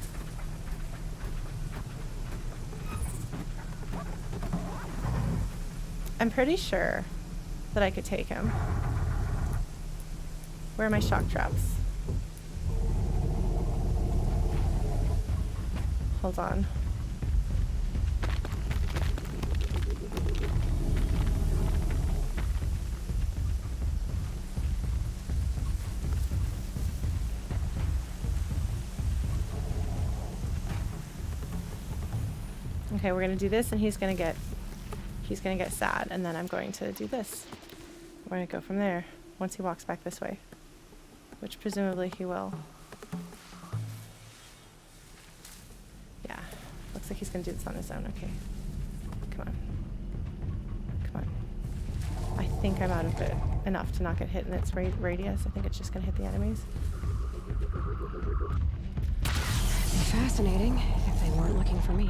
I'm pretty sure that I could take him. Where are my shock traps? Hold on. Okay, we're gonna do this, and he's gonna get sad, and then I'm going to do this. We're gonna go from there once he walks back this way, which presumably he will. Yeah, looks like he's gonna do this on his own. Okay, come on, come on. I think I'm out of it enough to not get hit in its radius. I think it's just gonna hit the enemies. Fascinating, if they weren't looking for me.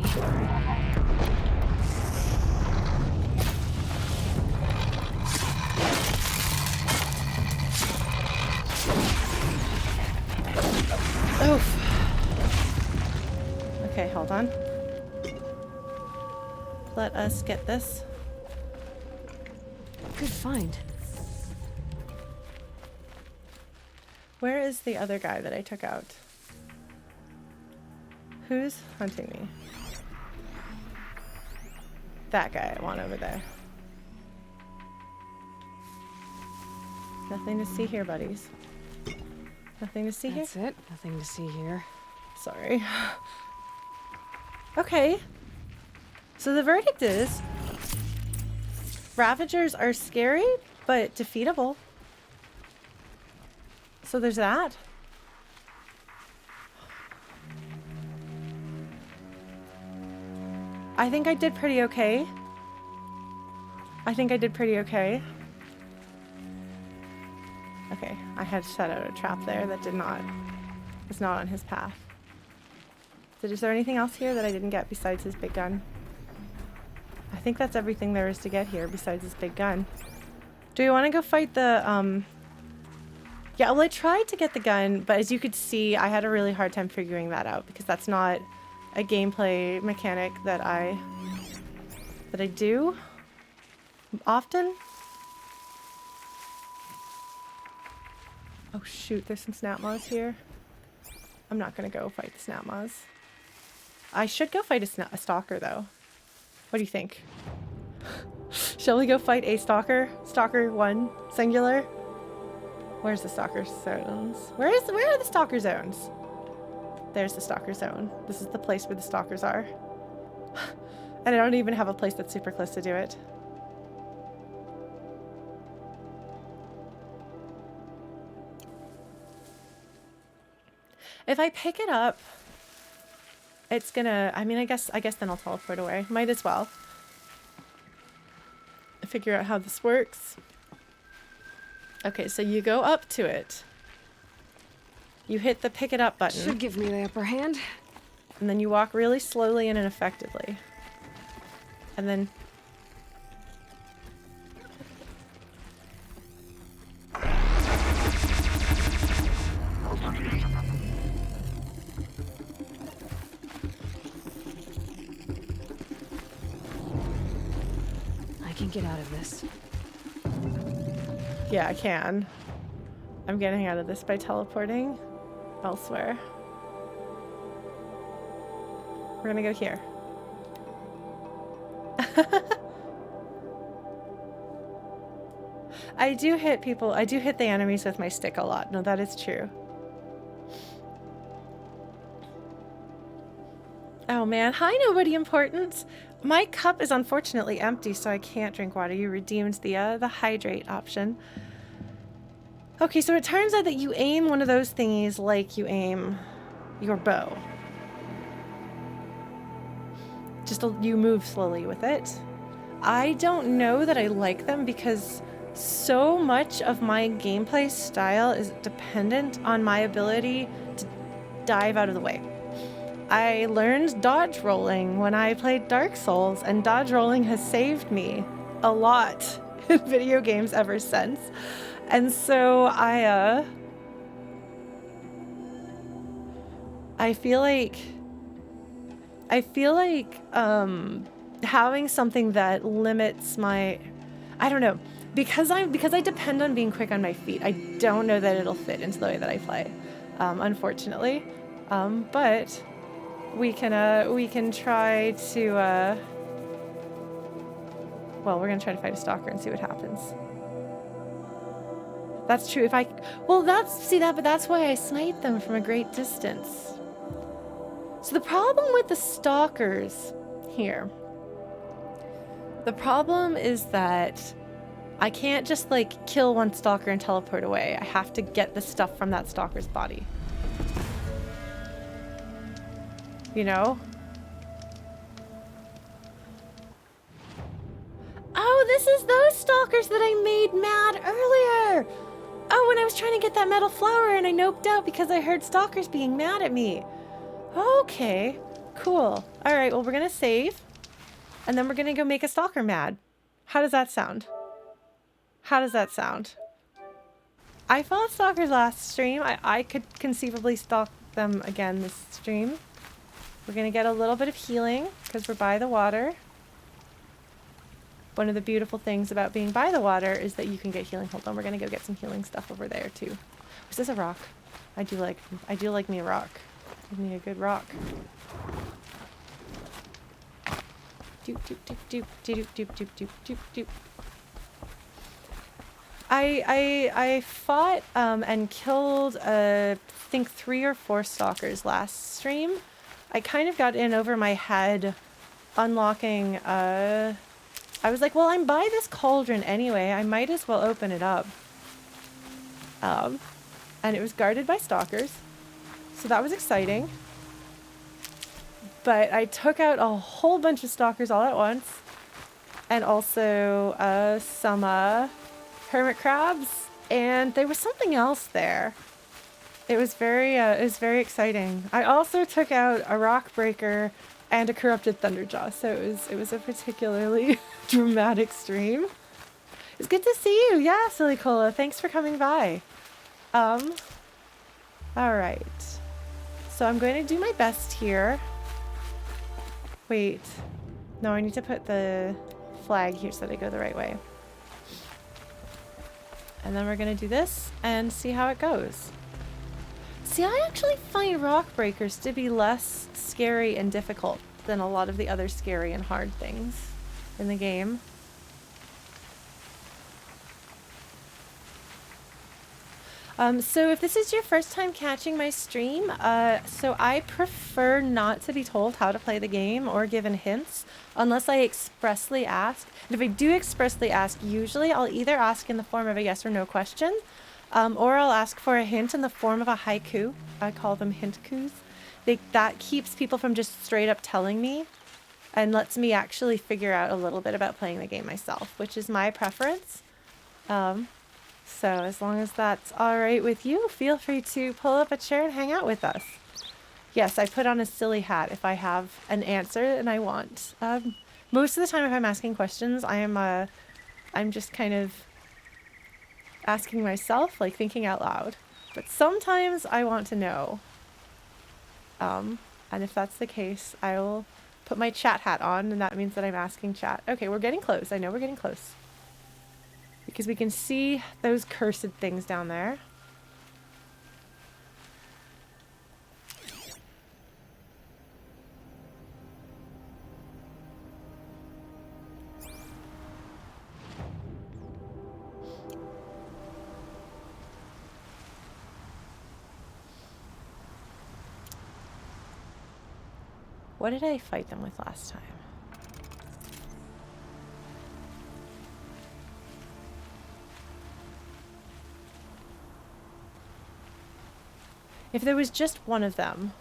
Oof. Okay, hold on. Let us get this. Good find. Where is the other guy that I took out? Who's hunting me? That guy I want over there. Nothing to see here, buddies. Nothing to see here? That's it. Nothing to see here. Sorry. Okay. So the verdict is Ravagers are scary, but defeatable. So there's that. I think I did pretty okay. Okay, I had set out a trap there that was not on his path. So is there anything else here that I didn't get besides his big gun? I think that's everything there is to get here besides his big gun. Do we want to go fight the, yeah, well, I tried to get the gun, but as you could see, I had a really hard time figuring that out because that's not a gameplay mechanic that I do often. Oh shoot, there's some snapmaws here. I'm not gonna go fight the snapmaws. I should go fight a stalker though. What do you think? Shall we go fight a stalker? Stalker 1, singular? Where's the stalker zones? Where are the stalker zones? There's the stalker zone. This is the place where the stalkers are. And I don't even have a place that's super close to do it. If I pick it up, it's gonna, I mean, I guess then I'll teleport away. Might as well. Figure out how this works. Okay, so you go up to it. You hit the pick it up button. Should give me the upper hand. And then you walk really slowly and effectively. And then... I can get out of this. Yeah, I can. I'm getting out of this by teleporting elsewhere. We're gonna go here. I do hit the enemies with my stick a lot. No, that is true. Oh man, hi nobody important. My cup is unfortunately empty, so I can't drink water. You redeemed the hydrate option. Okay, so it turns out that you aim one of those thingies like you aim your bow. You move slowly with it. I don't know that I like them because so much of my gameplay style is dependent on my ability to dive out of the way. I learned dodge rolling when I played Dark Souls, and dodge rolling has saved me a lot in video games ever since. And so I feel like having something that limits my, I don't know, because I depend on being quick on my feet. I don't know that it'll fit into the way that I play, unfortunately. But we can try to well, we're gonna try to fight a stalker and see what happens. That's true. But that's why I snipe them from a great distance. So the problem with the stalkers here. The problem is that I can't just like kill one stalker and teleport away. I have to get the stuff from that stalker's body. You know? Oh, this is those stalkers that I made mad earlier! Oh, when I was trying to get that metal flower and I noped out because I heard stalkers being mad at me. Okay, cool. Alright, well we're gonna save. And then we're gonna go make a stalker mad. How does that sound? How does that sound? I fought stalkers last stream. I could conceivably stalk them again this stream. We're gonna get a little bit of healing because we're by the water. One of the beautiful things about being by the water is that you can get healing. Hold on, we're gonna go get some healing stuff over there too. Is this a rock? I do like me a rock. Give me a good rock. Doop doop doop doop doop doop doop doop doop doop. I fought and killed I think 3 or 4 stalkers last stream. I kind of got in over my head unlocking I was like, well, I'm by this cauldron anyway. I might as well open it up. And it was guarded by stalkers. So that was exciting. But I took out a whole bunch of stalkers all at once. And also some hermit crabs. And there was something else there. It was very exciting. I also took out a rock breaker and a corrupted thunderjaw. So it was a particularly dramatic stream. It's good to see you. Yeah, Silly Cola. Thanks for coming by. All right. So I'm going to do my best here. Wait. No, I need to put the flag here so that I go the right way. And then we're going to do this and see how it goes. See, I actually find rock breakers to be less scary and difficult than a lot of the other scary and hard things in the game. So if this is your first time catching my stream, so I prefer not to be told how to play the game or given hints unless I expressly ask. And if I do expressly ask, usually I'll either ask in the form of a yes or no question, or I'll ask for a hint in the form of a haiku. I call them hint-kus. That keeps people from just straight up telling me and lets me actually figure out a little bit about playing the game myself, which is my preference. So as long as that's all right with you, feel free to pull up a chair and hang out with us. Yes, I put on a silly hat if I have an answer and I want. Most of the time if I'm asking questions, I'm just kind of asking myself, like thinking out loud. But sometimes I want to know. And if that's the case, I will put my chat hat on, and that means that I'm asking chat. Okay, we're getting close. I know we're getting close. Because we can see those cursed things down there. What did I fight them with last time? If there was just one of them,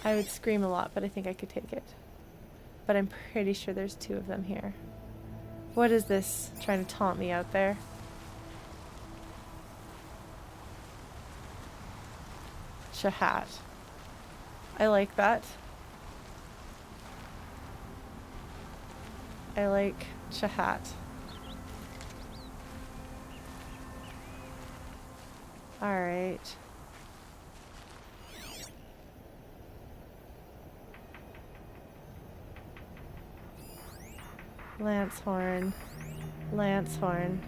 I would scream a lot, but I think I could take it. But I'm pretty sure there's 2 of them here. What is this trying to taunt me out there? Shahat. I like that. I like Shahat. Alright. Lancehorn. Lancehorn.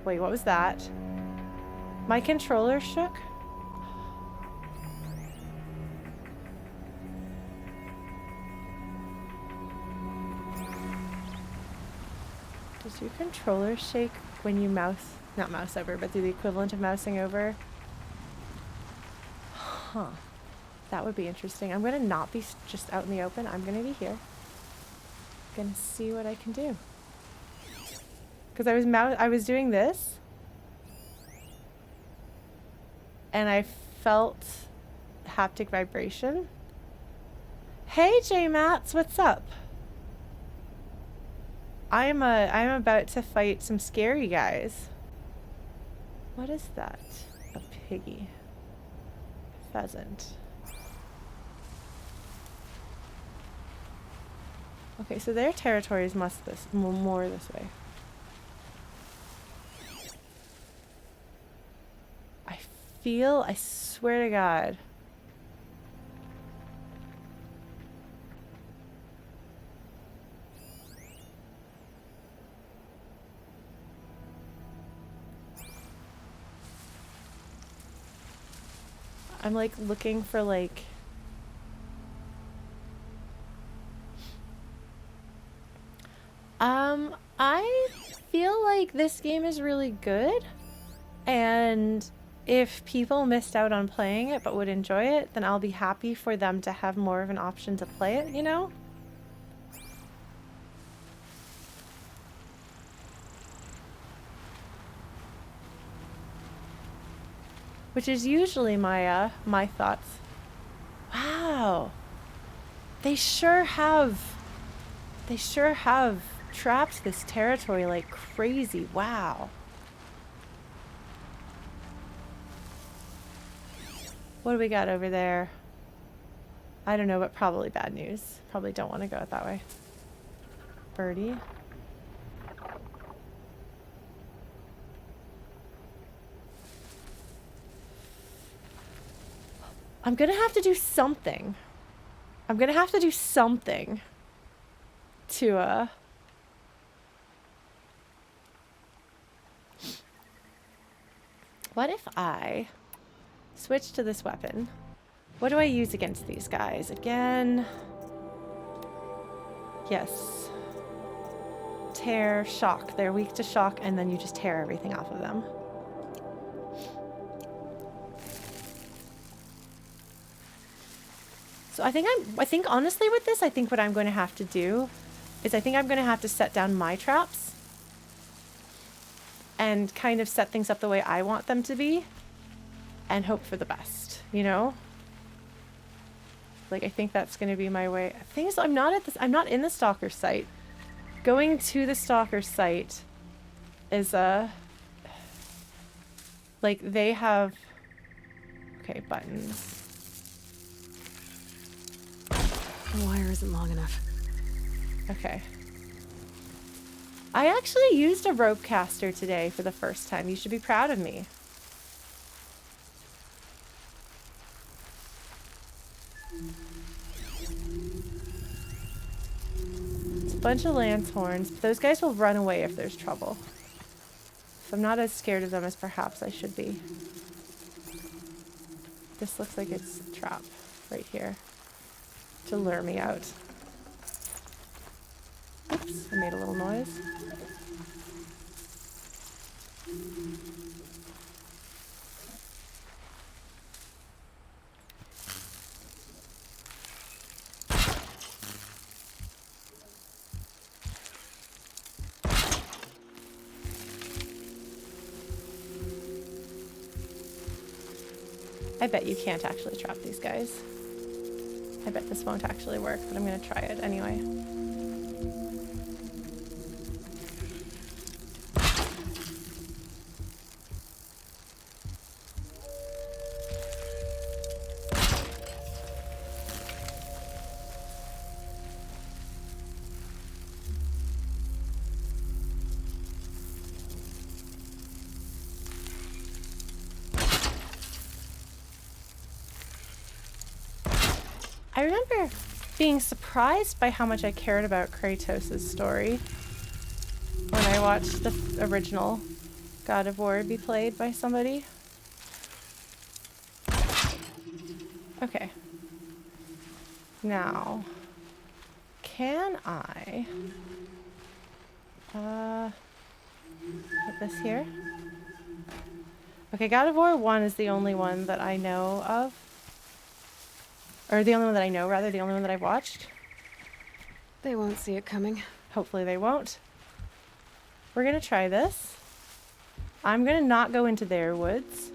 Wait, what was that? My controller shook? Does your controller shake when you mouse, not mouse over, but do the equivalent of mousing over? Huh. That would be interesting. I'm going to not be just out in the open. I'm going to be here. Gonna see what I can do. Because I was doing this, and I felt haptic vibration. Hey, J-Mats, what's up? I'm about to fight some scary guys. What is that? A piggy. Pheasant. Okay, so their territories must more this way. I swear to God. I'm like looking for like I feel like this game is really good, and if people missed out on playing it but would enjoy it, then I'll be happy for them to have more of an option to play it, you know? Which is usually my thoughts. Wow. They sure have trapped this territory like crazy. Wow. What do we got over there? I don't know, but probably bad news. Probably don't want to go it that way. Birdie. I'm gonna have to do something. I'm gonna have to do something to what if I switch to this weapon? What do I use against these guys? Again. Yes. Tear, shock. They're weak to shock, and then you just tear everything off of them. So I think honestly with this, I think what I'm going to have to do is I think I'm going to have to set down my traps and kind of set things up the way I want them to be and hope for the best, you know? Like, I think that's going to be my way. The thing is, I'm not in the Stalker site. Going to the Stalker site is like, they have, okay, buttons. The wire isn't long enough. Okay. I actually used a ropecaster today for the first time. You should be proud of me. It's a bunch of lance horns, but those guys will run away if there's trouble. So I'm not as scared of them as perhaps I should be. This looks like it's a trap right here to lure me out. Oops, I made a little noise. I bet you can't actually trap these guys. I bet this won't actually work, but I'm gonna try it anyway. I remember being surprised by how much I cared about Kratos' story when I watched the original God of War be played by somebody. Okay. Now, can I put this here? Okay, God of War 1 is the only one that I know of. Or the only one that I know, rather, the only one that I've watched. They won't see it coming. Hopefully they won't. We're gonna try this. I'm gonna not go into their woods.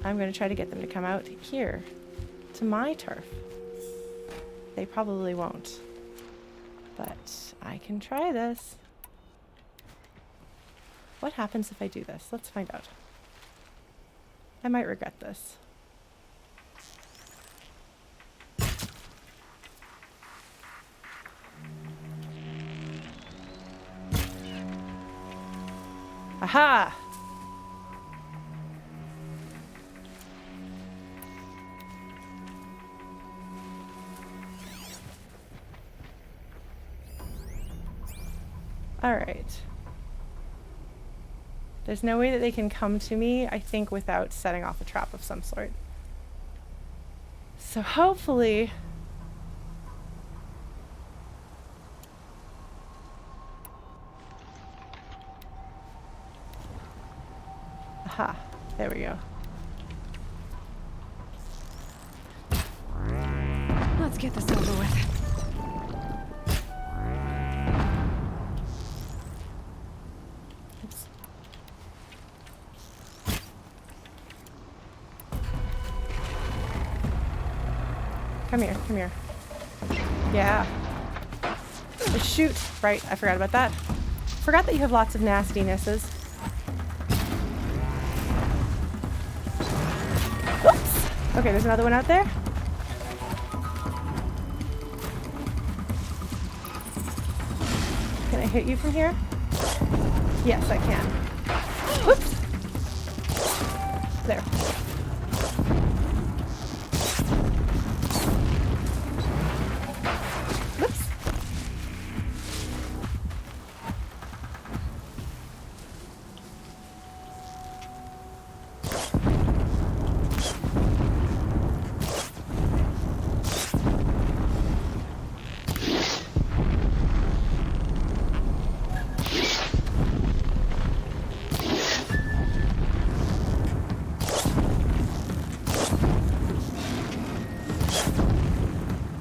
I'm gonna try to get them to come out here, to my turf. They probably won't. But I can try this. What happens if I do this? Let's find out. I might regret this. Aha! All right. There's no way that they can come to me, I think, without setting off a trap of some sort. So hopefully... Aha, there we go. Let's get this over with. Come here, come here. Yeah. Shoot. Right, I forgot about that. Forgot that you have lots of nastinesses. Whoops! Okay, there's another one out there. Can I hit you from here? Yes, I can. Whoops! There.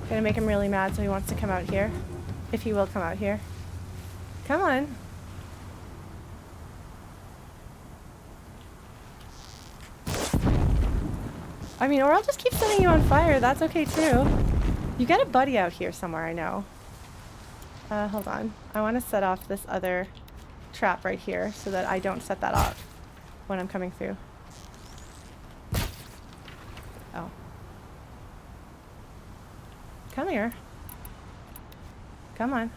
Gonna make him really mad so he wants to come out here. If he will come out here. Come on. I mean, or I'll just keep setting you on fire. That's okay too. You got a buddy out here somewhere, I know. Hold on. I want to set off this other trap right here so that I don't set that off when I'm coming through. Oh. Come here. Come on.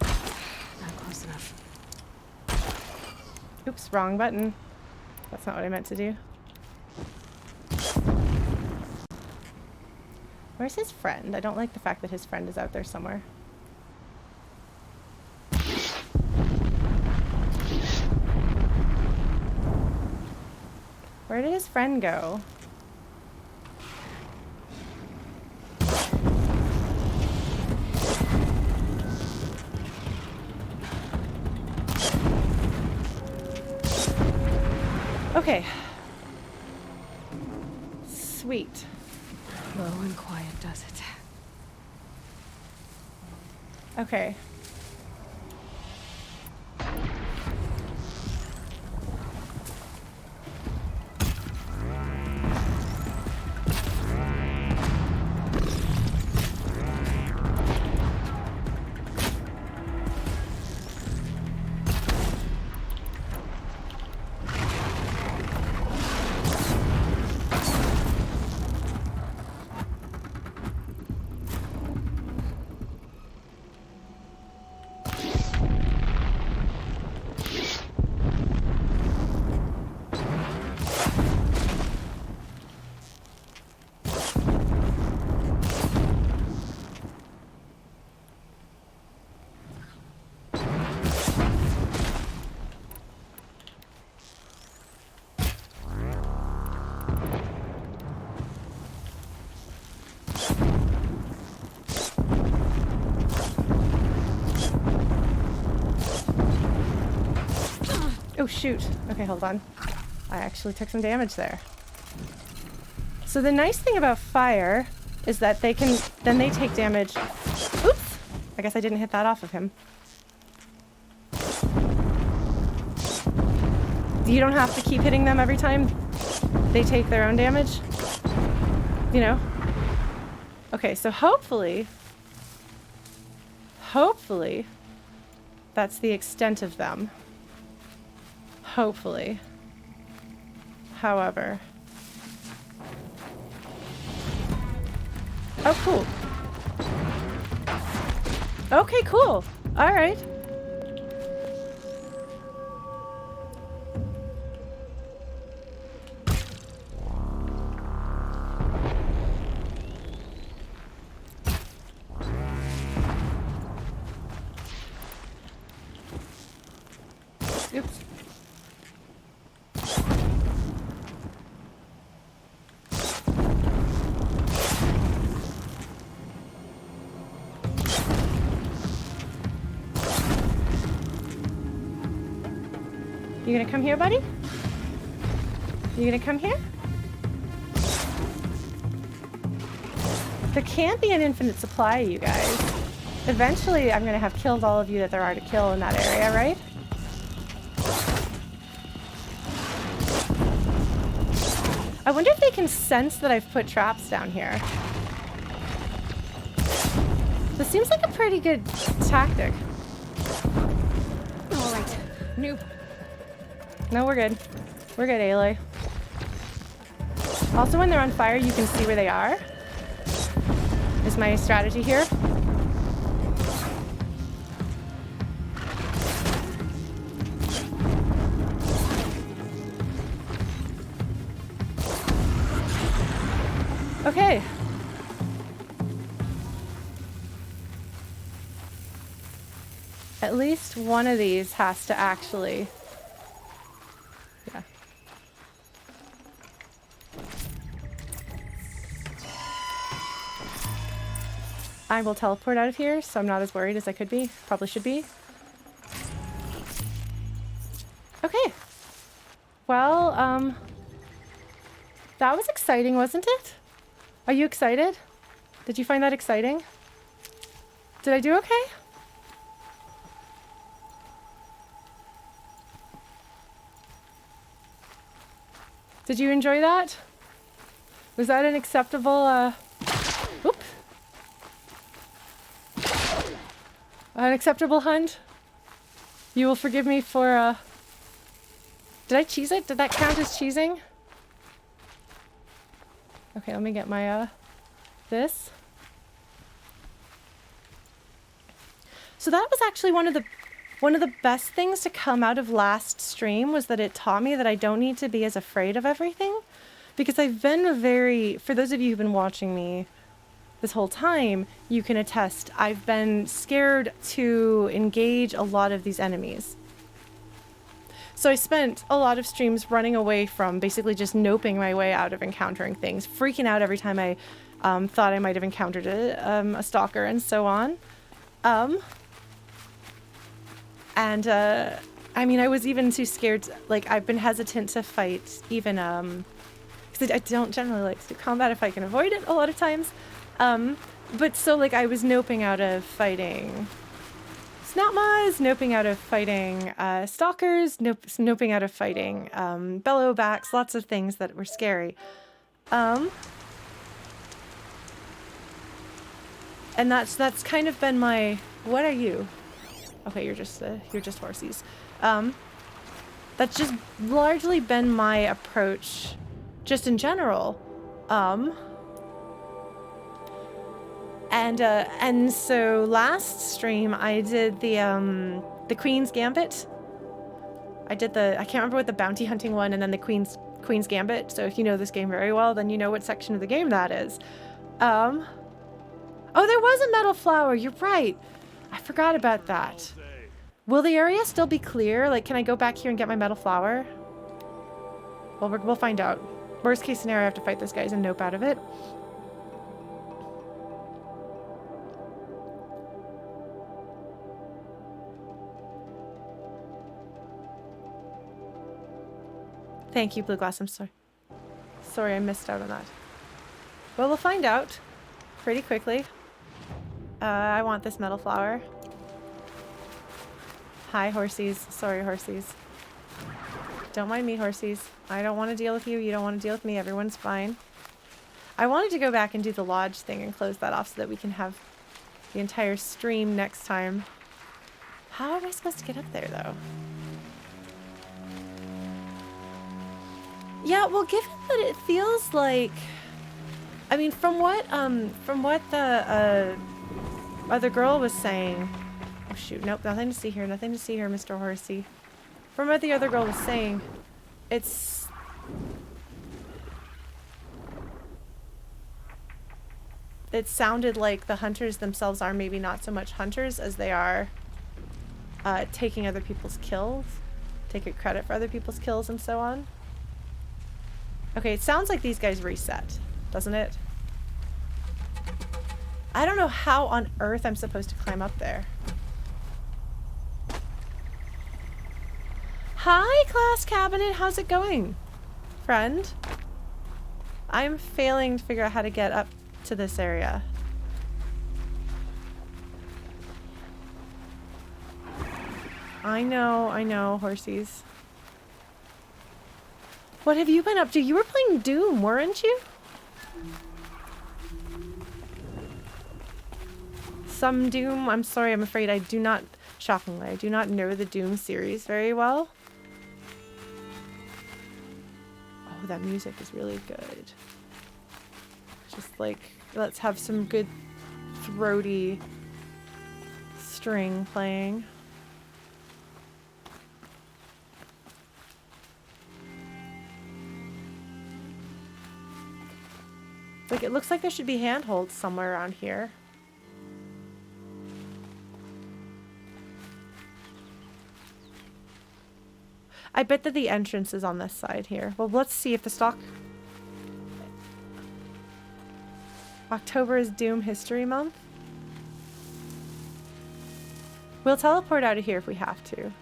Not close enough. Oops, wrong button. That's not what I meant to do. Where's his friend? I don't like the fact that his friend is out there somewhere. Where did his friend go? Okay. Sweet. Low and quiet does it. Okay. Oh shoot. Okay, hold on. I actually took some damage there. So the nice thing about fire is that they can, then they take damage. Oops! I guess I didn't hit that off of him. You don't have to keep hitting them every time they take their own damage. You know? Okay, so hopefully, that's the extent of them. Hopefully. However. Oh, cool. Okay, cool. All right. Oops. You gonna come here, buddy? You gonna come here? There can't be an infinite supply, you guys. Eventually, I'm gonna have killed all of you that there are to kill in that area, right? I wonder if they can sense that I've put traps down here. This seems like a pretty good tactic. All right, noob. No, we're good. We're good, Aloy. Also, when they're on fire, you can see where they are. Is my strategy here. Okay. At least one of these has to actually... Yeah. I will teleport out of here, so I'm not as worried as I could be. Probably should be. Okay. Well, that was exciting, wasn't it? Are you excited? Did you find that exciting? Did I do okay? Did you enjoy that? Was that an acceptable, Oop. An acceptable hunt? You will forgive me for, Did I cheese it? Did that count as cheesing? Okay, let me get my, this. So that was actually one of the best things to come out of last stream, was that it taught me that I don't need to be as afraid of everything. Because I've been for those of you who've been watching me this whole time, you can attest, I've been scared to engage a lot of these enemies. So I spent a lot of streams running away from basically just noping my way out of encountering things, freaking out every time I thought I might have encountered a stalker and so on. I mean, I was even too scared, like, I've been hesitant to fight even, because I don't generally like to do combat if I can avoid it a lot of times. But so, like, I was noping out of fighting Snapmas, noping out of fighting Stalkers, noping out of fighting Bellowbacks, lots of things that were scary. And that's kind of been my... What are you? Okay, you're just horsies. That's just largely been my approach, just in general. And so last stream I did the Queen's Gambit. I can't remember what the bounty hunting one, and then the Queen's Gambit. So if you know this game very well, then you know what section of the game that is. Oh, there was a metal flower. You're right. I forgot about that. Will the area still be clear? Like, can I go back here and get my metal flower? Well, we'll find out. Worst case scenario, I have to fight this guys and nope out of it. Thank you, Blue Glass. I'm sorry. Sorry I missed out on that. Well, we'll find out. pretty quickly. I want this metal flower. Hi, horsies. Sorry, horsies. Don't mind me, horsies. I don't want to deal with you. You don't want to deal with me. Everyone's fine. I wanted to go back and do the lodge thing and close that off so that we can have the entire stream next time. How am I supposed to get up there, though? Yeah, well, given that it feels like... I mean, from what the other girl was saying... Oh, shoot. Nope, nothing to see here. Nothing to see here, Mr. Horsey. From what the other girl was saying, it's... It sounded like the hunters themselves are maybe not so much hunters as they are taking other people's kills, taking credit for other people's kills and so on. Okay, it sounds like these guys reset, doesn't it? I don't know how on earth I'm supposed to climb up there. Hi, class cabinet. How's it going, friend? I'm failing to figure out how to get up to this area. I know, horsies. What have you been up to? You were playing Doom, weren't you? Some Doom? I'm sorry, I'm afraid I do not, shockingly, I do not know the Doom series very well. Oh, that music is really good. Just like, let's have some good throaty string playing. Like, it looks like there should be handholds somewhere around here. I bet that the entrance is on this side here. Well, let's see if the stock... October is Doom History Month. We'll teleport out of here if we have to.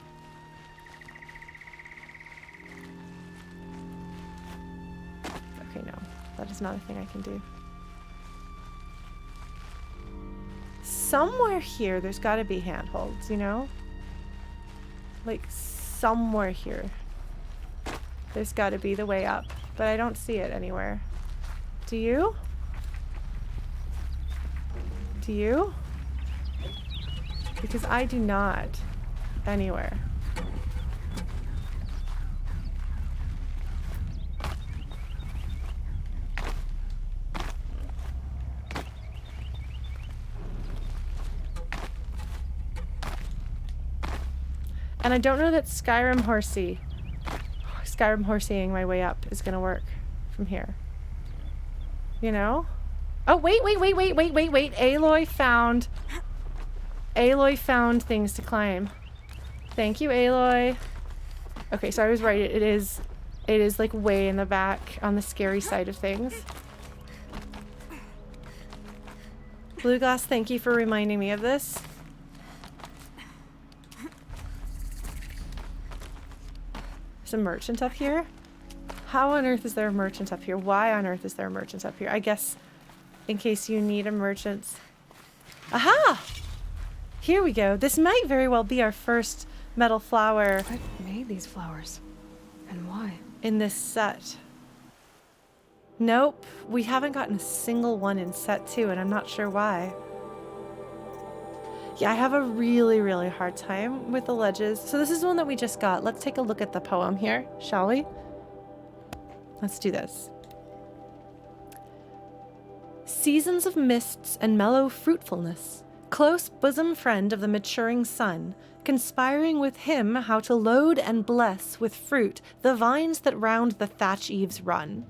Okay, no. That is not a thing I can do. Somewhere here, there's got to be handholds, you know? Like, somewhere here. There's got to be the way up. But I don't see it anywhere. Do you? Do you? Because I do not. Anywhere. And I don't know that Skyrim horseying my way up is gonna work from here. You know? Oh, wait. Aloy found things to climb. Thank you, Aloy. Okay, so I was right. It is like way in the back on the scary side of things. Blue Glass, thank you for reminding me of this. There's a merchant up here? How on earth is there a merchant up here? Why on earth is there a merchant up here? I guess in case you need a merchant. Aha! Here we go. This might very well be our first metal flower. What made these flowers? And why? In this set. Nope. We haven't gotten a single one in set 2, and I'm not sure why. Yeah, I have a really, really hard time with the ledges. So this is one that we just got. Let's take a look at the poem here, shall we? Let's do this. Seasons of mists and mellow fruitfulness, close bosom friend of the maturing sun, conspiring with him how to load and bless with fruit the vines that round the thatch eaves run,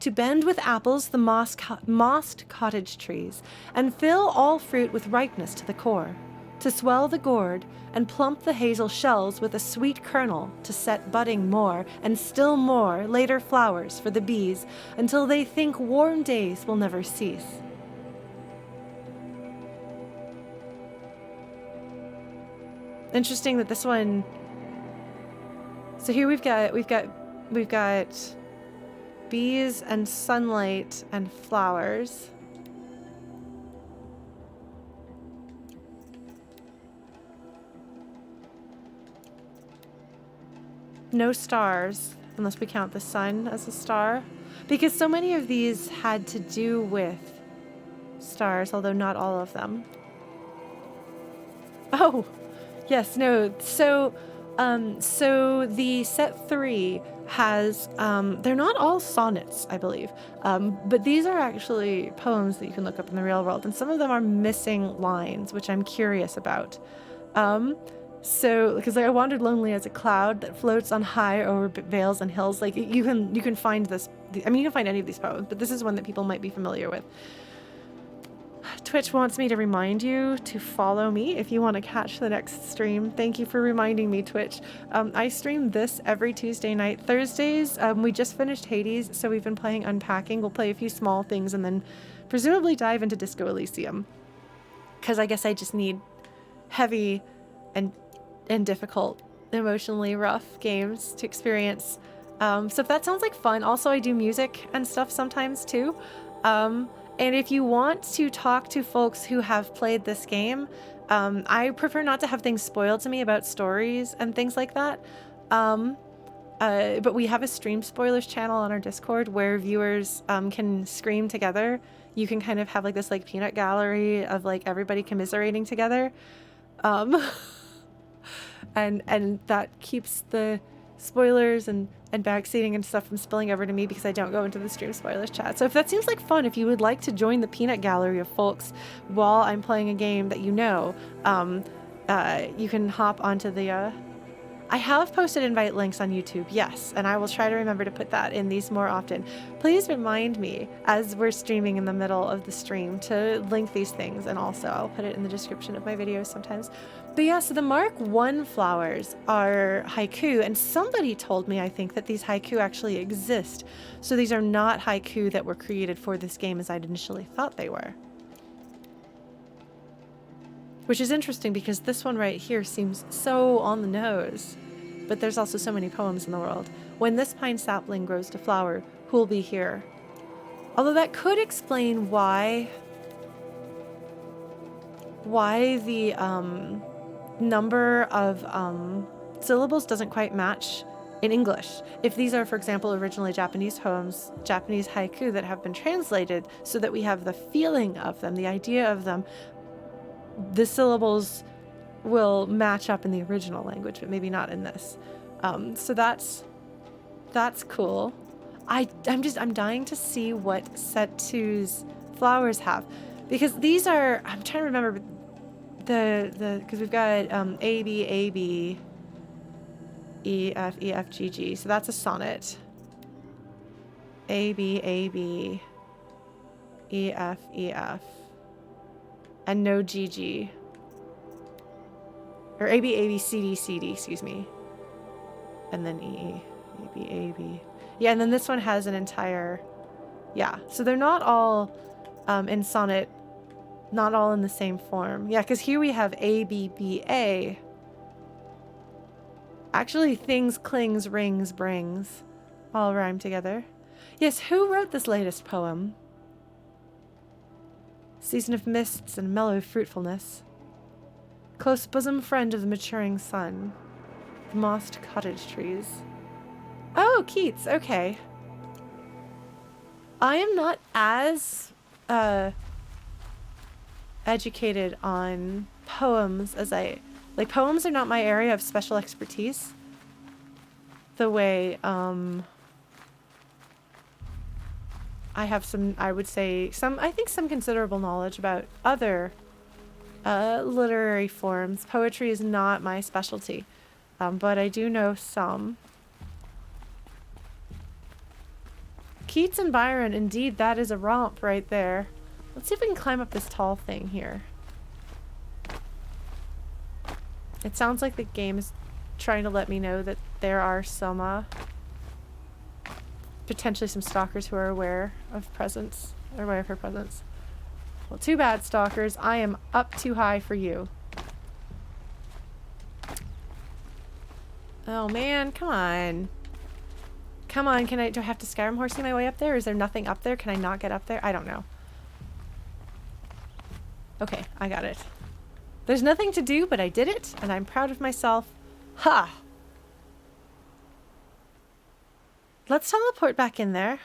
to bend with apples the mossed cottage trees, and fill all fruit with ripeness to the core, to swell the gourd, and plump the hazel shells with a sweet kernel, to set budding more, and still more, later flowers for the bees, until they think warm days will never cease. Interesting that this one... So here we've got bees and sunlight and flowers. No stars, unless we count the sun as a star. Because so many of these had to do with stars, although not all of them. Oh, yes, no. So the set 3 has, they're not all sonnets, I believe, but these are actually poems that you can look up in the real world, and some of them are missing lines, which I'm curious about. So, because like, I wandered lonely as a cloud that floats on high over vales and hills. Like you can find this. I mean, you can find any of these poems, but this is one that people might be familiar with. Twitch wants me to remind you to follow me if you want to catch the next stream. Thank you for reminding me, Twitch. I stream this every Tuesday night. Thursdays, we just finished Hades, so we've been playing Unpacking. We'll play a few small things and then presumably dive into Disco Elysium. Because I guess I just need heavy and difficult, emotionally rough games to experience. So if that sounds like fun, also I do music and stuff sometimes too. And if you want to talk to folks who have played this game, I prefer not to have things spoiled to me about stories and things like that. But we have a stream spoilers channel on our Discord where viewers can scream together. You can kind of have like this like peanut gallery of like everybody commiserating together. And that keeps the spoilers and backseating and stuff from spilling over to me because I don't go into the stream spoilers chat. So if that seems like fun, if you would like to join the peanut gallery of folks while I'm playing a game that you know, you can hop onto the... I have posted invite links on YouTube, yes, and I will try to remember to put that in these more often. Please remind me as we're streaming in the middle of the stream to link these things, and also I'll put it in the description of my videos sometimes. But yeah, so the Mark I flowers are haiku, and somebody told me, I think, that these haiku actually exist. So these are not haiku that were created for this game as I'd initially thought they were. Which is interesting because this one right here seems so on the nose. But there's also so many poems in the world. When this pine sapling grows to flower, who'll be here? Although that could explain why the number of syllables doesn't quite match in English. If these are, for example, originally Japanese poems, Japanese haiku that have been translated so that we have the feeling of them, the idea of them, the syllables will match up in the original language, but maybe not in this. So that's cool. I'm dying to see what set 2's flowers have, because these are, I'm trying to remember because we've got A B E F G G. So that's a sonnet. A B E F. And no GG. Or AB, CD, excuse me. And then EE. AB. Yeah, and then this one has an entire... Yeah, so they're not all in sonnet, not all in the same form. Yeah, because here we have ABBA. Actually, things, clings, rings, brings. All rhyme together. Yes, who wrote this latest poem? Season of mists and mellow fruitfulness. Close bosom friend of the maturing sun. The mossed cottage trees. Oh, Keats, okay. I am not as educated on poems as like poems are not my area of special expertise. The way, I have some, I would say, I think some considerable knowledge about other literary forms. Poetry is not my specialty, but I do know some. Keats and Byron, indeed, that is a romp right there. Let's see if we can climb up this tall thing here. It sounds like the game is trying to let me know that there are some, potentially some stalkers who are aware of presence, or aware of her presence. Well, too bad, stalkers. I am up too high for you. Oh man, come on. Come on, do I have to Skyrim horsey my way up there? Or is there nothing up there? Can I not get up there? I don't know. Okay, I got it. There's nothing to do, but I did it, and I'm proud of myself. Ha! Let's teleport back in there.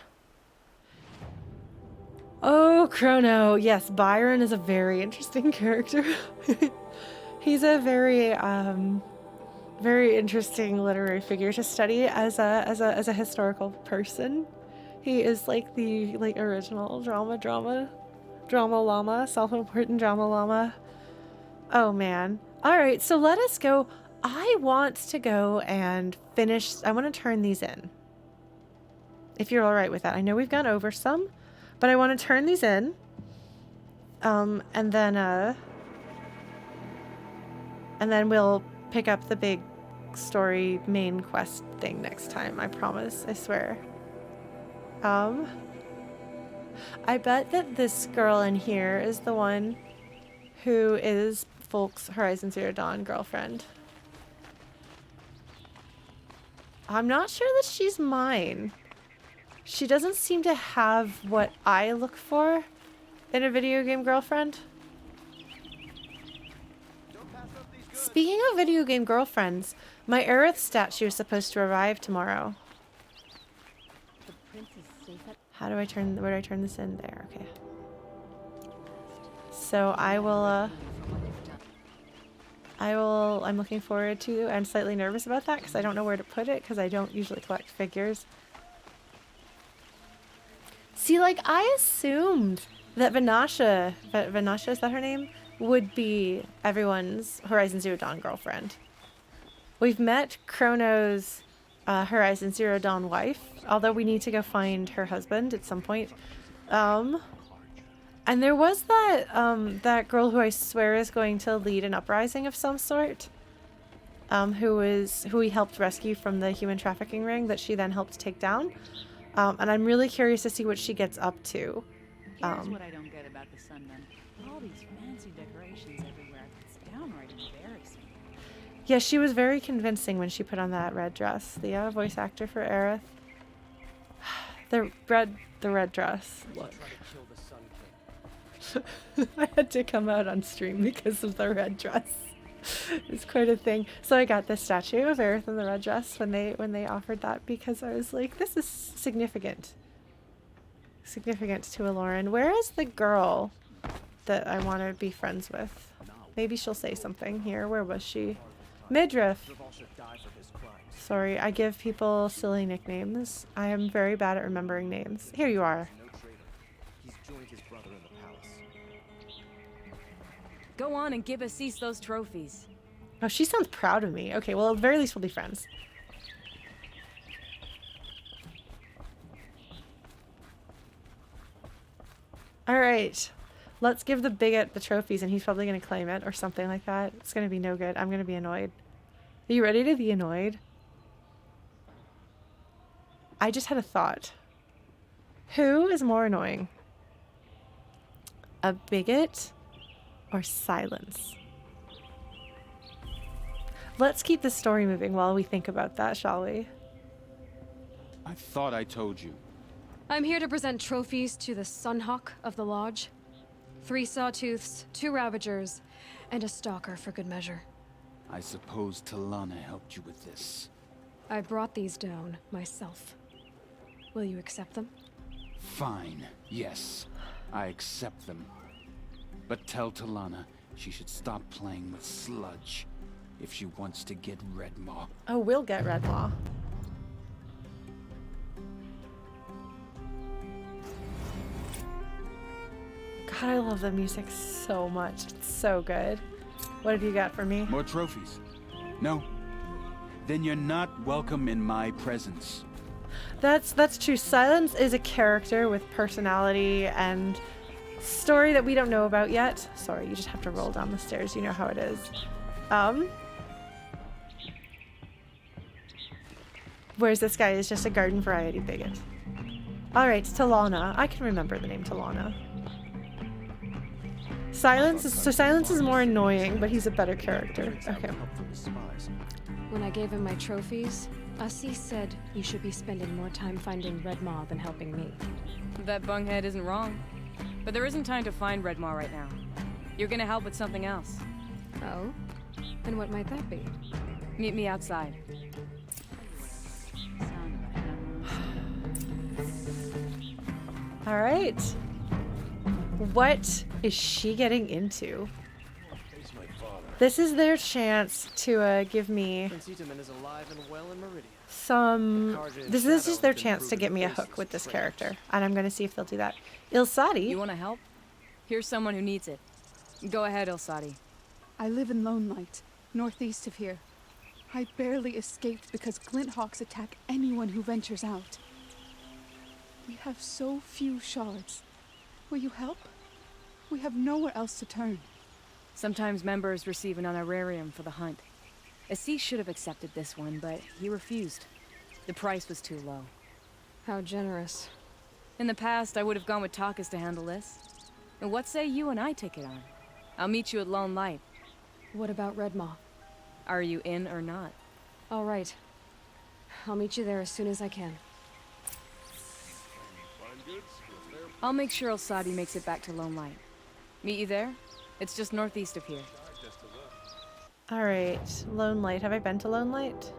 Oh, Chrono. Yes, Byron is a very interesting character. He's a very, very interesting literary figure to study as a historical person. He is like the original drama llama, self-important drama llama. Oh man. All right, so let us go. I want to go and finish. I want to turn these in. If you're all right with that. I know we've gone over some, but I want to turn these in. And then we'll pick up the big story main quest thing next time. I promise. I swear. I bet that this girl in here is the one who is Folk's Horizon Zero Dawn girlfriend. I'm not sure that she's mine. She doesn't seem to have what I look for in a video game girlfriend. Speaking of video game girlfriends, my Aerith statue is supposed to arrive tomorrow. How do I turn, where do I turn this in? There, okay. So I'm looking forward to, I'm slightly nervous about that because I don't know where to put it because I don't usually collect figures. See, like, I assumed that Vanasha, is that her name? Would be everyone's Horizon Zero Dawn girlfriend. We've met Chrono's Horizon Zero Dawn wife, although we need to go find her husband at some point. And there was that girl who I swear is going to lead an uprising of some sort, who he helped rescue from the human trafficking ring that she then helped take down. And I'm really curious to see what she gets up to. Here's what I don't get about the Sunmen. All these fancy decorations everywhere. It's downright embarrassing. Yeah, she was very convincing when she put on that red dress. The voice actor for Aerith. The red dress. Look. I had to come out on stream because of the red dress. It's quite a thing. So I got this statue of Aerith in the red dress when they offered that because I was like, this is significant. Significant to Aloran. Where is the girl that I want to be friends with? Maybe she'll say something here. Where was she? Midriff. Sorry, I give people silly nicknames. I am very bad at remembering names. Here you are. Go on and give Ahsis those trophies. Oh, she sounds proud of me. Okay, well, at the very least we'll be friends. Alright. Let's give the bigot the trophies and he's probably going to claim it or something like that. It's going to be no good. I'm going to be annoyed. Are you ready to be annoyed? I just had a thought. Who is more annoying? A bigot or silence? Let's keep the story moving while we think about that, shall we? I thought I told you. I'm here to present trophies to the Sunhawk of the Lodge. 3 Sawtooths, 2 Ravagers, and a Stalker for good measure. I suppose Talanah helped you with this. I brought these down myself. Will you accept them? Fine. Yes, I accept them. But tell Talanah she should stop playing with sludge if she wants to get Redmaw. Oh, we'll get Redmaw. God, I love the music so much. It's so good. What have you got for me? More trophies? No. Then you're not welcome in my presence. That's true. Silence is a character with personality and story that we don't know about yet. Sorry, you just have to roll down the stairs. You know how it is. Whereas this guy is just a garden variety bigot. Alright, Talanah. I can remember the name Talanah. Silence is more annoying, but he's a better character. Okay. When I gave him my trophies, Ahsis said you should be spending more time finding Redmaw than helping me. That bunghead isn't wrong. But there isn't time to find Redmaw right now. You're gonna help with something else. Oh? And what might that be? Meet me outside. All right. What is she getting into? This is their chance to give me Prince Itamen is alive and well in Meridian. some... This is their chance to get me a hook with this character. And I'm going to see if they'll do that. Ilsadi. You want to help? Here's someone who needs it. Go ahead, Ilsadi. I live in Lone Light, northeast of here. I barely escaped because Glinthawks attack anyone who ventures out. We have so few shards. Will you help? We have nowhere else to turn. Sometimes members receive an honorarium for the hunt. Ahsis should have accepted this one, but he refused. The price was too low. How generous. In the past, I would have gone with Tarkus to handle this. And what say you and I take it on? I'll meet you at Lone Light. What about Redmaw? Are you in or not? All right. I'll meet you there as soon as I can. I'll make sure Ilsadi makes it back to Lone Light. Meet you there? It's just northeast of here. All right. Lone Light. Have I been to Lone Light?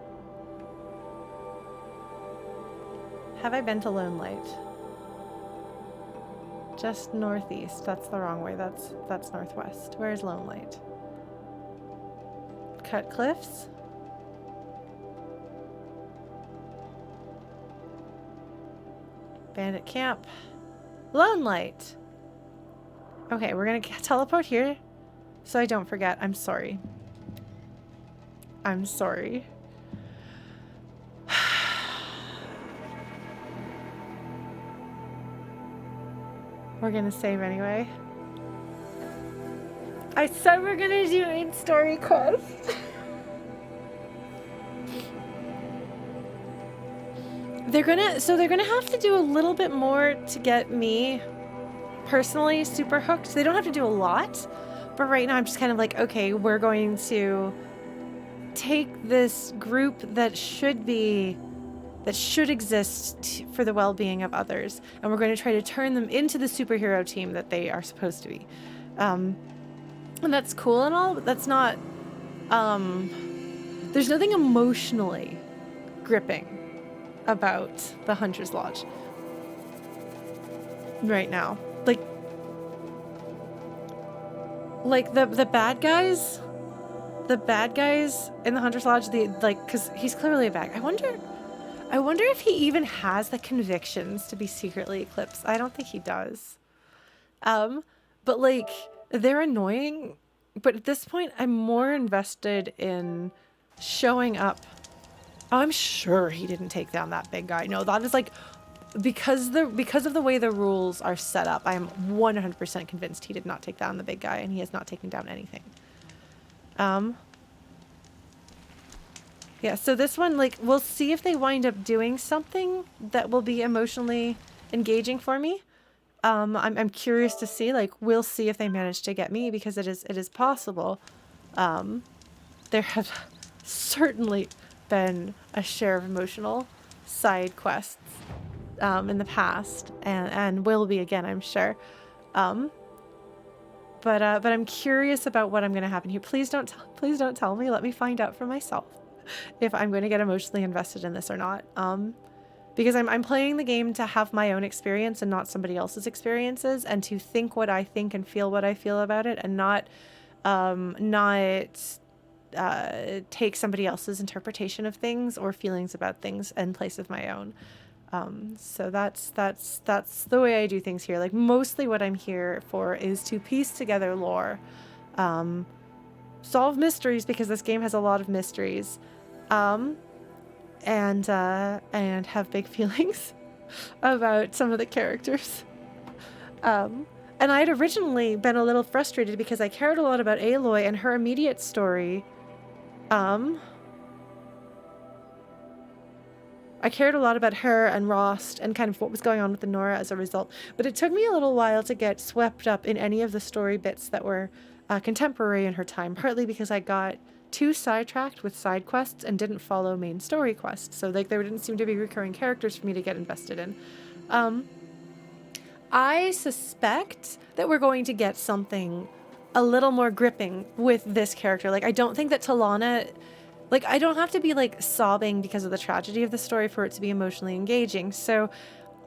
Have I been to Lone Light? Just northeast. That's the wrong way. That's northwest. Where's Lone Light? Cut Cliffs? Bandit Camp. Lone Light! Okay, we're gonna teleport here so I don't forget. I'm sorry. I'm sorry. We're gonna save anyway. I said we're gonna do a story quest. They're gonna have to do a little bit more to get me personally super hooked. They don't have to do a lot, but right now I'm just kind of like, okay, we're going to take this group that should exist for the well-being of others, and we're going to try to turn them into the superhero team that they are supposed to be. And that's cool and all, but that's not, there's nothing emotionally gripping about the Hunter's Lodge right now. Like the bad guys in the Hunter's Lodge, because he's clearly a bad guy. I wonder if he even has the convictions to be secretly Eclipse. I don't think he does. But like, they're annoying, but at this point I'm more invested in showing up. Oh, I'm sure he didn't take down that big guy. No, that is like, because of the way the rules are set up, I am 100% convinced he did not take down the big guy, and he has not taken down anything. Yeah, so this one, like, we'll see if they wind up doing something that will be emotionally engaging for me. I'm curious to see, like, we'll see if they manage to get me, because it is possible. There have certainly been a share of emotional side quests in the past, and will be again, I'm sure. But I'm curious about what I'm going to happen here. Please don't tell me. Let me find out for myself if I'm going to get emotionally invested in this or not. Because I'm playing the game to have my own experience and not somebody else's experiences, and to think what I think and feel what I feel about it, and not take somebody else's interpretation of things or feelings about things in place of my own. So that's the way I do things here. Like, mostly what I'm here for is to piece together lore, solve mysteries, because this game has a lot of mysteries, and have big feelings about some of the characters. And I'd originally been a little frustrated because I cared a lot about Aloy and her immediate story. I cared a lot about her and Rost and kind of what was going on with the Nora as a result. But it took me a little while to get swept up in any of the story bits that were contemporary in her time, partly because I got too sidetracked with side quests and didn't follow main story quests. So like, there didn't seem to be recurring characters for me to get invested in. I suspect that we're going to get something a little more gripping with this character. Like, I don't think that Talanah... Like, I don't have to be, like, sobbing because of the tragedy of the story for it to be emotionally engaging. So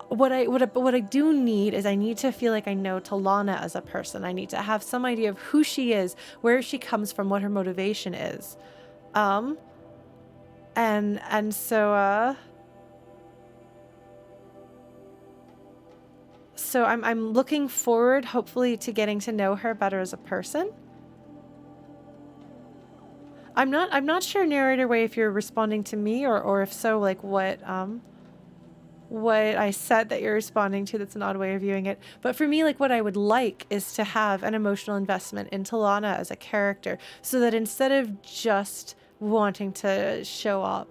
what I do need is I need to feel like I know Talanah as a person. I need to have some idea of who she is, where she comes from, what her motivation is. And so I'm looking forward, hopefully, to getting to know her better as a person. I'm not sure, narrator way, if you're responding to me or if so, like what I said that you're responding to. That's an odd way of viewing it. But for me, like, what I would like is to have an emotional investment in Talanah as a character, so that instead of just wanting to show up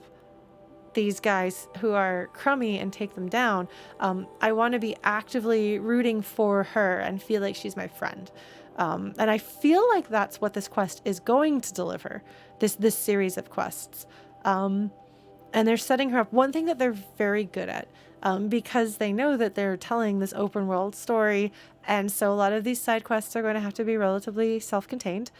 these guys who are crummy and take them down, I want to be actively rooting for her and feel like she's my friend. And I feel like that's what this quest is going to deliver, this series of quests. And they're setting her up. One thing that they're very good at, because they know that they're telling this open world story, and so a lot of these side quests are going to have to be relatively self-contained.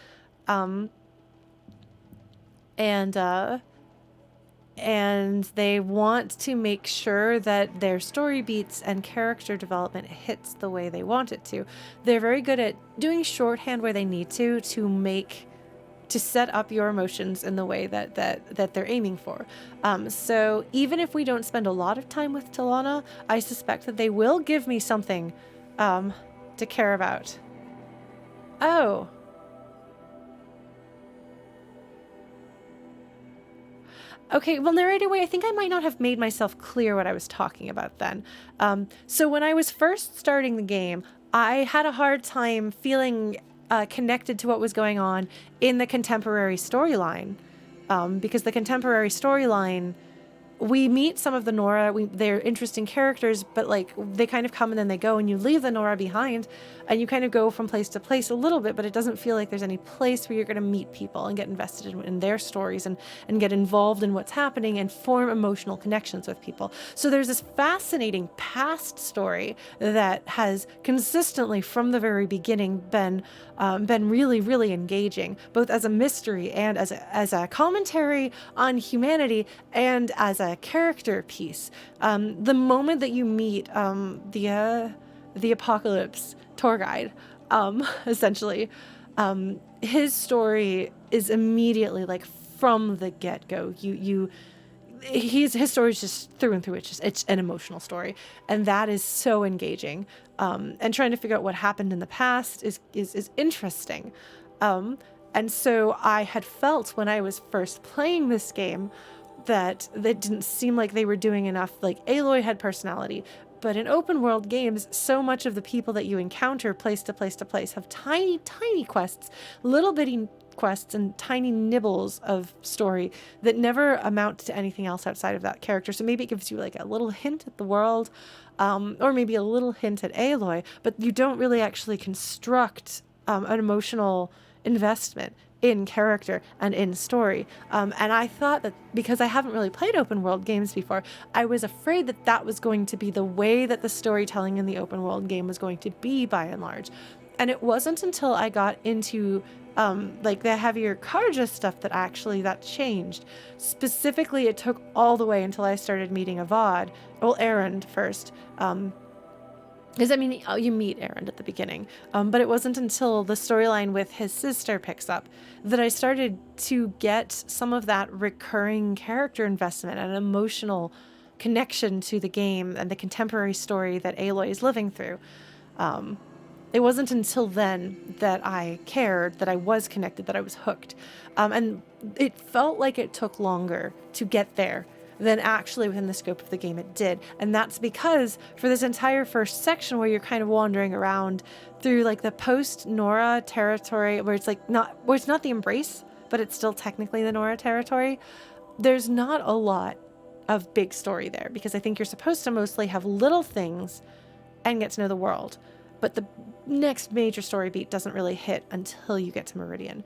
And they want to make sure that their story beats and character development hits the way they want it to. They're very good at doing shorthand where they need to set up your emotions in the way that they're aiming for. So even if we don't spend a lot of time with Talanah, I suspect that they will give me something to care about. Oh. Okay, well, narrator way, I think I might not have made myself clear what I was talking about then. So when I was first starting the game, I had a hard time feeling connected to what was going on in the contemporary storyline. Because the contemporary storyline, we meet some of the Nora, they're interesting characters, but like they kind of come and then they go, and you leave the Nora behind and you kind of go from place to place a little bit, but it doesn't feel like there's any place where you're going to meet people and get invested in their stories and get involved in what's happening and form emotional connections with people. So there's this fascinating past story that has consistently from the very beginning been really, really engaging, both as a mystery and as a commentary on humanity and as a character piece. The moment that you meet the Apocalypse tour guide, essentially, his story is immediately, like, from the get-go. His story is just through and through. It's an emotional story, and that is so engaging. And trying to figure out what happened in the past is interesting. And so I had felt when I was first playing this game that it didn't seem like they were doing enough. Like, Aloy had personality, but in open world games, so much of the people that you encounter place to place to place have tiny, tiny quests, little bitty quests and tiny nibbles of story that never amount to anything else outside of that character. So maybe it gives you like a little hint at the world, or maybe a little hint at Aloy, but you don't really actually construct an emotional investment in character and in story. And I thought that because I haven't really played open world games before, I was afraid that that was going to be the way that the storytelling in the open world game was going to be by and large. And it wasn't until I got into like the heavier Karja stuff that changed. Specifically, it took all the way until I started meeting Avad. Well, Erend first. Because, I mean, you meet Erend at the beginning, but it wasn't until the storyline with his sister picks up that I started to get some of that recurring character investment and emotional connection to the game and the contemporary story that Aloy is living through. It wasn't until then that I cared, that I was connected, that I was hooked. And it felt like it took longer to get there than actually within the scope of the game it did. And that's because for this entire first section where you're kind of wandering around through like the post-Nora territory, where it's not the Embrace, but it's still technically the Nora territory, there's not a lot of big story there, because I think you're supposed to mostly have little things and get to know the world. But the next major story beat doesn't really hit until you get to Meridian.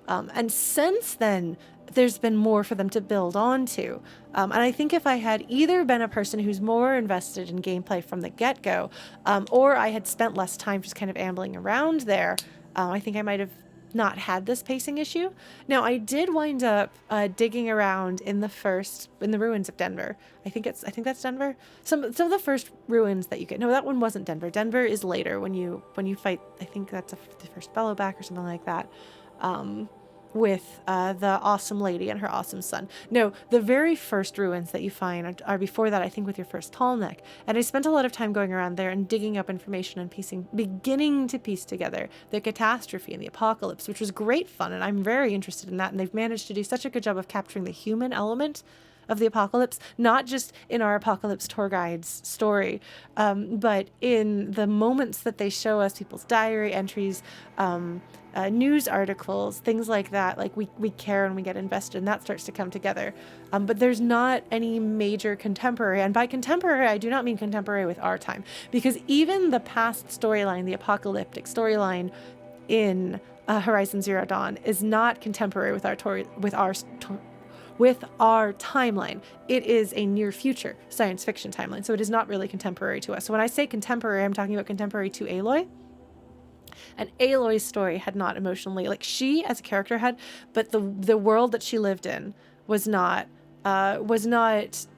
And since then, there's been more for them to build onto. And I think if I had either been a person who's more invested in gameplay from the get-go, or I had spent less time just kind of ambling around there, I think I might have not had this pacing issue. Now, I did wind up digging around in the ruins of Denver. I think that's Denver. Some of the first ruins that you get. No, that one wasn't Denver. Denver is later when you fight. I think that's the first Bellowback or something like that. With the awesome lady and her awesome son. No, the very first ruins that you find are before that, I think, with your first tall neck. And I spent a lot of time going around there and digging up information and beginning to piece together the catastrophe and the apocalypse, which was great fun, and I'm very interested in that. And they've managed to do such a good job of capturing the human element of the apocalypse, not just in our apocalypse tour guide's story, but in the moments that they show us, people's diary entries, news articles, things like that. Like we care and we get invested, and that starts to come together. But there's not any major contemporary, and by contemporary I do not mean contemporary with our time, because even the past storyline, the apocalyptic storyline in Horizon Zero Dawn, is not contemporary with our timeline. It is a near future science fiction timeline, so it is not really contemporary to us. So when I say contemporary, I'm talking about contemporary to Aloy. And Aloy's story had not emotionally, like, she as a character had, but the world that she lived in was not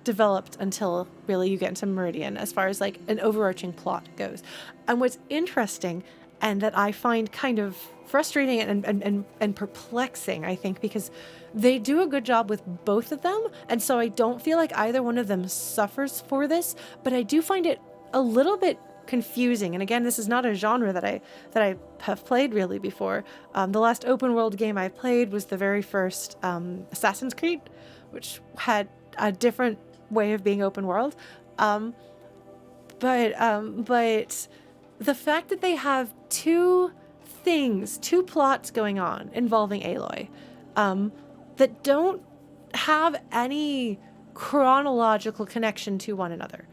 developed until really you get into Meridian, as far as like an overarching plot goes. And what's interesting, and that I find kind of frustrating and perplexing, I think, because they do a good job with both of them, and so I don't feel like either one of them suffers for this, but I do find it a little bit confusing. And again, this is not a genre that I have played really before. The last open world game I played was the very first Assassin's Creed, which had a different way of being open world. But the fact that they have two plots going on involving Aloy, that don't have any chronological connection to one another.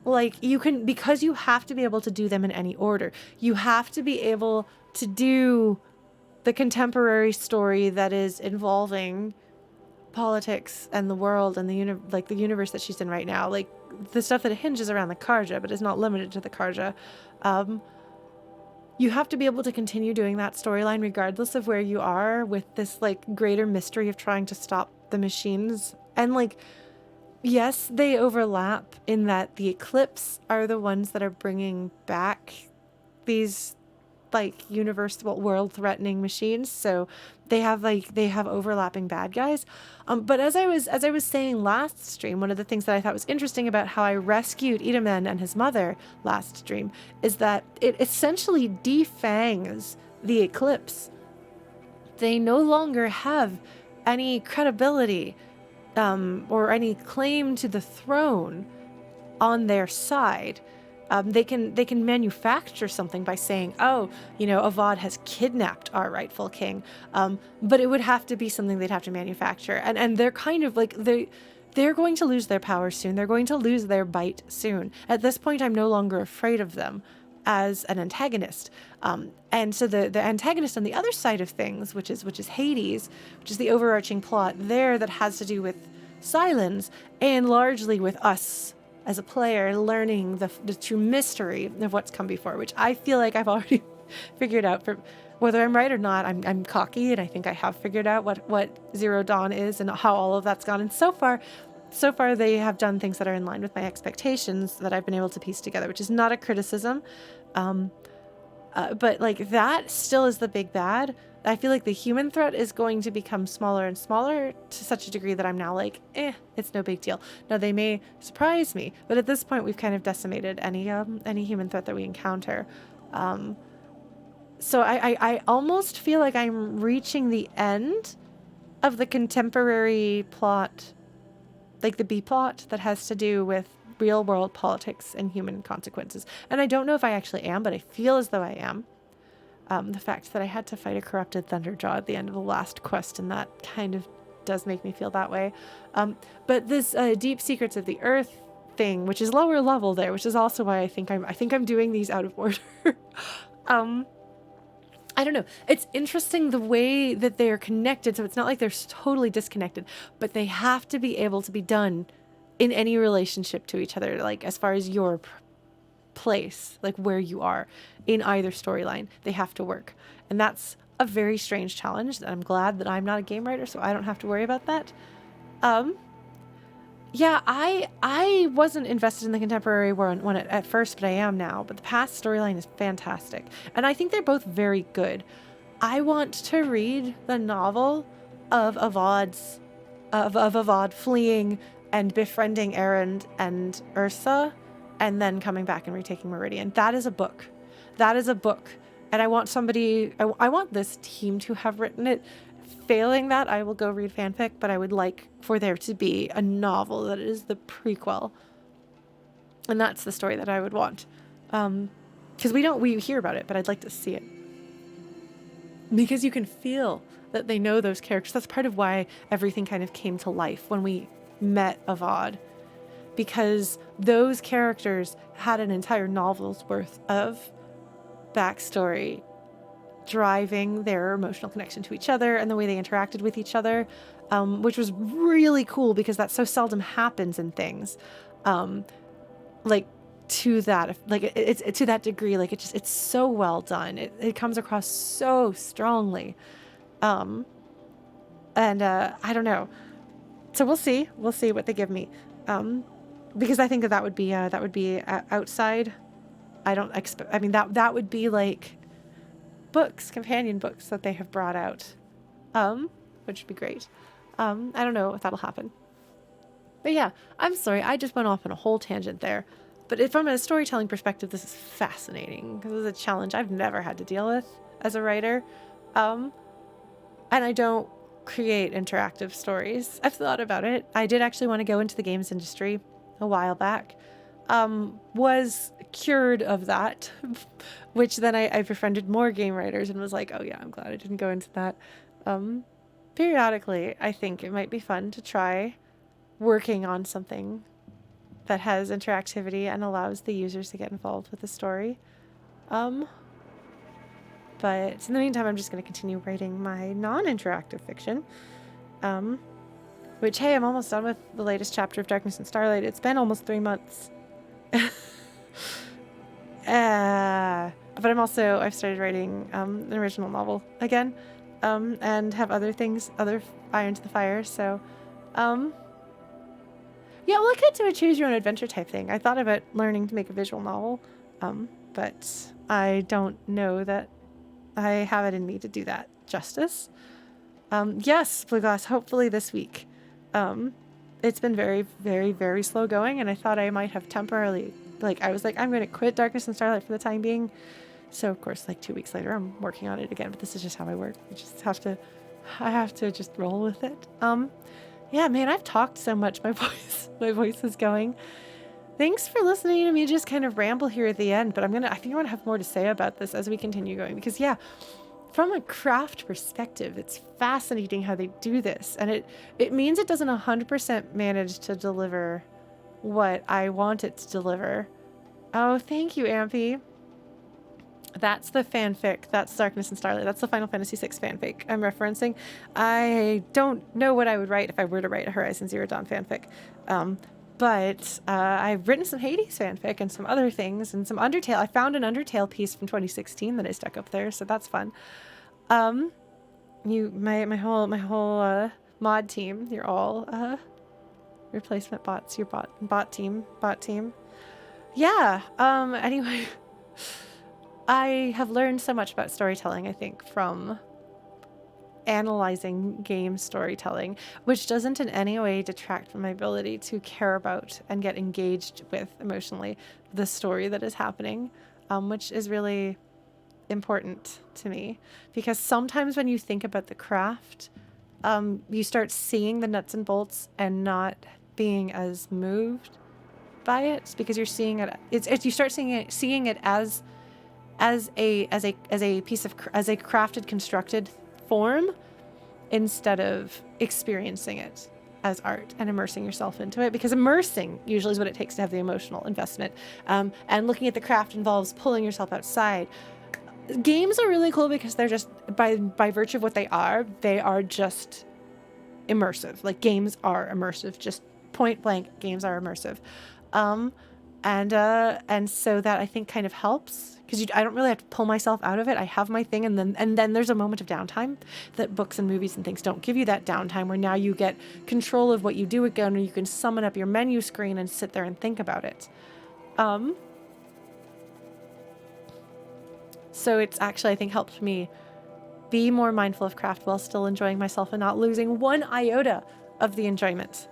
Like, you can, because you have to be able to do them in any order. You have to be able to do the contemporary story that is involving politics and the world and the universe that she's in right now. Like, the stuff that hinges around the Karja, but is not limited to the Karja. You have to be able to continue doing that storyline regardless of where you are, with this, like, greater mystery of trying to stop the machines. And, like, yes, they overlap in that the Eclipse are the ones that are bringing back these, like, world-threatening machines. So they have overlapping bad guys. But as I was saying last stream, one of the things that I thought was interesting about how I rescued Itamen and his mother last stream is that it essentially defangs the Eclipse. They no longer have any credibility or any claim to the throne on their side. They can manufacture something by saying, oh, Avad has kidnapped our rightful king. But it would have to be something they'd have to manufacture. And they're kind of like, they're going to lose their power soon. They're going to lose their bite soon. At this point, I'm no longer afraid of them as an antagonist. And so the antagonist on the other side of things, which is Hades, which is the overarching plot there that has to do with Silence, and largely with us as a player learning the true mystery of what's come before, which I feel like I've already figured out. For whether I'm right or not, I'm cocky, and I think I have figured out what Zero Dawn is and how all of that's gone. And so far they have done things that are in line with my expectations that I've been able to piece together, which is not a criticism. But like, that still is the big bad. I feel like the human threat is going to become smaller and smaller to such a degree that I'm now like, it's no big deal. Now, they may surprise me, but at this point we've kind of decimated any human threat that we encounter. So I almost feel like I'm reaching the end of the contemporary plot, like the B plot that has to do with real world politics and human consequences. And I don't know if I actually am, but I feel as though I am. The fact that I had to fight a corrupted Thunderjaw at the end of the last quest, and that kind of does make me feel that way. But this Deep Secrets of the Earth thing, which is lower level there, which is also why I think I'm doing these out of order. I don't know. It's interesting the way that they are connected, so it's not like they're totally disconnected, but they have to be able to be done in any relationship to each other, like as far as your place, like where you are in either storyline, they have to work. And that's a very strange challenge. I'm glad that I'm not a game writer, so I don't have to worry about that. Yeah, I wasn't invested in the contemporary one at first, but I am now. But the past storyline is fantastic, and I think they're both very good. I want to read the novel of Avad fleeing and befriending Aaron and Ursa, and then coming back and retaking Meridian. That is a book. That is a book. And I want somebody, I want this team to have written it. Failing that, I will go read fanfic, but I would like for there to be a novel that is the prequel. And that's the story that I would want. Because we hear about it, but I'd like to see it. Because you can feel that they know those characters. That's part of why everything kind of came to life when we met Avad. Because those characters had an entire novel's worth of backstory driving their emotional connection to each other and the way they interacted with each other, which was really cool because that so seldom happens in things. Like to that, like it's to that degree, like it's so well done. It comes across so strongly. And I don't know. So we'll see what they give me. Because I think that would be outside. I don't expect, I mean, that would be like books, companion books that they have brought out, which would be great. I don't know if that'll happen. But yeah, I'm sorry, I just went off on a whole tangent there. But from a storytelling perspective, this is fascinating because it's a challenge I've never had to deal with as a writer. And I don't create interactive stories. I've thought about it. I did actually want to go into the games industry a while back. Was cured of that, which then I befriended more game writers and was like, oh yeah, I'm glad I didn't go into that. Periodically, I think it might be fun to try working on something that has interactivity and allows the users to get involved with the story. But in the meantime, I'm just going to continue writing my non-interactive fiction. Which, hey, I'm almost done with the latest chapter of Darkness and Starlight. It's been almost 3 months. But I've started writing an original novel again, and have other iron to the fire. So, yeah, well, I could do a choose your own adventure type thing. I thought about learning to make a visual novel, but I don't know that I have it in me to do that justice. Yes, Blue Glass, hopefully this week. It's been very, very, very slow going, and I thought I might have temporarily, I was like, I'm going to quit Darkness and Starlight for the time being. So, of course, 2 weeks later, I'm working on it again, but this is just how I work. I have to just roll with it. Yeah, man, I've talked so much. My voice is going. Thanks for listening to me just kind of ramble here at the end, but I think I want to have more to say about this as we continue going, because yeah, from a craft perspective, it's fascinating how they do this, and it means it doesn't 100% manage to deliver what I want it to deliver. Oh, thank you, Ampy. That's the fanfic. That's Darkness and Starlight. That's the Final Fantasy VI fanfic I'm referencing. I don't know what I would write if I were to write a Horizon Zero Dawn fanfic. But I've written some Hades fanfic and some other things and some Undertale. I found an Undertale piece from 2016 that I stuck up there, so that's fun. My whole mod team, you're all replacement bots. Your bot team. Yeah. Anyway, I have learned so much about storytelling, I think, from analyzing game storytelling, which doesn't in any way detract from my ability to care about and get engaged with emotionally the story that is happening, which is really important to me, because sometimes when you think about the craft, you start seeing the nuts and bolts and not being as moved by it, because you're seeing it. You start seeing it as a crafted, constructed form instead of experiencing it as art and immersing yourself into it, because immersing usually is what it takes to have the emotional investment, and looking at the craft involves pulling yourself outside. Games are really cool because they're just, by virtue of what they are just immersive. Like, games are immersive, just point blank, games are immersive. And so that I think kind of helps, because I don't really have to pull myself out of it. I have my thing, and then there's a moment of downtime that books and movies and things don't give you. That downtime where now you get control of what you do again, and you can summon up your menu screen and sit there and think about it. So it's actually, I think, helped me be more mindful of craft while still enjoying myself and not losing one iota of the enjoyment.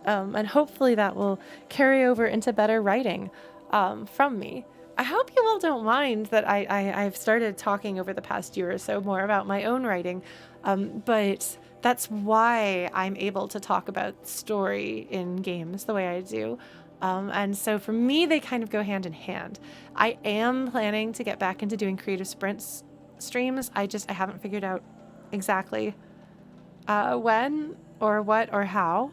And hopefully that will carry over into better writing from me. I hope you all don't mind that I've started talking over the past year or so more about my own writing, but that's why I'm able to talk about story in games the way I do. And so for me, they kind of go hand in hand. I am planning to get back into doing creative sprints streams. I haven't figured out exactly when or what or how.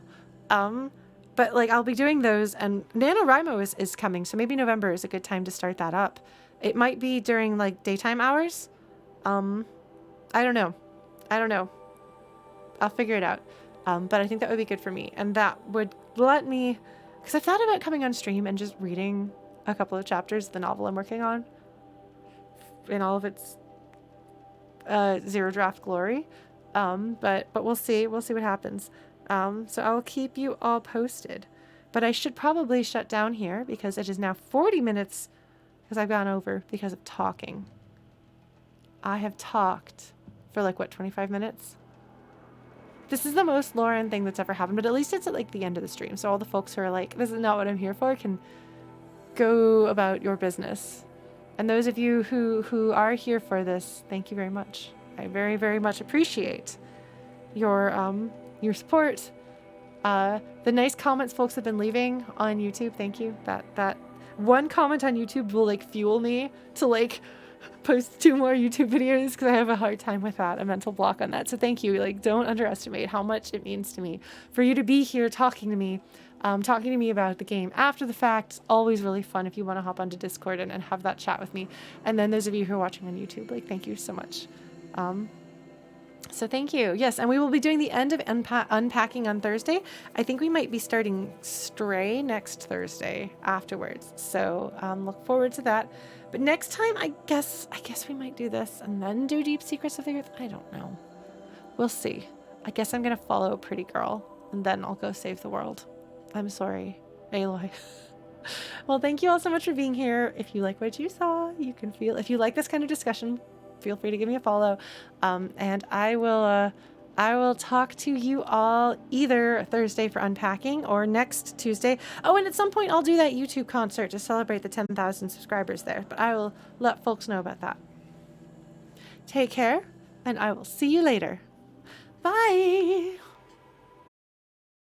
But like I'll be doing those, and NaNoWriMo is coming, so maybe November is a good time to start that up. It might be during like daytime hours. I don't know. I'll figure it out. But I think that would be good for me, and that would let me, because I've thought about coming on stream and just reading a couple of chapters of the novel I'm working on in all of its zero draft glory. But we'll see what happens. So I'll keep you all posted, but I should probably shut down here because it is now 40 minutes because I've gone over because of talking. I have talked for like, what, 25 minutes? This is the most Lauren thing that's ever happened, but at least it's at like the end of the stream. So all the folks who are like, this is not what I'm here for, can go about your business. And those of you who are here for this, thank you very much. I very, very much appreciate your support, the nice comments folks have been leaving on YouTube. Thank you. That one comment on YouTube will like fuel me to like post 2 more YouTube videos, because I have a hard time with that, a mental block on that. So thank you. Like, don't underestimate how much it means to me for you to be here talking to me about the game after the fact. Always really fun if you want to hop onto Discord and have that chat with me. And then those of you who are watching on YouTube, like, thank you so much. So thank you. Yes, and we will be doing the end of unpacking on Thursday. I think we might be starting Stray next Thursday afterwards. So look forward to that. But next time, I guess we might do this and then do Deep Secrets of the Earth. I don't know. We'll see. I guess I'm going to follow Pretty Girl, and then I'll go save the world. I'm sorry, Aloy. Well, thank you all so much for being here. If you like what you saw, if you like this kind of discussion, feel free to give me a follow. And I will talk to you all either Thursday for unpacking or next Tuesday. Oh, and at some point I'll do that YouTube concert to celebrate the 10,000 subscribers there, but I will let folks know about that. Take care, and I will see you later. Bye!